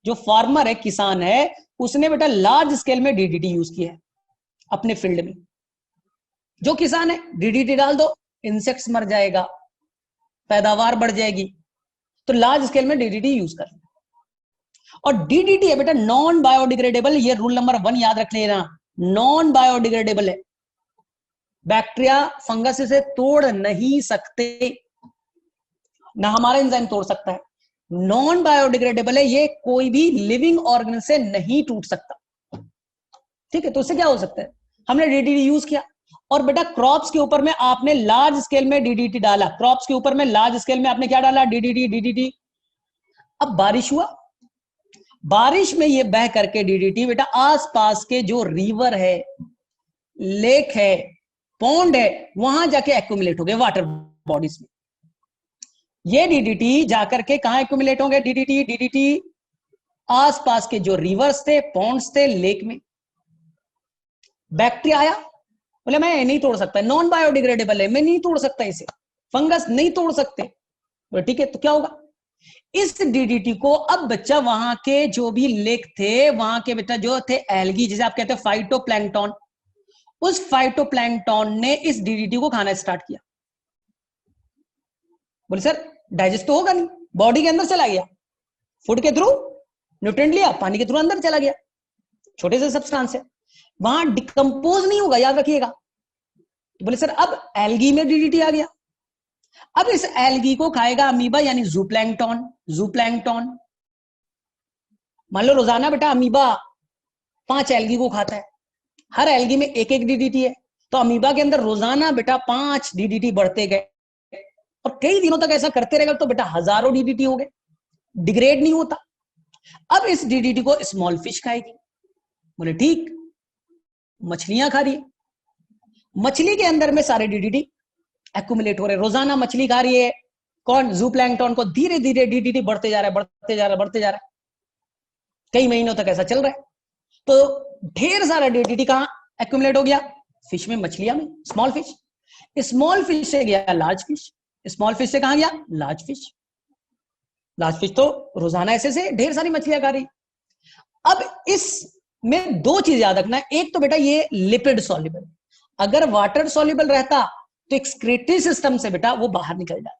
A: जो फार्मर है, किसान है, उसने बेटा लार्ज स्केल में डीडीटी यूज किया है अपने फील्ड में। जो किसान है, डीडीटी डाल दो, इंसेक्ट्स मर जाएगा, पैदावार बढ़ जाएगी, तो लार्ज स्केल में डीडीटी यूज कर। और डीडीटी है बेटा नॉन बायोडिग्रेडेबल, ये रूल नंबर 1 याद रख लेना, नॉन बायोडिग्रेडेबल है, बैक्टीरिया फंगस इसे तोड़ नहीं सकते, ना हमारा एंजाइम तोड़ सकता है। नॉन बायोडिग्रेडेबल है, ये कोई भी लिविंग ऑर्गन से नहीं टूट सकता, ठीक है। तो उससे क्या हो सकता है? हमने डीडीटी यूज किया, और बेटा क्रॉप्स के ऊपर में आपने लार्ज स्केल में डीडीटी डाला, क्रॉप्स के ऊपर में लार्ज स्केल में आपने क्या डाला? DDT, DDT. अब बारिश हुआ, बारिश में ये बह करके डीडीटी बेटा आसपास के जो रिवर है, लेक है, पॉन्ड है, वहां जाके एक्यूमुलेट हो गए वाटर बॉडीज में। ये डीडीटी जाकर के कहां एक्यूमुलेट होंगे? डीडीटी आसपास के जो रिवर्स थे, पॉन्ड्स थे, लेक में। बैक्टीरिया आया, बोले मैं नहीं तोड़ सकता, नॉन बायोडिग्रेडेबल है, मैं नहीं तोड़ सकता इसे, फंगस नहीं तोड़ सकते। बोले ठीक है, तो क्या होगा? इस डीडीटी को अब बच्चा वहां के जो भी लेक थे, वहां के बेटा जो थे एल्गी, जिसे आप कहते हैं फाइटोप्लैंक्टन, उस फाइटोप्लैंक्टन ने इस डीडीटी को खाना स्टार्ट किया। बोले सर डाइजेस्ट तो होगा नहीं, बॉडी के अंदर चला गया, फूड के थ्रू न्यूट्रिएंट लिया, पानी के थ्रू अंदर चला गया, छोटे से सब्सटेंस है, वहां डिकम्पोज नहीं होगा, याद रखिएगा। तो बोले सर अब एल्गी में डीडीटी आ गया, अब इस एल्गी को खाएगा अमीबा यानी जूप्लैंक्टन। जूप्लैंक्टन मान लो रोजाना बेटा अमीबा 5 एल्गी को खाता है, हर एल्गी में एक एक डीडीटी है, तो अमीबा के अंदर रोजाना बेटा 5 डीडीटी बढ़ते गए, और कई दिनों तक ऐसा करते रहेगा तो बेटा हजारों डीडीटी हो गए, डिग्रेड नहीं होता। अब इस डीडीटी को स्मॉल फिश खाएगी। बोले ठीक, मछलियां खा रही है, मछली के अंदर में सारे डीडीटी एक्यूमुलेट हो रहे, रोजाना मछली खा रही है, कौन? जूप्लैंक्टन को, धीरे धीरे डीडीटी बढ़ते जा रहा है, बढ़ते जा रहा है, बढ़ते जा रहा है, कई महीनों तक ऐसा चल रहा है। तो ढेर सारा डीडीटी कहां एक्यूमुलेट हो गया? फिश में, मछलियां में, स्मॉल फिश। स्मॉल फिश से गया लार्ज फिश, स्मॉल फिश से कहां गया? Large fish. लार्ज फिश तो रोजाना ऐसे से ढेर सारी मछलियां खा रही। अब इसमें 2 चीज याद रखना है, एक तो बेटा ये लिपिड सॉल्युबल, अगर वाटर सॉल्युबल रहता तो एक्सक्रीटरी सिस्टम से बेटा वो बाहर निकल जाता,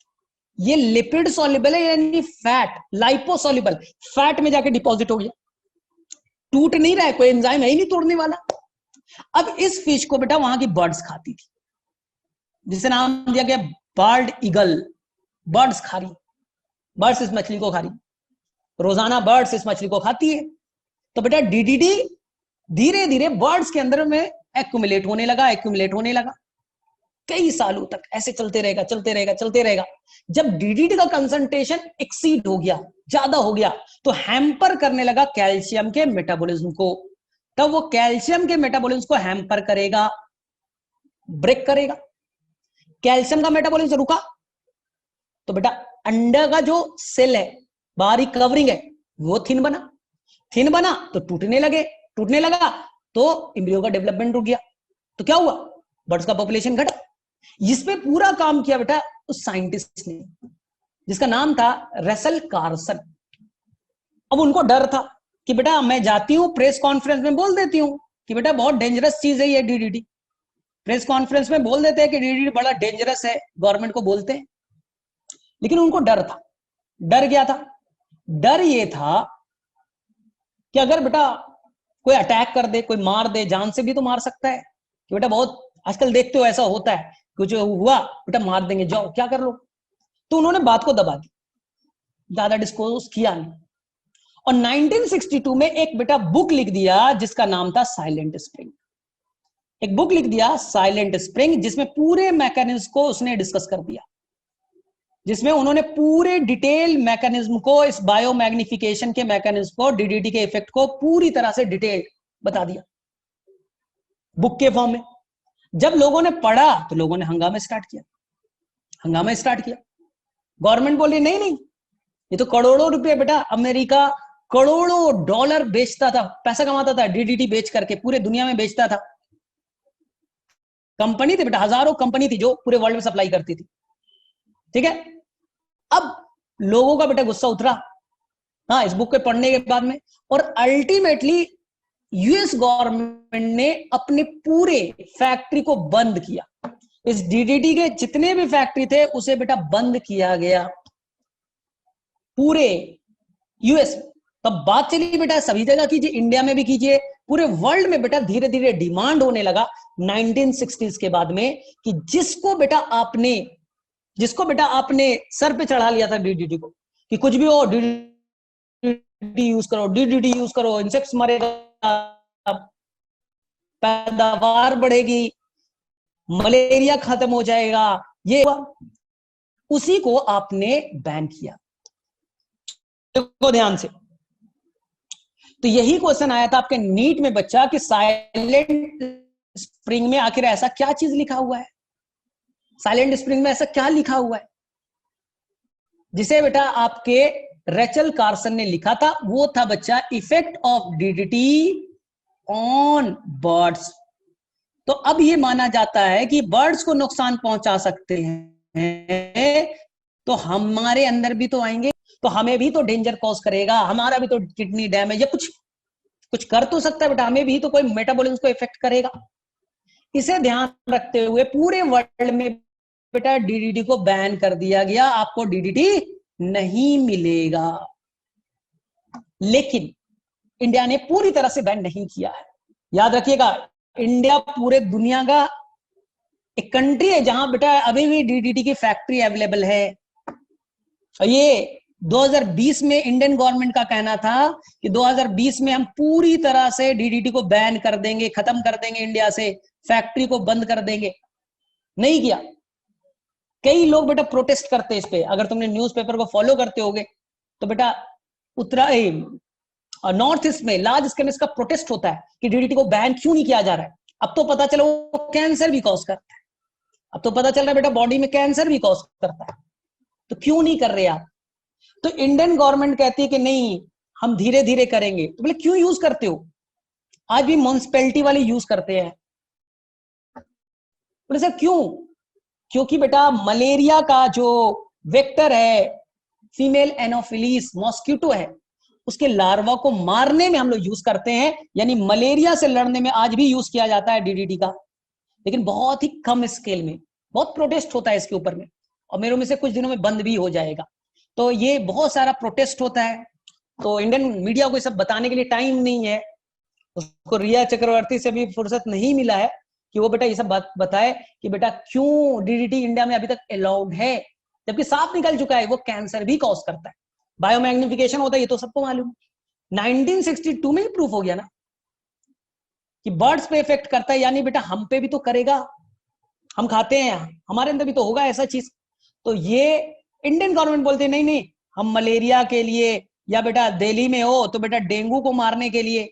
A: ये लिपिड सॉल्युबल है यानी फैट, लाइपोसॉल्युबल, फैट में जाके डिपॉजिट हो गया, टूट नहीं रहा है, कोई एंजाइम है ही नहीं तोड़ने वाला। अब इस फिश को बेटा वहां की बर्ड्स खाती थी, जिसे नाम दिया गया बर्ड ईगल, बर्ड्स खा रही, बर्ड्स इस मछली को खा रही, रोजाना बर्ड्स इस मछली को खाती है, तो बेटा डीडीटी धीरे धीरे बर्ड्स के अंदर में एक्यूमुलेट होने लगा, एक्यूमुलेट होने लगा, कई सालों तक ऐसे चलते रहेगा, चलते रहेगा, चलते रहेगा। जब डीडीटी का कंसंट्रेशन एक्सीड हो गया, ज्यादा हो गया, तो हैम्पर करने लगा कैल्शियम के मेटाबॉलिज्म को, तब वो कैल्शियम के मेटाबॉलिज्म को हैम्पर करेगा, ब्रेक करेगा। कैल्शियम का मेटाबॉलिज्म रुका तो बेटा अंडा का जो सेल है, बाहरी कवरिंग है, वो थिन बना, थिन बना तो टूटने लगे, टूटने लगा तो एम्ब्रियो का डेवलपमेंट रुक गया, तो क्या हुआ? बर्ड्स का पॉपुलेशन घटा। इस पे पूरा काम किया बेटा उस साइंटिस्ट ने, जिसका नाम था रसेल कार्सन। अब उनको डर था कि बेटा मैं जाती हूं प्रेस कॉन्फ्रेंस में बोल देती हूं कि बेटा बहुत डेंजरस चीज है ये डीडीटी, प्रेस कॉन्फ्रेंस में बोल देते हैं कि डीडीटी बड़ा डेंजरस है, गवर्नमेंट को बोलते हैं, लेकिन उनको डर था। डर क्या था? डर ये था कि अगर बेटा कोई अटैक कर दे, कोई मार दे, जान से भी तो मार सकता है, कि बेटा बहुत आजकल देखते हो ऐसा होता है, कुछ हुआ बेटा मार देंगे, जाओ क्या कर लो। तो उन्होंने बात को दबा दी, ज्यादा डिस्क्लोज किया नहीं, और 1962 में एक बेटा बुक लिख दिया जिसका नाम था साइलेंट स्प्रिंग। एक बुक लिख दिया साइलेंट स्प्रिंग, जिसमें पूरे मैकेनिज्म को उसने डिस्कस कर दिया, जिसमें उन्होंने पूरे डिटेल मैकेनिज्म को, इस बायोमैग्निफिकेशन के मैकेनिज्म को, डीडीटी के इफेक्ट को पूरी तरह से डिटेल बता दिया बुक के फॉर्म में। जब लोगों ने पढ़ा तो लोगों ने हंगामा स्टार्ट किया, हंगामा स्टार्ट किया। गवर्नमेंट बोली नहीं नहीं, ये तो करोड़ों रुपए बेटा, अमेरिका करोड़ों डॉलर बेचता था, पैसा कमाता था डीडीटी बेच करके, पूरे दुनिया में बेचता था। कंपनी थी बेटा, हजारों कंपनी थी जो पूरे वर्ल्ड में सप्लाई करती थी। ठीक है, अब लोगों का बेटा गुस्सा उतरा, हाँ, इस बुक के पढ़ने के बाद में, और अल्टीमेटली यूएस गवर्नमेंट ने अपने पूरे फैक्ट्री को बंद किया। इस डीडीटी के जितने भी फैक्ट्री थे उसे बेटा बंद किया गया पूरे यूएस। तब बात चली बेटा सभी जगह कीजिए, इंडिया में भी कीजिए, पूरे वर्ल्ड में बेटा धीरे धीरे डिमांड होने लगा 1960s के बाद में कि जिसको बेटा आपने सर पे चढ़ा लिया था डीडीटी को, कि कुछ भी हो डीडीटी यूज करो, डीडीटी यूज करो, इंसेक्ट्स मरेगा, पैदावार बढ़ेगी, मलेरिया खत्म हो जाएगा, ये उसी को आपने बैन किया। देखो ध्यान से, तो यही क्वेश्चन आया था आपके नीट में बच्चा कि साइलेंट स्प्रिंग में आखिर ऐसा क्या चीज लिखा हुआ है, साइलेंट स्प्रिंग में ऐसा क्या लिखा हुआ है जिसे बेटा आपके रेचल कार्सन ने लिखा था। वो था बच्चा effect of DDT on birds. तो अब ये माना जाता है कि बर्ड्स को नुकसान पहुंचा सकते हैं, तो हमारे अंदर भी तो आएंगे, तो हमें भी तो डेंजर कॉज करेगा, हमारा भी तो किडनी डैमेज या कुछ कर तो सकता है बेटा, हमें भी तो कोई मेटाबॉलिज्म को इफेक्ट करेगा। इसे ध्यान रखते हुए पूरे वर्ल्ड में बेटा डीडीटी को बैन कर दिया गया, आपको डीडीटी नहीं मिलेगा। लेकिन इंडिया ने पूरी तरह से बैन नहीं किया है। याद रखिएगा, इंडिया पूरे दुनिया का एक कंट्री है जहां बेटा अभी भी डीडीटी की फैक्ट्री अवेलेबल है। और ये 2020 में इंडियन गवर्नमेंट का कहना था कि 2020 में हम पूरी तरह से डीडीटी को बैन कर देंगे, खत्म कर देंगे, इंडिया से फैक्ट्री को बंद कर देंगे। नहीं किया। कई लोग बेटा प्रोटेस्ट करते हैं इस पे, अगर तुमने न्यूज़पेपर को फॉलो करते होगे तो बेटा नॉर्थ ईस्ट में लार्ज स्केल में इसका प्रोटेस्ट होता है कि डीडीटी को बैन क्यों नहीं किया जा रहा है। अब तो पता चला वो कैंसर भी कॉज करता है, अब तो पता चल रहा है बेटा बॉडी में कैंसर भी कॉज करता है, तो क्यों नहीं कर रहे आप। तो इंडियन गवर्नमेंट कहती है कि नहीं हम धीरे धीरे करेंगे। तो बोले क्यों यूज करते हो, आज भी म्युनिसिपैलिटी वाले यूज करते हैं। बोले सर क्यों, क्योंकि बेटा मलेरिया का जो वेक्टर है फीमेल एनोफिलीस मॉस्किटो है, उसके लार्वा को मारने में हम लोग यूज करते हैं, यानी मलेरिया से लड़ने में आज भी यूज किया जाता है डीडीटी का, लेकिन बहुत ही कम स्केल में। बहुत प्रोटेस्ट होता है इसके ऊपर में, और मेरे में से कुछ दिनों में बंद भी हो जाएगा। तो ये बहुत सारा प्रोटेस्ट होता है, तो इंडियन मीडिया को सब बताने के लिए टाइम नहीं है, उसको रिया चक्रवर्ती से भी फुर्सत नहीं मिला है कि वो बेटा ये सब बात बताए कि बेटा क्यों डीडीटी इंडिया में अभी तक अलाउड है, जबकि साफ निकल चुका है वो कैंसर भी कॉज करता है, बायोमैग्निफिकेशन होता है, ये तो सबको मालूम है। 1962 में ही प्रूफ हो गया ना कि बर्ड्स पे इफेक्ट करता है, यानी बेटा हम पे भी तो करेगा, हम खाते हैं, हमारे अंदर भी तो होगा ऐसा चीज। तो ये इंडियन गवर्नमेंट बोलते हैं नहीं नहीं हम मलेरिया के लिए, या बेटा दिल्ली में हो तो बेटा डेंगू को मारने के लिए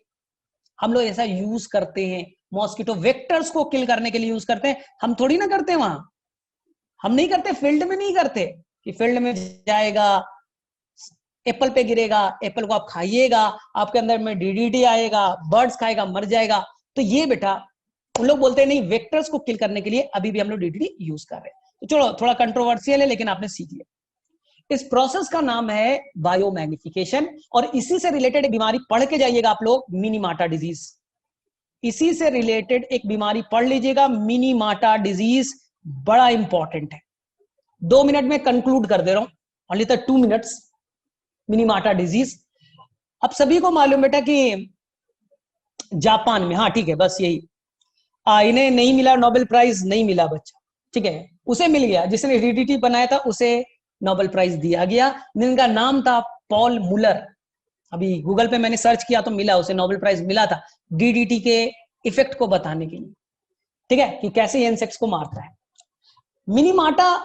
A: हम लोग ऐसा यूज करते हैं, मॉस्किटो वेक्टर्स को किल करने के लिए यूज करते हैं। हम थोड़ी ना करते वहां, हम नहीं करते, फील्ड में नहीं करते कि फील्ड में जाएगा एप्पल पे गिरेगा, एप्पल को आप खाइएगा, आपके अंदर में डीडीटी आएगा, बर्ड्स खाएगा मर जाएगा। तो ये बेटा उन लोग बोलते हैं नहीं वेक्टर्स को किल करने के लिए अभी भी हम लोग डीडीटी यूज कर रहे हैं। तो चलो थोड़ा कंट्रोवर्शियल है लेकिन आपने सीख लिया। इस प्रोसेस का नाम है बायोमैग्निफिकेशन, और इसी से रिलेटेड एक बीमारी पढ़ के जाइएगा आप लोग, मिनीमाटा डिजीज। इसी से रिलेटेड एक बीमारी पढ़ लीजिएगा, मिनीमाटा डिजीज, बड़ा इंपॉर्टेंट है। 2 मिनट में कंक्लूड कर दे रहा हूं, ओनली 2 मिनट्स। मिनीमाटा डिजीज अब सभी को मालूम बेटा कि जापान में, हाँ ठीक है बस यही, इन्हें नहीं मिला नोबेल प्राइज, नहीं मिला बच्चा, ठीक है, उसे मिल गया, जिसने डीडीटी बनाया था उसे नोबेल प्राइज दिया गया, जिनका नाम था पॉल मुलर। अभी गूगल पे मैंने सर्च किया तो मिला, उसे नोबेल प्राइज मिला था डीडीटी के इफेक्ट को बताने के लिए, ठीक है, कि कैसे ये इंसेक्ट्स को मारता है। मिनीमाटा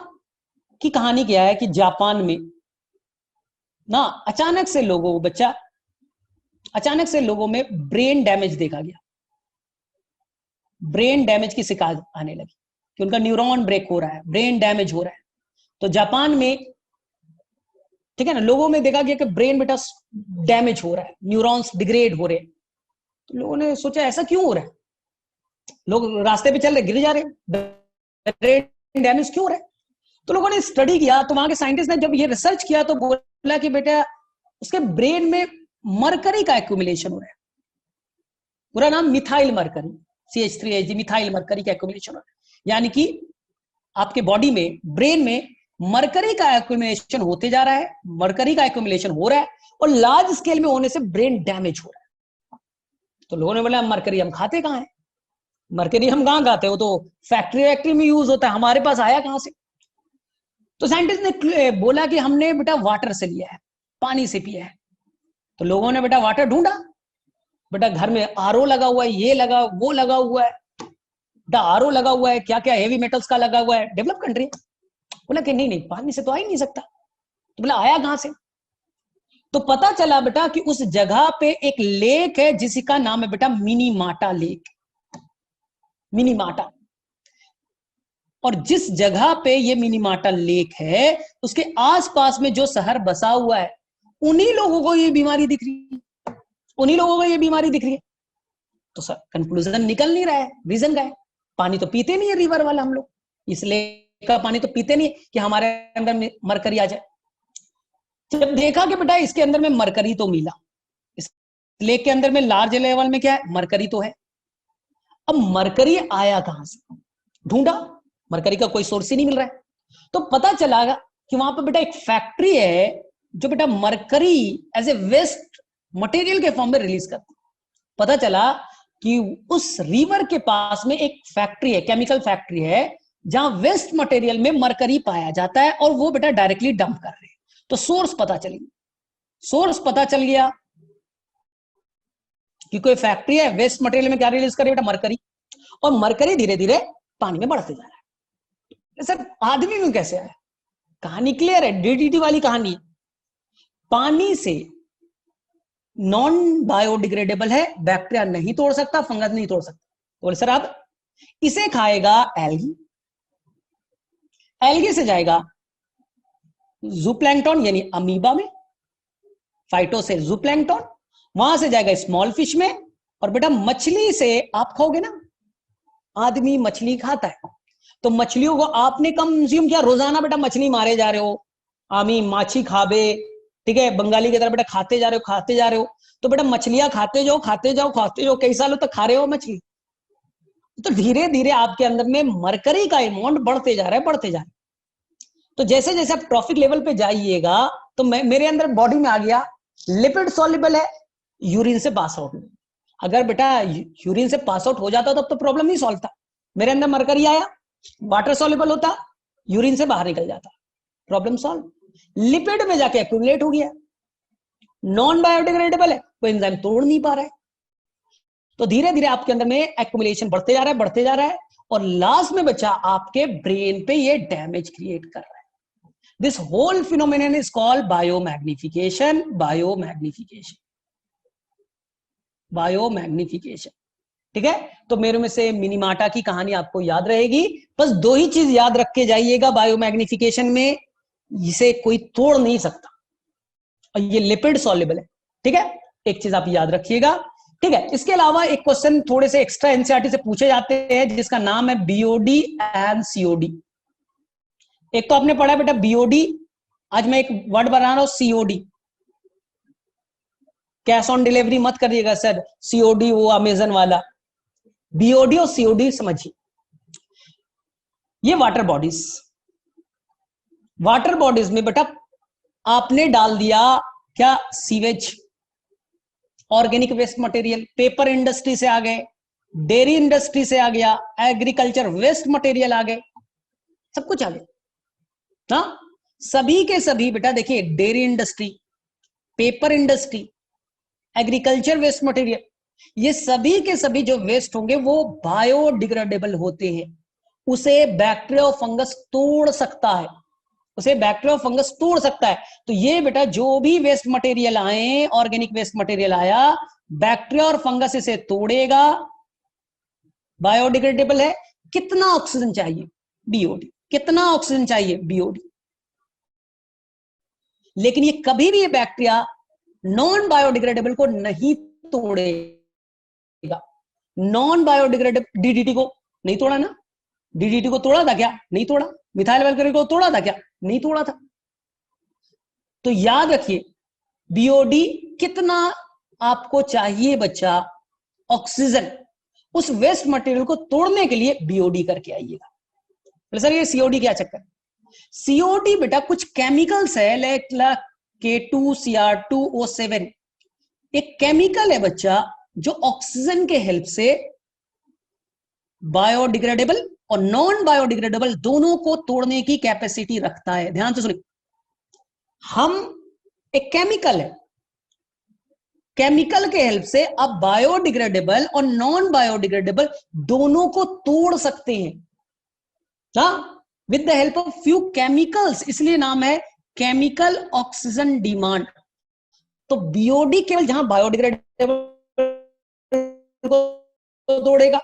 A: की कहानी क्या है कि जापान में ना अचानक से लोगों में ब्रेन डैमेज देखा गया, ब्रेन डैमेज की शिकायत आने लगी कि उनका न्यूरॉन ब्रेक हो रहा है, ब्रेन डैमेज हो रहा है। तो जापान में, ठीक है ना, लोगों में देखा गया कि ब्रेन बेटा डैमेज हो रहा है, न्यूरॉन्स डिग्रेड हो रहे हैं। तो लोगों ने सोचा ऐसा क्यों हो रहा है, लोग रास्ते पे चल रहे गिर जा रहे, ब्रेन डैमेज क्यों हो रहा है। तो लोगों ने स्टडी किया, तो वहां के साइंटिस्ट ने जब ये रिसर्च किया तो बोला कि बेटा उसके ब्रेन में मरकरी का एक्यूमुलेशन हो रहा है, पूरा नाम methyl mercury, CH3Hg, methyl mercury का एक्यूमुलेशन हो रहा है। यानी कि आपके बॉडी में, ब्रेन में मरकरी का एक्यूमुलेशन होते जा रहा है, मरकरी का एक्यूमुलेशन हो रहा है और लार्ज स्केल में होने से ब्रेन डैमेज हो रहा है। तो लोगों ने बोला मरकरी हम खाते कहां है, मरकरी हम कहां खाते हो, तो फैक्ट्री वैक्ट्री में यूज होता है, हमारे पास आया कहां से। तो साइंटिस्ट ने बोला कि हमने बेटा वाटर से लिया है, पानी से पिया है। तो लोगों ने बेटा वाटर ढूंढा, बेटा घर में आरओ लगा हुआ है, ये लगा वो लगा हुआ है, बेटा आरओ लगा हुआ है, क्या क्या हेवी मेटल्स का लगा हुआ है, डेवलप कंट्री। बोला कि नहीं नहीं पानी से तो आ ही नहीं सकता। तो बोला आया कहां से। तो पता चला बेटा कि उस जगह पे एक लेक है जिसका नाम है बेटा मिनीमाटा लेक, मिनीमाटा। और जिस जगह पे ये मिनीमाटा लेक है उसके आसपास में जो शहर बसा हुआ है उन्हीं लोगों को ये बीमारी दिख रही है, उन्हीं लोगों को ये बीमारी दिख रही है। तो सर कंक्लूजन निकल नहीं रहा है, रीजन क्या है, पानी तो पीते नहीं है रिवर वाला हम लोग, इसलिए का पानी तो पीते नहीं कि हमारे अंदर मरकरी आ जाए। जब देखा कि बेटा इसके अंदर में मरकरी तो मिला, इस लेक के अंदर में लार्ज लेवल में क्या है, मरकरी तो है। अब मरकरी आया कहां से, ढूंढा, मरकरी का कोई सोर्स ही नहीं मिल रहा है। तो पता चला कि वहां पर बेटा एक फैक्ट्री है जो बेटा mercury as a waste material के फॉर्म में रिलीज करती। पता चला कि उस रिवर के पास में एक फैक्ट्री है, केमिकल फैक्ट्री है, जहां वेस्ट मटेरियल में मरकरी पाया जाता है और वो बेटा डायरेक्टली डंप कर रहे हैं। तो सोर्स पता चली, सोर्स पता चल गया कि कोई फैक्ट्री है, वेस्ट मटेरियल में क्या रिलीज कर रही है बेटा, मरकरी, और मरकरी धीरे धीरे पानी में बढ़ते जा रहा है। सर आदमी में कैसे आया, कहानी क्लियर है, DDT वाली कहानी है। पानी से नॉन बायोडिग्रेडेबल है, बैक्टीरिया नहीं तोड़ सकता, फंगस नहीं तोड़ सकता। बोले सर अब इसे खाएगा एल्गी, एल्गी से जाएगा जूप्लैंक्टन यानी अमीबा में, फाइटो से जूप्लैंक्टन, वहां से जाएगा स्मॉल फिश में, और बेटा मछली से आप खाओगे ना, आदमी मछली खाता है, तो मछलियों को आपने कंज्यूम किया, रोजाना बेटा मछली मारे जा रहे हो, आमी माछी खाबे, ठीक है, बंगाली की तरह बेटा खाते जा रहे हो, खाते जा रहे हो, तो बेटा मछलियां खाते जाओ खाते जाओ खाते जाओ, कई सालों तक खा रहे हो मछली, तो धीरे धीरे आपके अंदर में मरकरी का अमाउंट बढ़ते जा रहा है, बढ़ते जा रहा है। तो जैसे जैसे आप ट्रॉफिक लेवल पे जाइएगा तो मेरे अंदर बॉडी में आ गया लिपिड सॉल्युबल है, यूरिन से पास आउट, अगर बेटा यूरिन से पास आउट हो जाता तब तो प्रॉब्लम नहीं सॉल्व था। मेरे अंदर मरकरी आया, वाटर सॉल्युबल होता, यूरिन से बाहर निकल जाता, प्रॉब्लम सॉल्व। लिपिड में जाके एक्यूमुलेट हो गया, नॉन बायोडिग्रेडेबल है, कोई एंजाइम तोड़ नहीं पा रहा है, तो धीरे धीरे आपके अंदर में एक्यूमुलेशन बढ़ते जा रहा है, बढ़ते जा रहा है, और लास्ट में बच्चा आपके ब्रेन पे ये डैमेज क्रिएट कर रहा है। This whole phenomenon is called biomagnification, biomagnification, biomagnification, ठीक है। तो मेरे में से मिनीमाटा की कहानी आपको याद रहेगी, बस दो ही चीज याद रख के जाइएगा बायोमैग्निफिकेशन में, इसे कोई तोड़ नहीं सकता, और ये लिपिड सॉल्युबल है, ठीक है, एक चीज आप याद रखिएगा, ठीक है। इसके अलावा एक क्वेश्चन थोड़े से एक्स्ट्रा एनसीईआरटी से पूछे जाते हैं जिसका नाम है बीओडी एंड सीओडी। एक तो आपने पढ़ा बेटा बीओडी, आज मैं एक वर्ड बना रहा हूं सीओडी, कैश ऑन डिलीवरी मत करिएगा सर, सीओडी वो अमेजन वाला, बीओडी और सीओडी समझिए। ये वाटर बॉडीज, वाटर बॉडीज में बेटा आपने डाल दिया क्या, sewage, organic waste material, paper industry से आ गए, डेयरी इंडस्ट्री से आ गया, एग्रीकल्चर वेस्ट मटेरियल आ गए, सब कुछ आ गया ना, सभी के सभी बेटा देखिए, dairy industry, paper industry, agriculture waste material, ये सभी के सभी जो वेस्ट होंगे वो बायोडिग्रेडेबल होते हैं, उसे बैक्टीरिया और फंगस तोड़ सकता है, उसे बैक्टीरिया और फंगस तोड़ सकता है। तो ये बेटा जो भी वेस्ट मटेरियल आए, ऑर्गेनिक वेस्ट मटेरियल आया, बैक्टीरिया और फंगस इसे तोड़ेगा, बायोडिग्रेडेबल है। कितना ऑक्सीजन चाहिए, बीओडी, कितना ऑक्सीजन चाहिए, बीओडी, लेकिन ये कभी भी ये बैक्टीरिया नॉन बायोडिग्रेडेबल को नहीं तोड़ेगा। नॉन बायोडिग्रेडेबल डीडीटी को नहीं तोड़ा ना, डीडीटी को तोड़ा था क्या? नहीं तोड़ा। मिथाइल वैल्केट को तोड़ा था क्या? नहीं तोड़ा था। तो याद रखिए बीओडी कितना आपको चाहिए बच्चा, ऑक्सीजन, उस वेस्ट मटेरियल को तोड़ने के लिए बीओडी करके आइएगा। सर ये सीओडी क्या चक्कर? सीओडी बेटा कुछ केमिकल्स है, लाइक K2Cr2O7, एक केमिकल है बच्चा जो ऑक्सीजन के हेल्प से बायोडिग्रेडेबल और नॉन बायोडिग्रेडेबल दोनों को तोड़ने की कैपेसिटी रखता है। ध्यान से सुनिए, हम एक केमिकल है, केमिकल के हेल्प से आप बायोडिग्रेडेबल और नॉन बायोडिग्रेडेबल दोनों को तोड़ सकते हैं, with the help of few chemicals, इसलिए नाम है केमिकल ऑक्सीजन डिमांड। तो बीओडी केवल जहां बायोडिग्रेडेबल को तोड़ेगा,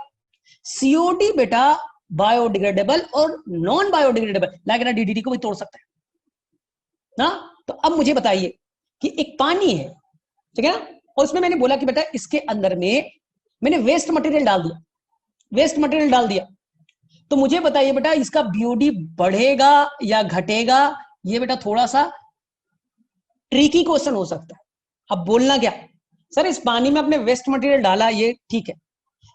A: सीओडी बेटा बायोडिग्रेडेबल और नॉन बायोडिग्रेडेबल लाइक ना डीडीटी को भी तोड़ सकता है ना। तो अब मुझे बताइए कि एक पानी है, ठीक है ना, और उसमें मैंने बोला कि बेटा इसके अंदर में मैंने वेस्ट मटेरियल डाल दिया, वेस्ट मटेरियल डाल दिया, तो मुझे बताइए बेटा इसका बीओडी बढ़ेगा या घटेगा? ये बेटा थोड़ा सा ट्रिकी क्वेश्चन हो सकता है। अब बोलना क्या, सर इस पानी में आपने वेस्ट मटेरियल डाला, ये ठीक है,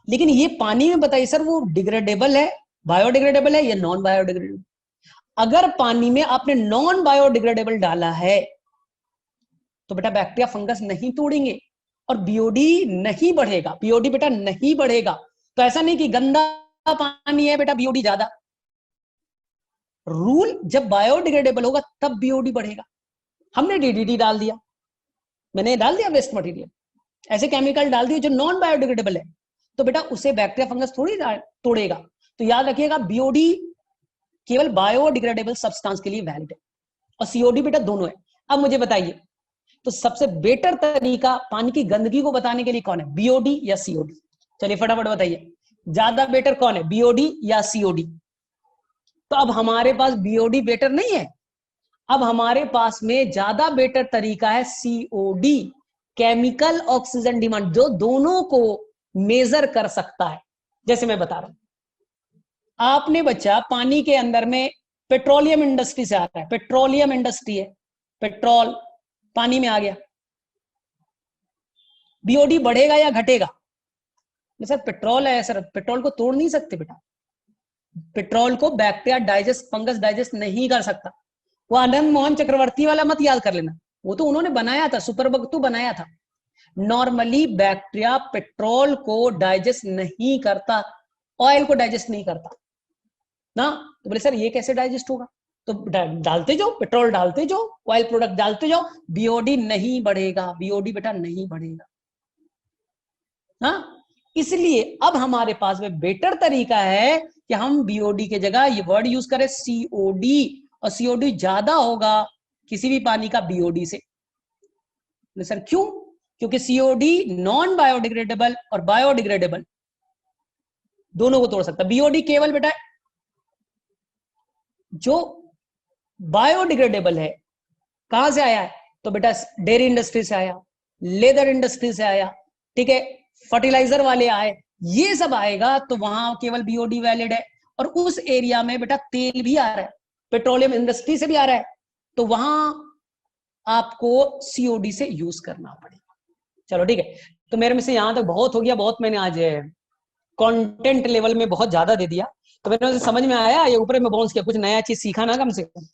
A: लेकिन ये पानी में बताइए सर वो डिग्रेडेबल है, बायोडिग्रेडेबल है या नॉन बायोडिग्रेडेबल? अगर पानी में आपने नॉन बायोडिग्रेडेबल डाला है तो बेटा बैक्टीरिया फंगस नहीं तोड़ेंगे और बीओडी नहीं बढ़ेगा, बीओडी बेटा नहीं बढ़ेगा। तो ऐसा नहीं कि गंदा पानी है बेटा बीओडी ज्यादा, रूल जब बायोडिग्रेडेबल होगा तब बीओडी बढ़ेगा। हमने डीडीटी डाल दिया, मैंने डाल दिया वेस्ट मटेरियल, ऐसे केमिकल डाल दिए जो नॉन बायोडिग्रेडेबल है, तो बेटा उसे बैक्टीरिया फंगस थोड़ी तोड़ेगा। तो याद रखिएगा बीओडी केवल बायोडिग्रेडेबल सब्सटेंस के लिए वैलिड है और सीओडी बेटा दोनों है। अब मुझे बताइए तो सबसे बेटर तरीका पानी की गंदगी को बताने के लिए कौन है, बीओडी या सीओडी? चलिए फटाफट बताइए, ज्यादा बेटर कौन है, बीओडी या सीओडी? तो अब हमारे पास बीओडी बेटर नहीं है, अब हमारे पास में ज्यादा बेटर तरीका है सीओडी, केमिकल ऑक्सीजन डिमांड, जो दोनों को मेजर कर सकता है। जैसे मैं बता रहा हूं, आपने बच्चा पानी के अंदर में पेट्रोलियम इंडस्ट्री से आ रहा है, पेट्रोलियम इंडस्ट्री है, पेट्रोल पानी में आ गया, बीओडी बढ़ेगा या घटेगा? सर पेट्रोल है, सर पेट्रोल को तोड़ नहीं सकते बेटा, पेट्रोल को बैक्टीरिया डाइजेस्ट, फंगस डाइजेस्ट नहीं कर सकता। वो आनंद मोहन चक्रवर्ती वाला मत याद कर लेना, वो तो उन्होंने बनाया था, सुपरबक्तु बनाया था। नॉर्मली बैक्टीरिया पेट्रोल को डाइजेस्ट नहीं करता, ऑयल को डाइजेस्ट नहीं करता ना। तो बोले सर ये कैसे डाइजेस्ट होगा? तो डालते जाओ, पेट्रोल डालते जाओ, ऑयल प्रोडक्ट डालते जाओ, बीओडी नहीं बढ़ेगा, बीओडी बेटा नहीं बढ़ेगा ना। इसलिए अब हमारे पास में बेटर तरीका है कि हम बीओडी के जगह ये वर्ड यूज करें सीओडी, और सीओडी ज्यादा होगा किसी भी पानी का बीओडी से। सर क्यों? क्योंकि सीओडी नॉन बायोडिग्रेडेबल और बायोडिग्रेडेबल दोनों को तोड़ सकता है। बीओडी केवल बेटा जो बायोडिग्रेडेबल है कहां से आया है? तो बेटा डेयरी इंडस्ट्री से आया, लेदर इंडस्ट्री से आया, ठीक है, फर्टिलाइजर वाले आए, ये सब आएगा तो वहां केवल बीओडी वैलिड है। और उस एरिया में बेटा तेल भी आ रहा है, पेट्रोलियम इंडस्ट्री से भी आ रहा है, तो वहां आपको सीओडी से यूज करना पड़ेगा। चलो ठीक है, तो मेरे में से यहां तक बहुत हो गया, बहुत मैंने आज कंटेंट लेवल में बहुत ज्यादा दे दिया, तो मेरे समझ में आया, ये ऊपर में बाउंस किया, कुछ नया चीज सीखा ना कम से कम।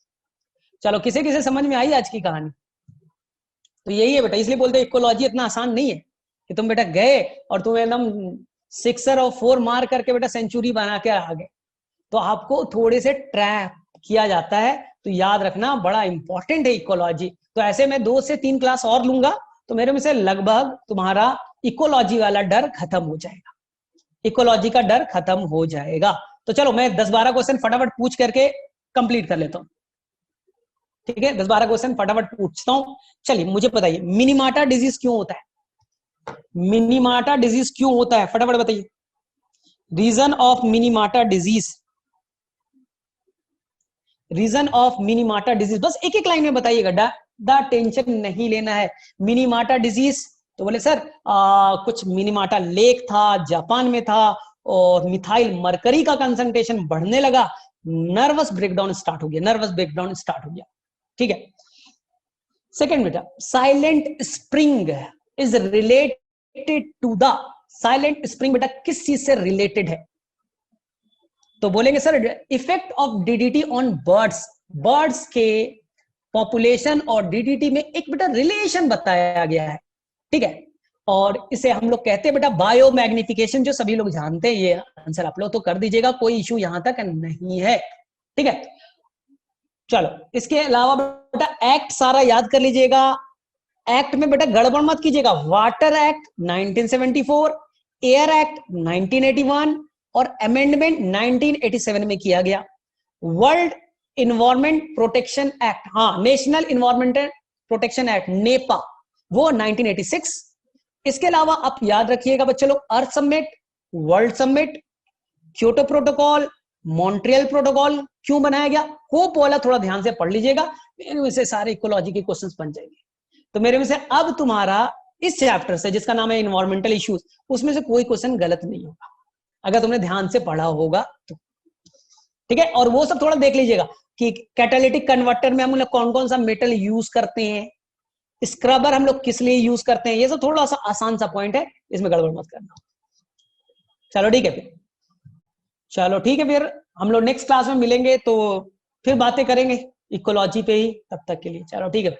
A: चलो किसे किसे समझ में आई आज की कहानी? तो यही है बेटा, इसलिए बोलते हैं इकोलॉजी इतना आसान नहीं है कि तुम बेटा गए और तुम एकदम 6 और 4 मार करके बेटा सेंचुरी बना के आ गए। तो आपको थोड़े से ट्रैप किया जाता है, तो याद रखना बड़ा इंपॉर्टेंट है इकोलॉजी। तो ऐसे में 2 से 3 क्लास और लूंगा तो मेरे में से लगभग तुम्हारा इकोलॉजी वाला डर खत्म हो जाएगा, इकोलॉजी का डर खत्म हो जाएगा। तो चलो मैं 10-12 क्वेश्चन फटाफट पूछ करके कंप्लीट कर लेता हूं, ठीक है? 10-12 क्वेश्चन फटाफट पूछता हूं। चलिए मुझे बताइए मिनीमाटा डिजीज क्यों होता है? मिनीमाटा डिजीज क्यों होता है, फटाफट बताइए। Reason of Minamata disease, reason of Minamata disease, बस एक एक लाइन में बताइएगा, ज्यादा टेंशन नहीं लेना है। मिनीमाटा डिजीज, तो बोले सर कुछ मिनीमाटा लेक था, जापान में था, और मिथाइल मरकरी का कंसंट्रेशन बढ़ने लगा, नर्वस ब्रेकडाउन स्टार्ट हो गया, नर्वस ब्रेकडाउन स्टार्ट हो गया। ठीक है। सेकेंड बेटा, silent spring is related to the, silent spring बेटा किस चीज से रिलेटेड है? तो बोलेंगे sir effect of DDT on birds, birds के पॉपुलेशन और डीडीटी में एक बेटा रिलेशन बताया गया है। ठीक है, और इसे हम लोग कहते हैं बेटा बायो मैग्निफिकेशन, जो सभी लोग जानते हैं। ये आंसर आप लोग तो कर दीजिएगा, कोई इशू यहां तक नहीं है। ठीक है, चलो इसके अलावा बेटा एक्ट सारा याद कर लीजिएगा। एक्ट में बेटा गड़बड़ मत कीजिएगा। वाटर एक्ट 1974, एयर एक्ट 1981 और अमेंडमेंट 1987 में किया गया। वर्ल्ड इन्वायरमेंट प्रोटेक्शन एक्ट, हाँ national environmental protection act NEPA, वो 1986। इसके अलावा आप याद रखिएगा बच्चे लोग, earth summit, world summit, Kyoto protocol, Montreal protocol क्यों बनाया गया, होप वाला थोड़ा ध्यान से पढ़ लीजिएगा, मेरे में से सारे इकोलॉजी के क्वेश्चंस बन जाएंगे। तो मेरे में से अब तुम्हारा इस चैप्टर से जिसका नाम है इन्वायरमेंटल इश्यूज, उसमें से कोई क्वेश्चन गलत नहीं होगा अगर तुमने ध्यान से पढ़ा होगा तो। ठीक है, और वो सब थोड़ा देख लीजिएगा कि कैटालिटिक कन्वर्टर में हम लोग कौन कौन सा मेटल यूज करते हैं, स्क्रबर हम लोग किस लिए यूज करते हैं, ये सब थोड़ा सा आसान सा पॉइंट है, इसमें गड़बड़ मत करना। चलो ठीक है फिर, चलो ठीक है फिर हम लोग नेक्स्ट क्लास में मिलेंगे तो फिर बातें करेंगे इकोलॉजी पे ही। तब तक के लिए चलो ठीक है।